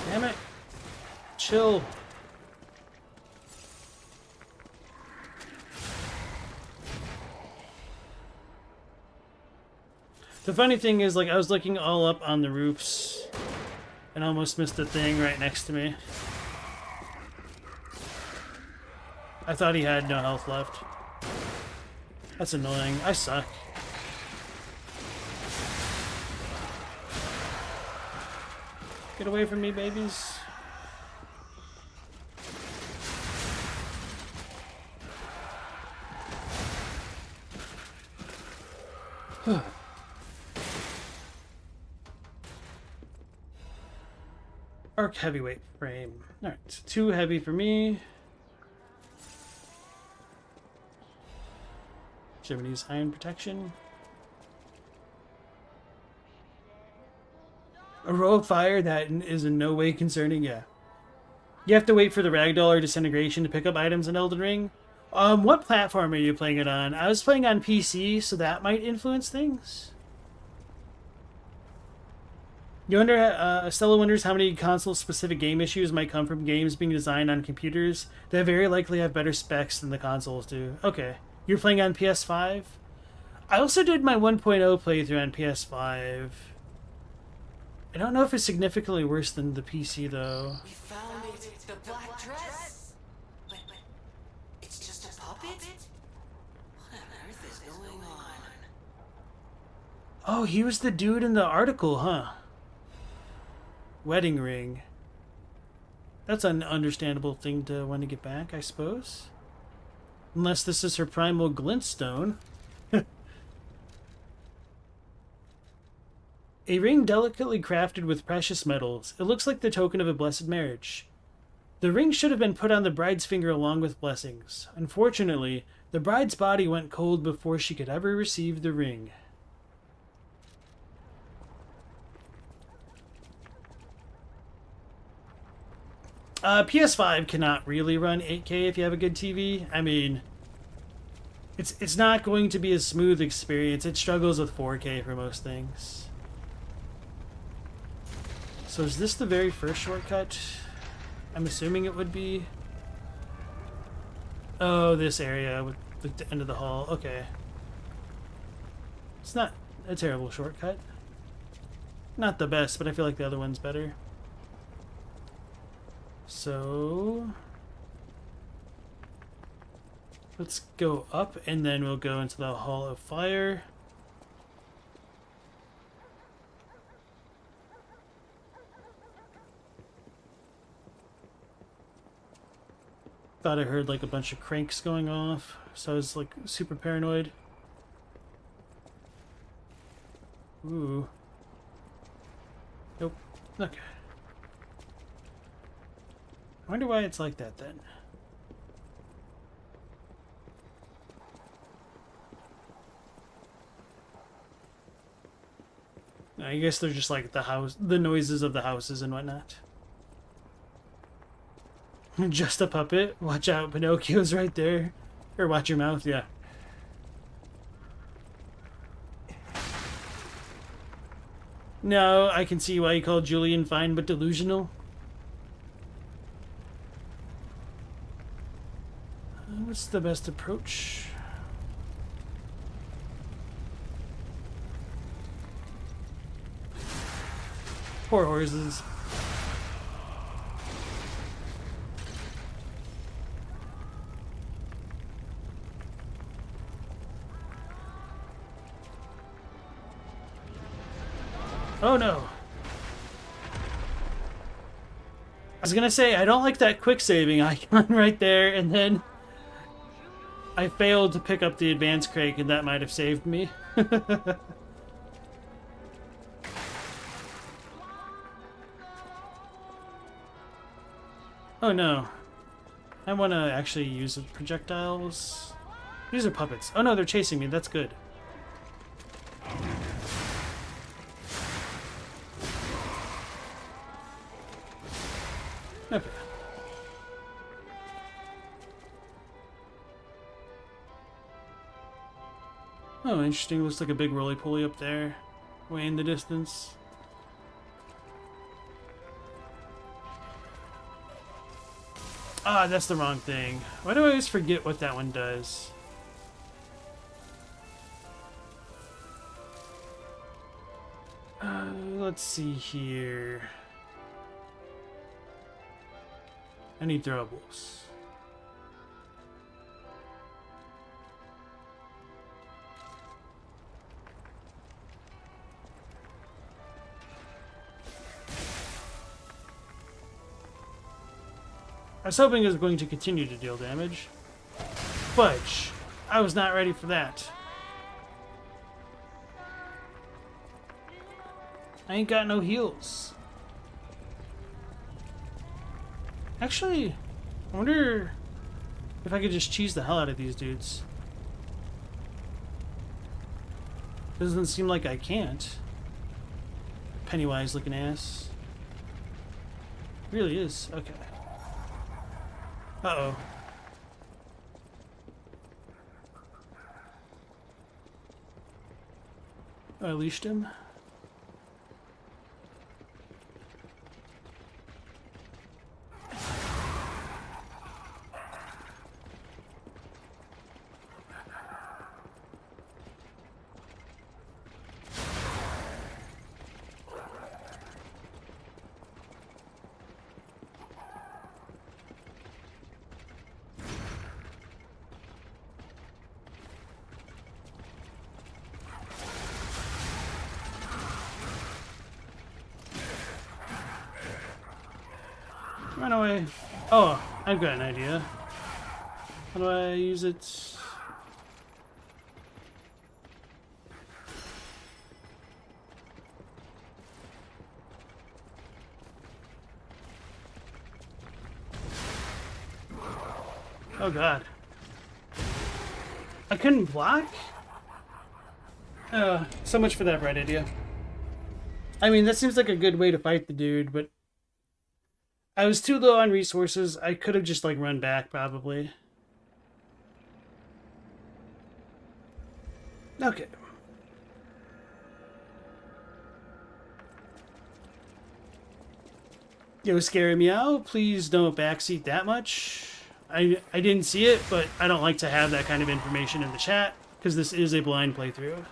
Damn it. Chill. The funny thing is, like, I was looking all up on the roofs and almost missed a thing right next to me. I thought he had no health left. That's annoying. I suck. Get away from me, babies. Arc heavyweight frame. Alright, too heavy for me. Should we use iron protection? A row of fire that is in no way concerning, yeah. You have to wait for the ragdoll or disintegration to pick up items in Elden Ring. What platform are you playing it on? I was playing on PC, so that might influence things. You wonder, Stella wonders how many console-specific game issues might come from games being designed on computers that very likely have better specs than the consoles do. Okay. You're playing on PS5? I also did my 1.0 playthrough on PS5. I don't know if it's significantly worse than the PC, though. We found it! The black dress! But it's just a puppet? What on earth is going on? Oh, he was the dude in the article, huh? Wedding ring. That's an understandable thing to want to get back, I suppose. Unless this is her primal glintstone. A ring delicately crafted with precious metals. It looks like the token of a blessed marriage. The ring should have been put on the bride's finger along with blessings. Unfortunately, the bride's body went cold before she could ever receive the ring. PS5 cannot really run 8K if you have a good TV. I mean, it's not going to be a smooth experience. It struggles with 4K for most things. So is this the very first shortcut? I'm assuming it would be. Oh, this area with the end of the hall. Okay. It's not a terrible shortcut. Not the best, but I feel like the other one's better. So let's go up and then we'll go into the Hall of Fire. Thought I heard like a bunch of cranks going off, so I was like super paranoid. Ooh. Nope. Okay. I wonder why it's like that then. I guess they're just like the noises of the houses and whatnot. Just a puppet. Watch out, Pinocchio's right there. Or watch your mouth, yeah. No, I can see why you call Julian fine but delusional. What's the best approach? Poor horses. Oh no. I was gonna say, I don't like that quick saving icon right there, and then I failed to pick up the advanced crate, and that might have saved me. Oh no. I want to actually use the projectiles. These are puppets. Oh no, they're chasing me. That's good. Okay. Oh, interesting. Looks like a big roly-poly up there. Way in the distance. Ah, that's the wrong thing. Why do I always forget what that one does? Let's see here. I need throwables. I was hoping it was going to continue to deal damage. Fudge! I was not ready for that. I ain't got no heals. Actually, I wonder if I could just cheese the hell out of these dudes. Doesn't seem like I can't. Pennywise looking ass. Really is. Okay. Uh-oh. I leashed him. Run away. Oh, I've got an idea. How do I use it? Oh god. I couldn't block? So much for that bright idea. I mean, that seems like a good way to fight the dude, but I was too low on resources. I could have just, like, run back, probably. Okay. Yo, Scary Meow, please don't backseat that much. I didn't see it, but I don't like to have that kind of information in the chat, because this is a blind playthrough.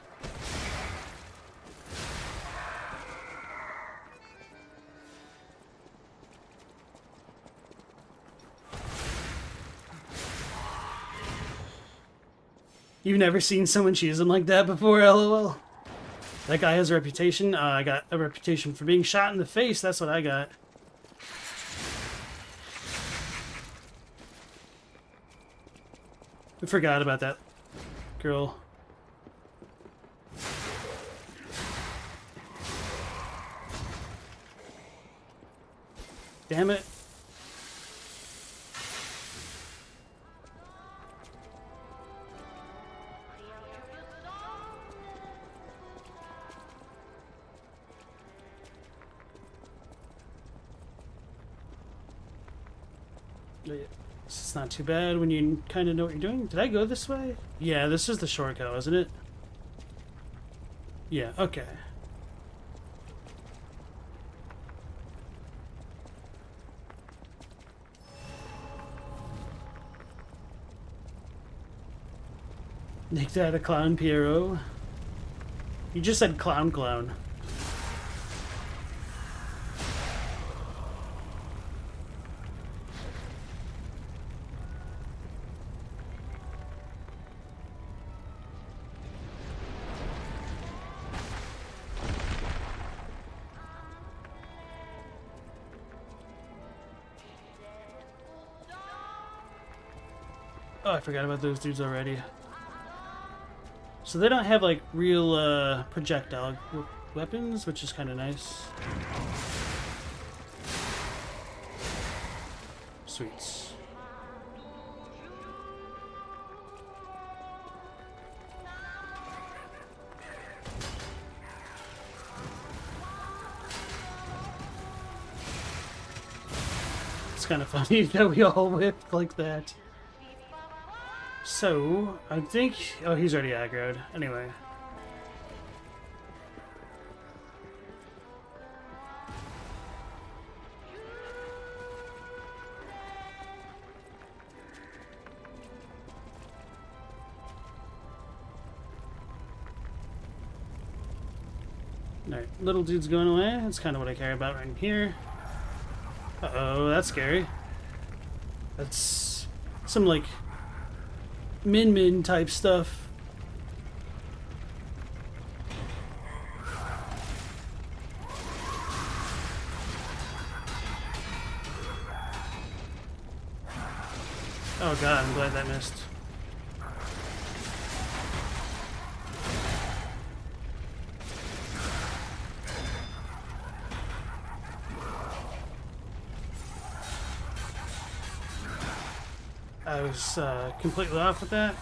You've never seen someone cheese him like that before, lol. That guy has a reputation. I got a reputation for being shot in the face. That's what I got. I forgot about that girl. Damn it. It's not too bad when you kind of know what you're doing. Did I go this way? Yeah, this is the shortcut, wasn't it? Yeah, okay. Make that a clown, Piero. You just said clown clown. Oh, I forgot about those dudes already. So they don't have like real projectile weapons, which is kind of nice. Sweets. It's kind of funny that we all whipped like that. So, I think... Oh, he's already aggroed. Anyway. Alright, little dude's going away. That's kind of what I care about right here. Uh-oh, that's scary. That's some, like... Min type stuff. Oh god, I'm glad that missed. I was completely off with that.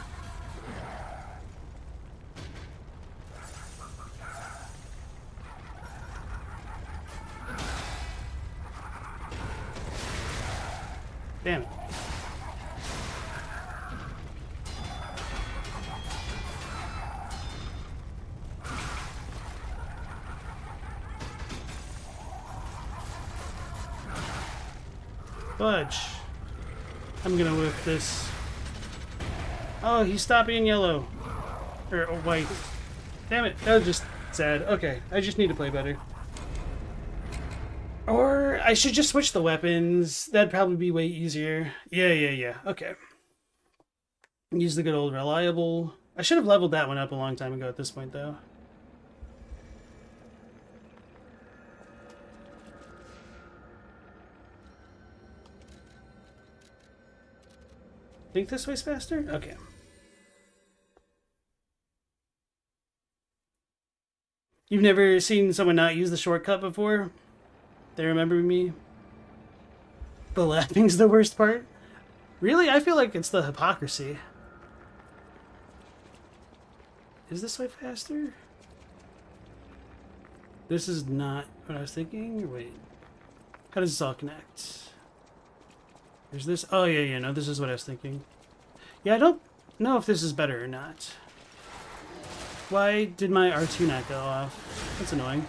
Damn it. Fudge. I'm gonna whip this. Oh, he stopped being yellow. Or white. Damn it, that was just sad. Okay, I just need to play better. Or I should just switch the weapons. That'd probably be way easier. Yeah. Okay. Use the good old reliable. I should have leveled that one up a long time ago at this point, though. Think this way's faster? Okay. You've never seen someone not use the shortcut before? They remember me? The laughing's the worst part? Really? I feel like it's the hypocrisy. Is this way faster? This is not what I was thinking? Wait. How does this all connect? There's this. Oh, yeah, no, this is what I was thinking. Yeah, I don't know if this is better or not. Why did my R2 not go off? That's annoying.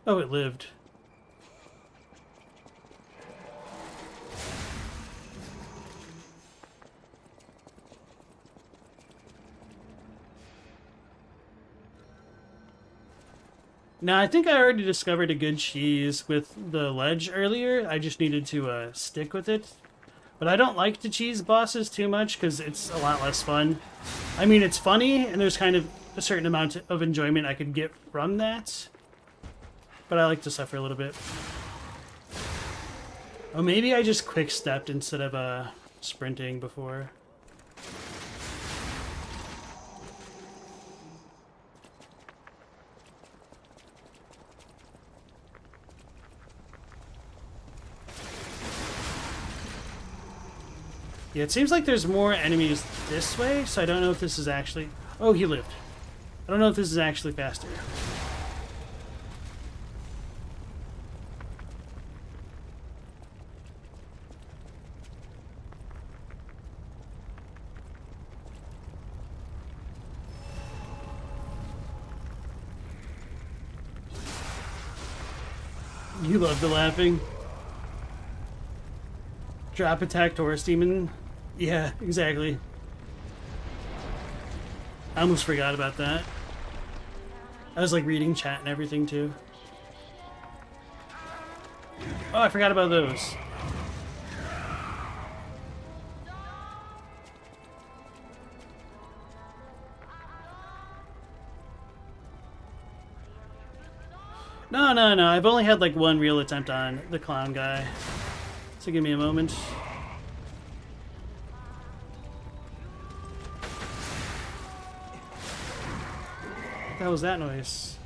Oh, it lived. Now, I think I already discovered a good cheese with the ledge earlier. I just needed to stick with it. But I don't like to cheese bosses too much because it's a lot less fun. I mean, it's funny, and there's kind of a certain amount of enjoyment I could get from that. But I like to suffer a little bit. Oh, maybe I just quick-stepped instead of sprinting before. Yeah, it seems like there's more enemies this way, so I don't know if this is actually... Oh, he lived. I don't know if this is actually faster. You love the laughing. Drop attack Taurus Demon. Yeah, exactly. I almost forgot about that. I was like reading chat and everything too. Oh, I forgot about those. No, no, no. I've only had like one real attempt on the clown guy. So give me a moment. What the hell was that noise?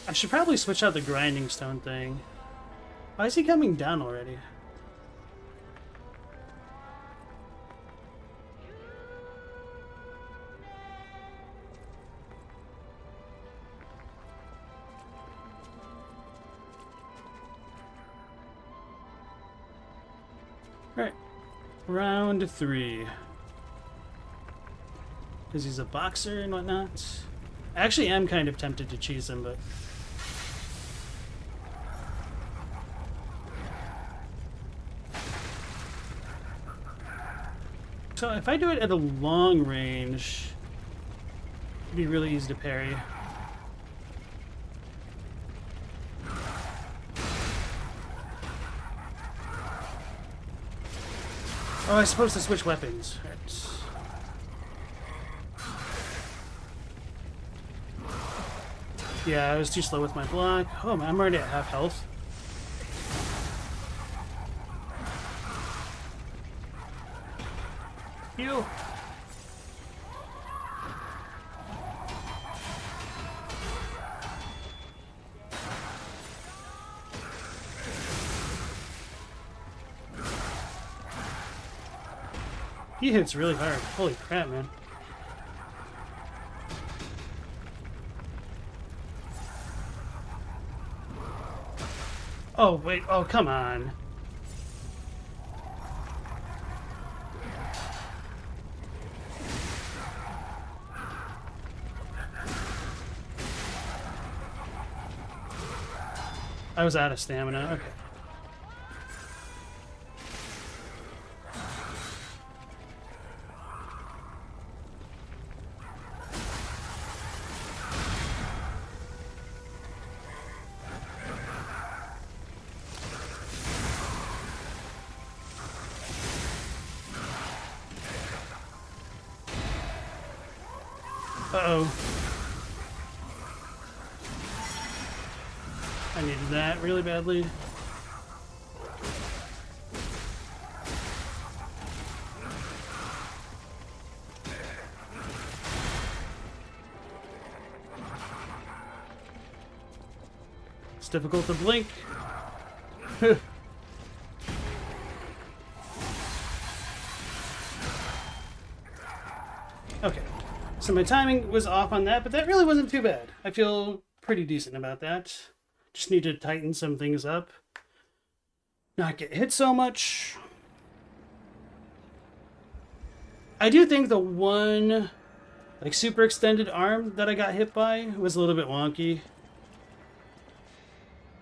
I should probably switch out the grinding stone thing. Why is he coming down already? Alright. Round 3. Because he's a boxer and whatnot. I actually am kind of tempted to cheese him, but... So if I do it at a long range, it'd be really easy to parry. Oh, I'm supposed to switch weapons. Right. Yeah, I was too slow with my block. Oh, I'm already at half health. Heal. He hits really hard. Holy crap, man. Oh, wait. Oh, come on. I was out of stamina. Okay. Uh-oh. I needed that really badly. It's difficult to blink. Okay. So my timing was off on that, but that really wasn't too bad. I feel pretty decent about that. Just need to tighten some things up. Not get hit so much. I do think the one, like, super extended arm that I got hit by was a little bit wonky.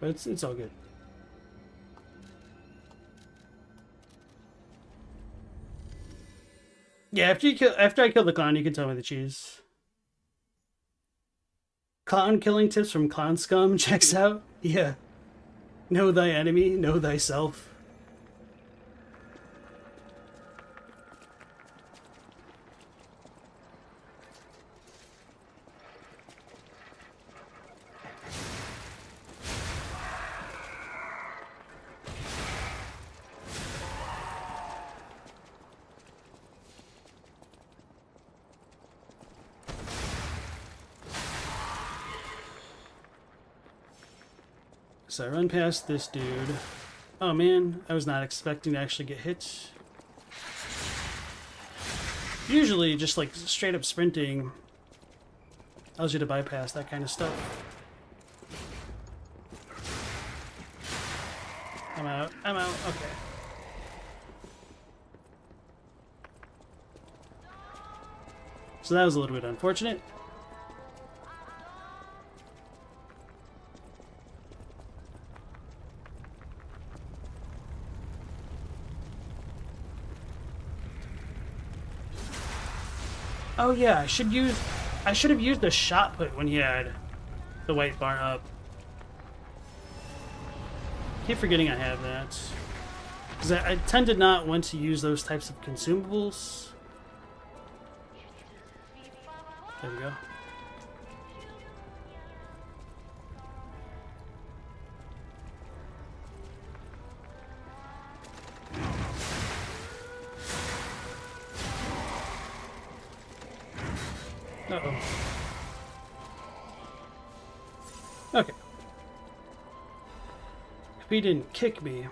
But it's all good. Yeah, after I kill the clown, you can tell me the cheese. Clown killing tips from Clown Scum checks out. Yeah. Know thy enemy, know thyself. So I run past this dude. Oh man, I was not expecting to actually get hit. Usually just like straight up sprinting allows you to bypass that kind of stuff. I'm out. I'm out. Okay. So that was a little bit unfortunate. Oh yeah, I should have used the shot put when he had the white bar up. Keep forgetting I have that. Because I tend to not want to use those types of consumables. There we go. Uh-oh. Okay. If he didn't kick me...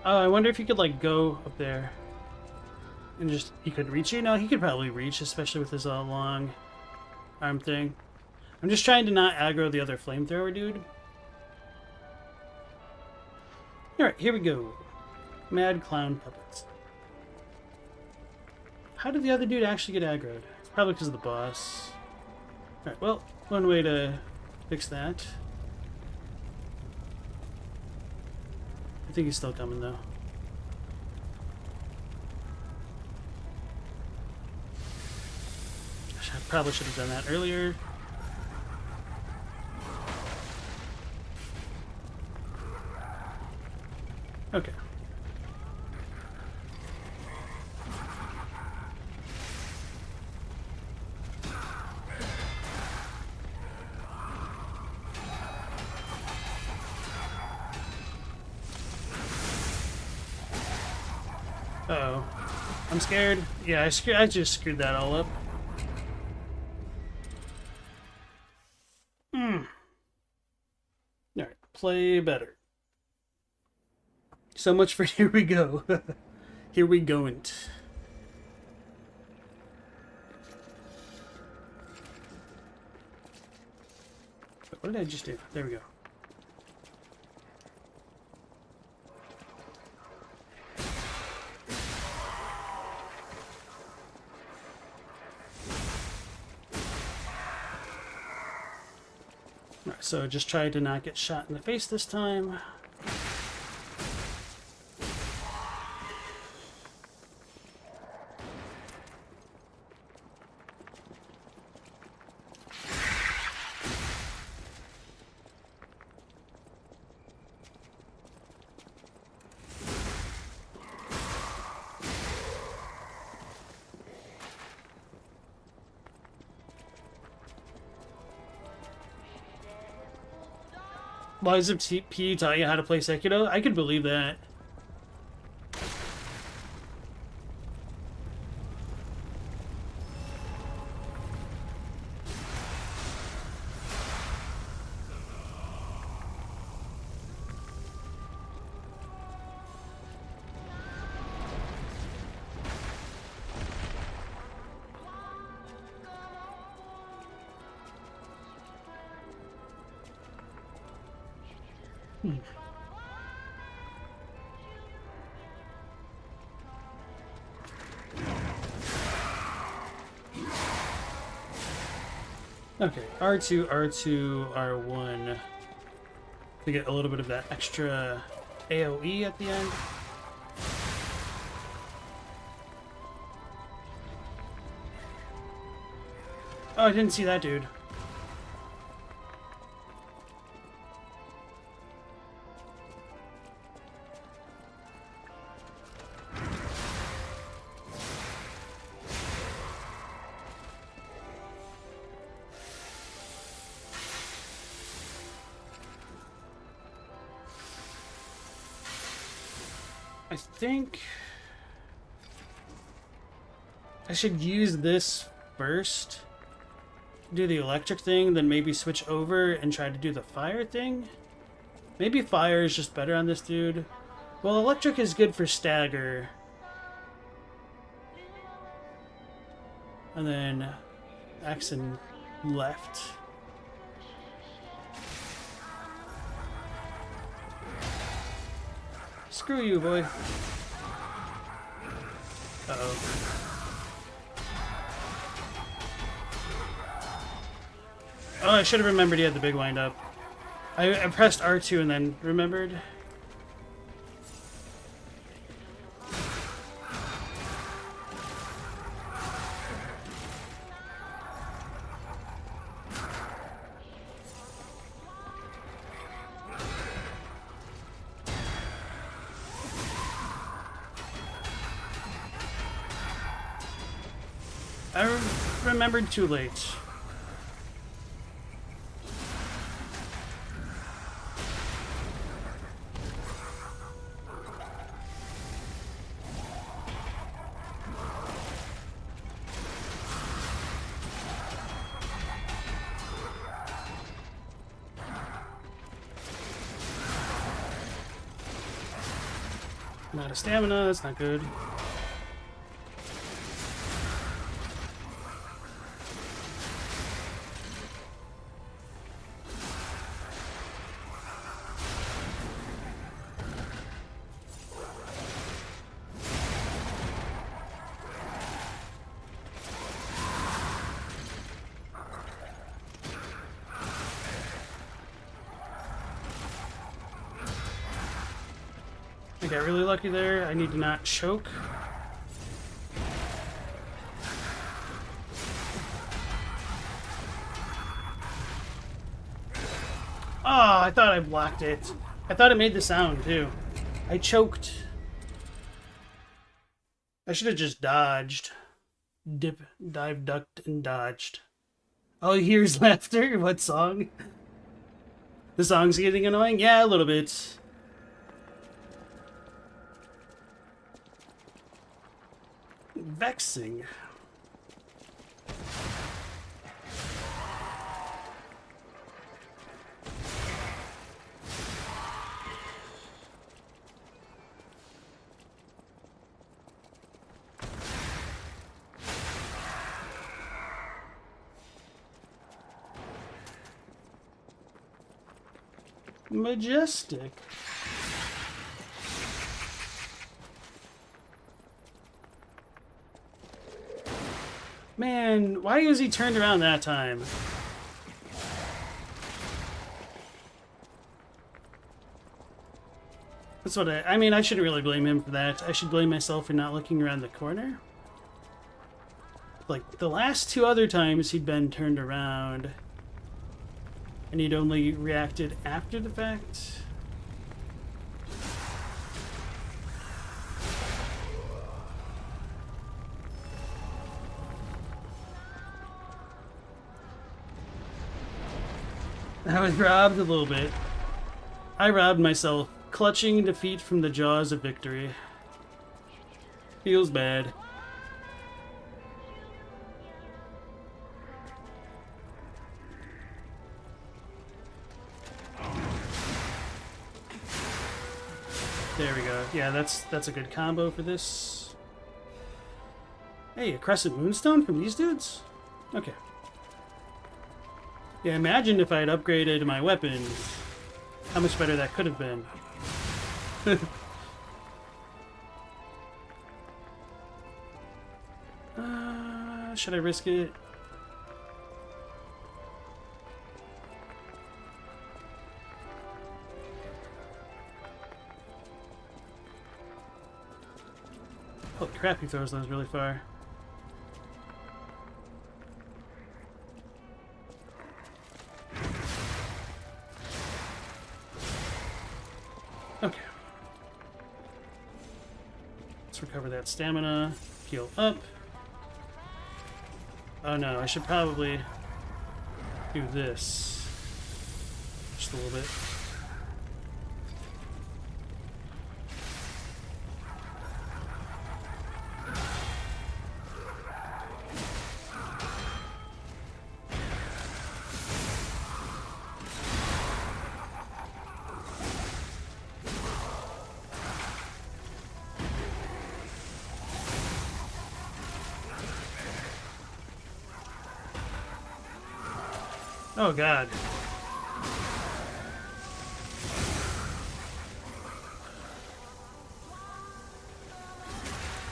Oh, I wonder if you could, like, go up there. And just, he could reach you? No, he could probably reach, especially with his long arm thing. I'm just trying to not aggro the other flamethrower dude. Alright, here we go. Mad clown puppets. How did the other dude actually get aggroed? It's probably because of the boss. Alright, well, one way to fix that. I think he's still coming though. I probably should have done that earlier. Okay. Uh-oh. I'm scared. Yeah, I just screwed that all up. Alright, play better. So much for here we go. Here we go'nt. What did I just do? There we go. Alright, so just try to not get shot in the face this time. Lies of P taught you how to play Sekiro? I could believe that. Okay, R2, R2, R1 to get a little bit of that extra AoE at the end. Oh, I didn't see that dude. I think I should use this first. Do the electric thing, then maybe switch over and try to do the fire thing. Maybe fire is just better on this dude. Well, electric is good for stagger. And then axe and left. Screw you, boy. Uh-oh. Oh, I should have remembered he had the big wind up. I pressed R2 and then remembered. I remembered too late. I'm out of stamina, that's not good. I got really lucky there. I need to not choke. Oh, I thought I blocked it. I thought it made the sound too. I choked. I should have just dodged. Dip, dive, ducked, and dodged. Oh, here's laughter. What song? The song's getting annoying? Yeah, a little bit. Vexing. Majestic. Man, why was he turned around that time? That's what I mean, I shouldn't really blame him for that. I should blame myself for not looking around the corner. Like, the last two other times he'd been turned around, and he'd only reacted after the fact. I was robbed a little bit. I robbed myself, clutching defeat from the jaws of victory. Feels bad. There we go. Yeah, that's a good combo for this. Hey, a crescent moonstone from these dudes? Okay. Yeah, imagine if I had upgraded my weapons. How much better that could have been. Should I risk it? Holy crap, he throws those really far. Okay. Let's recover that stamina. Heal up. Oh no, I should probably do this. Just a little bit. Oh god.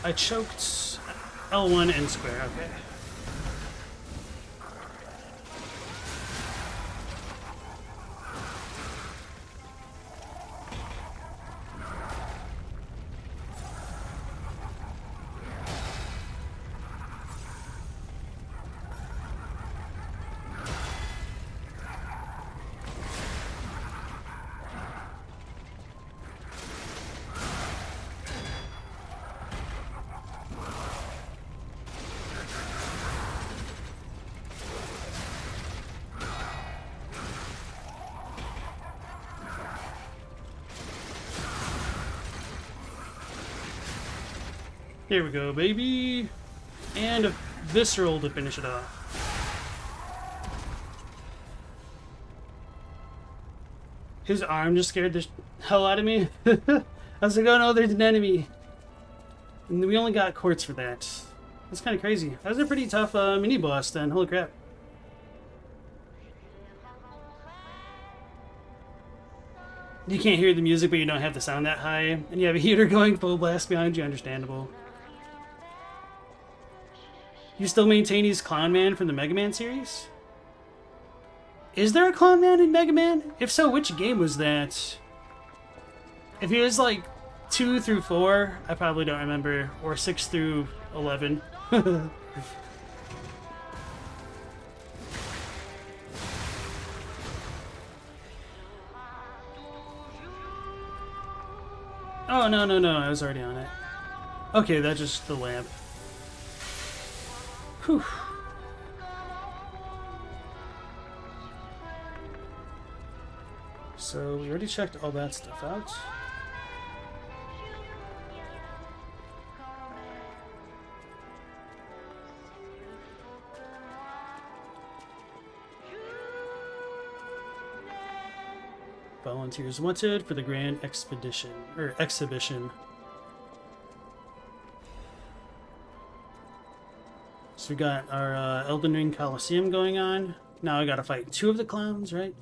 I choked L1 and square, okay. Here we go, baby. And a visceral to finish it off. His arm just scared the hell out of me. I was like, oh no, there's an enemy. And we only got quartz for that. That's kind of crazy. That was a pretty tough mini boss then. Holy crap. You can't hear the music, but you don't have the sound that high. And you have a heater going full blast behind you. Understandable. You still maintain he's Clown Man from the Mega Man series? Is there a Clown Man in Mega Man? If so, which game was that? If he was like 2 through 4, I probably don't remember. Or 6 through 11. Oh, no, no, no, I was already on it. Okay, that's just the lamp. Whew. So, we already checked all that stuff out. Volunteers wanted for the Grand Expedition, or Exhibition. So we got our Elden Ring Coliseum going on. Now I gotta fight 2 of the clowns, right?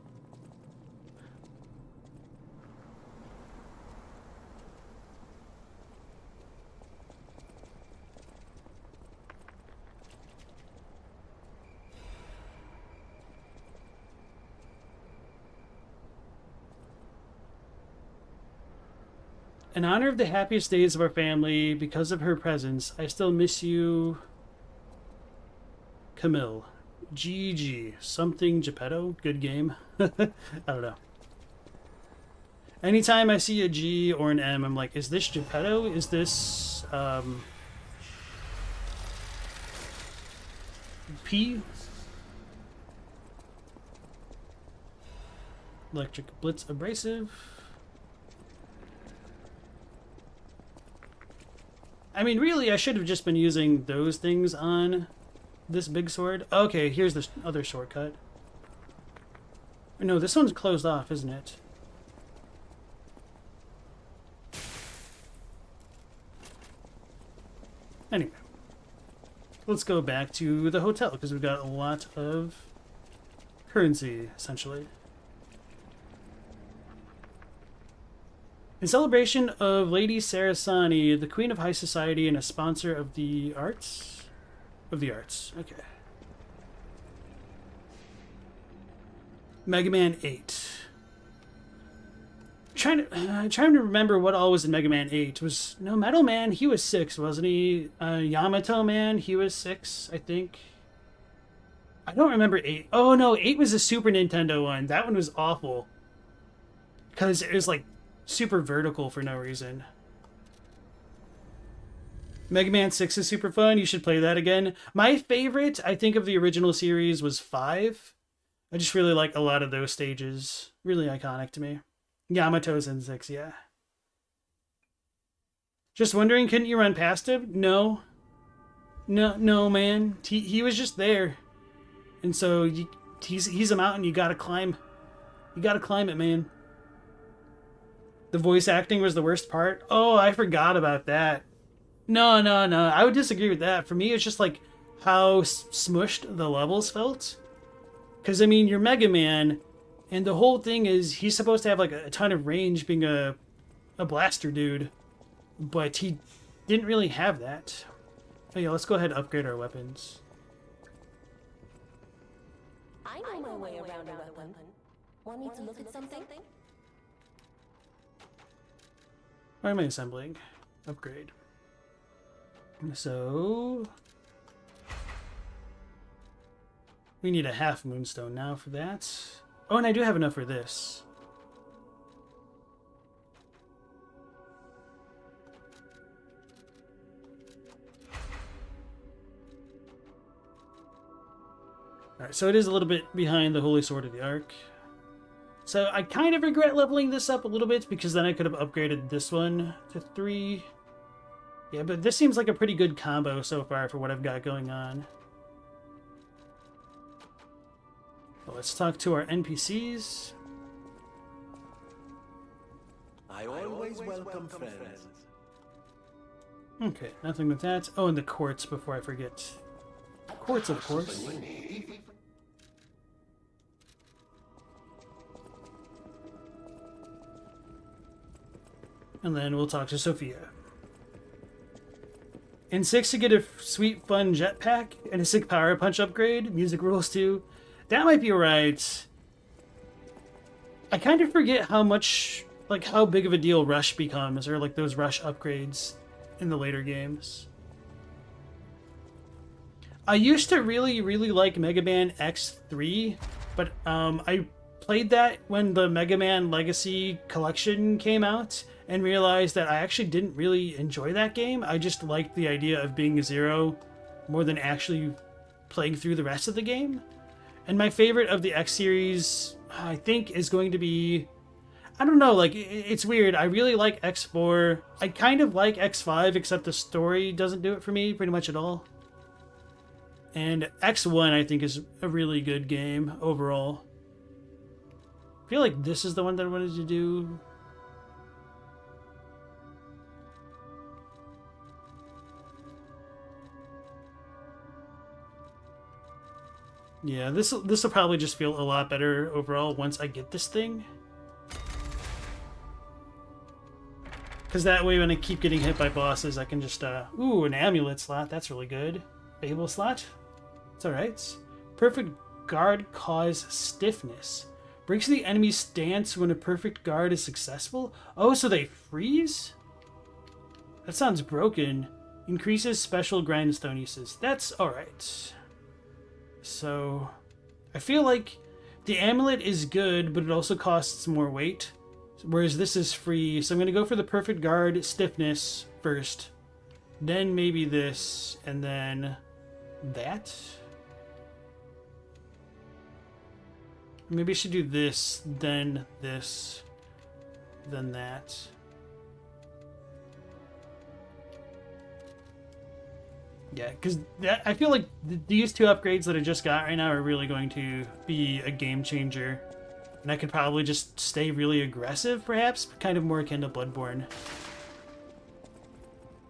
In honor of the happiest days of our family, because of her presence, I still miss you, Camille. GG. Something Geppetto? Good game. I don't know. Anytime I see a G or an M, I'm like, is this Geppetto? Is this, P? Electric Blitz Abrasive. I mean, really, I should have just been using those things on this big sword. Okay, here's the other shortcut. No, this one's closed off, isn't it? Anyway. Let's go back to the hotel, because we've got a lot of currency, essentially. In celebration of Lady Sarasani, the Queen of High Society and a sponsor of the arts? Of the arts, okay. Mega Man 8. Trying to remember what all was in Mega Man 8. Was no Metal Man, he was 6, wasn't he? Yamato Man, he was 6, I think. I don't remember 8. Oh no, 8 was a Super Nintendo one. That one was awful. Because it was like super vertical for no reason. Mega Man 6 is super fun. You should play that again. My favorite, I think, of the original series was 5. I just really like a lot of those stages. Really iconic to me. Yamato's in 6, yeah. Just wondering, couldn't you run past him? No. No, man. He was just there. And so he's a mountain you gotta climb. You gotta climb it, man. The voice acting was the worst part. Oh, I forgot about that. No. I would disagree with that. For me, it's just like how smushed the levels felt. Because, I mean, you're Mega Man, and the whole thing is he's supposed to have, like, a ton of range being a blaster dude. But he didn't really have that. Oh, yeah, let's go ahead and upgrade our weapons. I know my way around a weapon. Want me to look at something? Why am I assembling? Upgrade. So... we need a half moonstone now for that. Oh, and I do have enough for this. Alright, so it is a little bit behind the Holy Sword of the Ark. So I kind of regret leveling this up a little bit, because then I could have upgraded this one to 3. Yeah, but this seems like a pretty good combo so far for what I've got going on. Well, let's talk to our NPCs. I always welcome friends. Okay, nothing with that. Oh, and the quartz before I forget. Quartz, of course. And then we'll talk to Sophia. In 6 to get a sweet, fun jetpack and a sick power punch upgrade. Music rules too. That might be right. I kind of forget how much, like, how big of a deal Rush becomes, or like those Rush upgrades in the later games. I used to really like Mega Man X3, but I played that when the Mega Man Legacy Collection came out, and realized that I actually didn't really enjoy that game. I just liked the idea of being Zero more than actually playing through the rest of the game. And my favorite of the X series, I think, is going to be... I don't know, like, it's weird. I really like X4. I kind of like X5, except the story doesn't do it for me pretty much at all. And X1, I think, is a really good game overall. I feel like this is the one that I wanted to do. Yeah, this will probably just feel a lot better overall once I get this thing. Because that way when I keep getting hit by bosses, I can just, ooh, an amulet slot, that's really good. Fable slot, it's alright. Perfect guard cause stiffness. Breaks the enemy's stance when a perfect guard is successful? Oh, so they freeze? That sounds broken. Increases special grindstone uses. That's alright. So, I feel like the amulet is good, but it also costs more weight, whereas this is free. So I'm going to go for the perfect guard stiffness first, then maybe this, and then that. Maybe I should do this, then that. Yeah, because I feel like these two upgrades that I just got right now are really going to be a game changer. And I could probably just stay really aggressive, perhaps, kind of more akin to Bloodborne.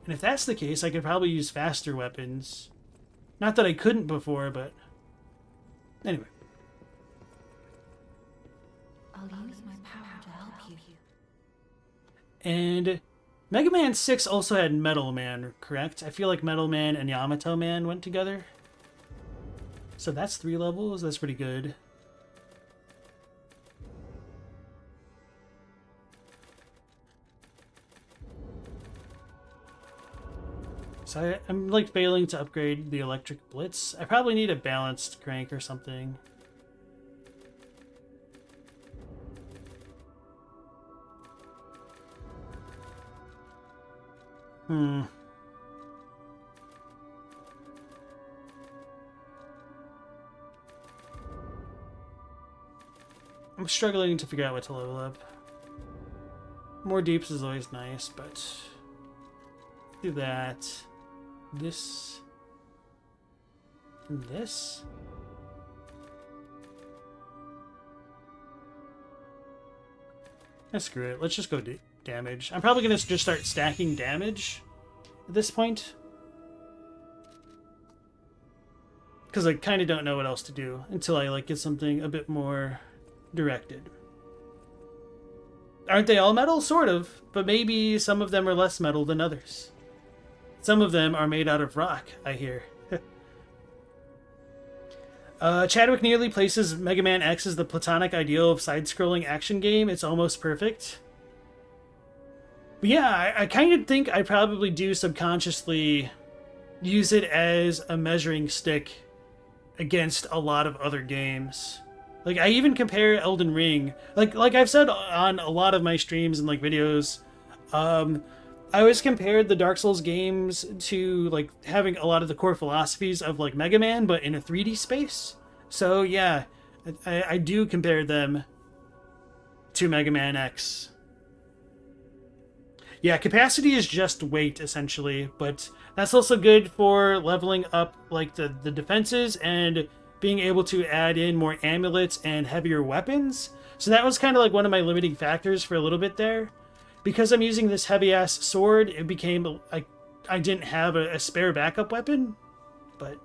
And if that's the case, I could probably use faster weapons. Not that I couldn't before, but... anyway. I'll use my power to help you. And Mega Man 6 also had Metal Man, correct? I feel like Metal Man and Yamato Man went together. So that's 3 levels. That's pretty good. So I'm like failing to upgrade the electric blitz. I probably need a balanced crank or something. I'm struggling to figure out what to level up. More deeps is always nice, but do that. This and this. Screw it. Let's just go damage. I'm probably going to just start stacking damage at this point. because I kind of don't know what else to do until I like get something a bit more directed. Aren't they all metal? Sort of, but maybe some of them are less metal than others. Some of them are made out of rock, I hear. Chadwick nearly places Mega Man X as the platonic ideal of side-scrolling action game. It's almost perfect. But yeah, I kind of think I probably do subconsciously use it as a measuring stick against a lot of other games. Like, I even compare Elden Ring, like I've said on a lot of my streams and like videos, I always compared the Dark Souls games to like having a lot of the core philosophies of like Mega Man, but in a 3D space. So yeah, I do compare them to Mega Man X. Yeah, capacity is just weight, essentially, but that's also good for leveling up like the defenses and being able to add in more amulets and heavier weapons. So that was kind of like one of my limiting factors for a little bit there. Because I'm using this heavy-ass sword, it became I didn't have a spare backup weapon. But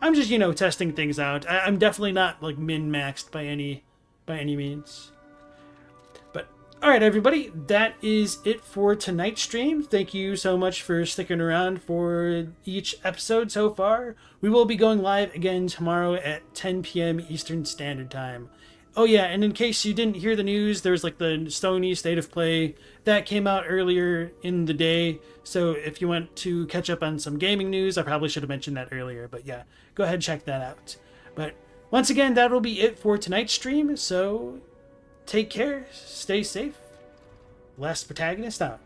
I'm just, testing things out. I'm definitely not like min-maxed by any means. Alright everybody, that is it for tonight's stream. Thank you so much for sticking around for each episode so far. We will be going live again tomorrow at 10 p.m. Eastern Standard Time. Oh yeah, and in case you didn't hear the news, there's like the Sony State of Play that came out earlier in the day. So if you want to catch up on some gaming news, I probably should have mentioned that earlier. But yeah, go ahead and check that out. But once again, that will be it for tonight's stream. So take care, stay safe. Last Protagonist out.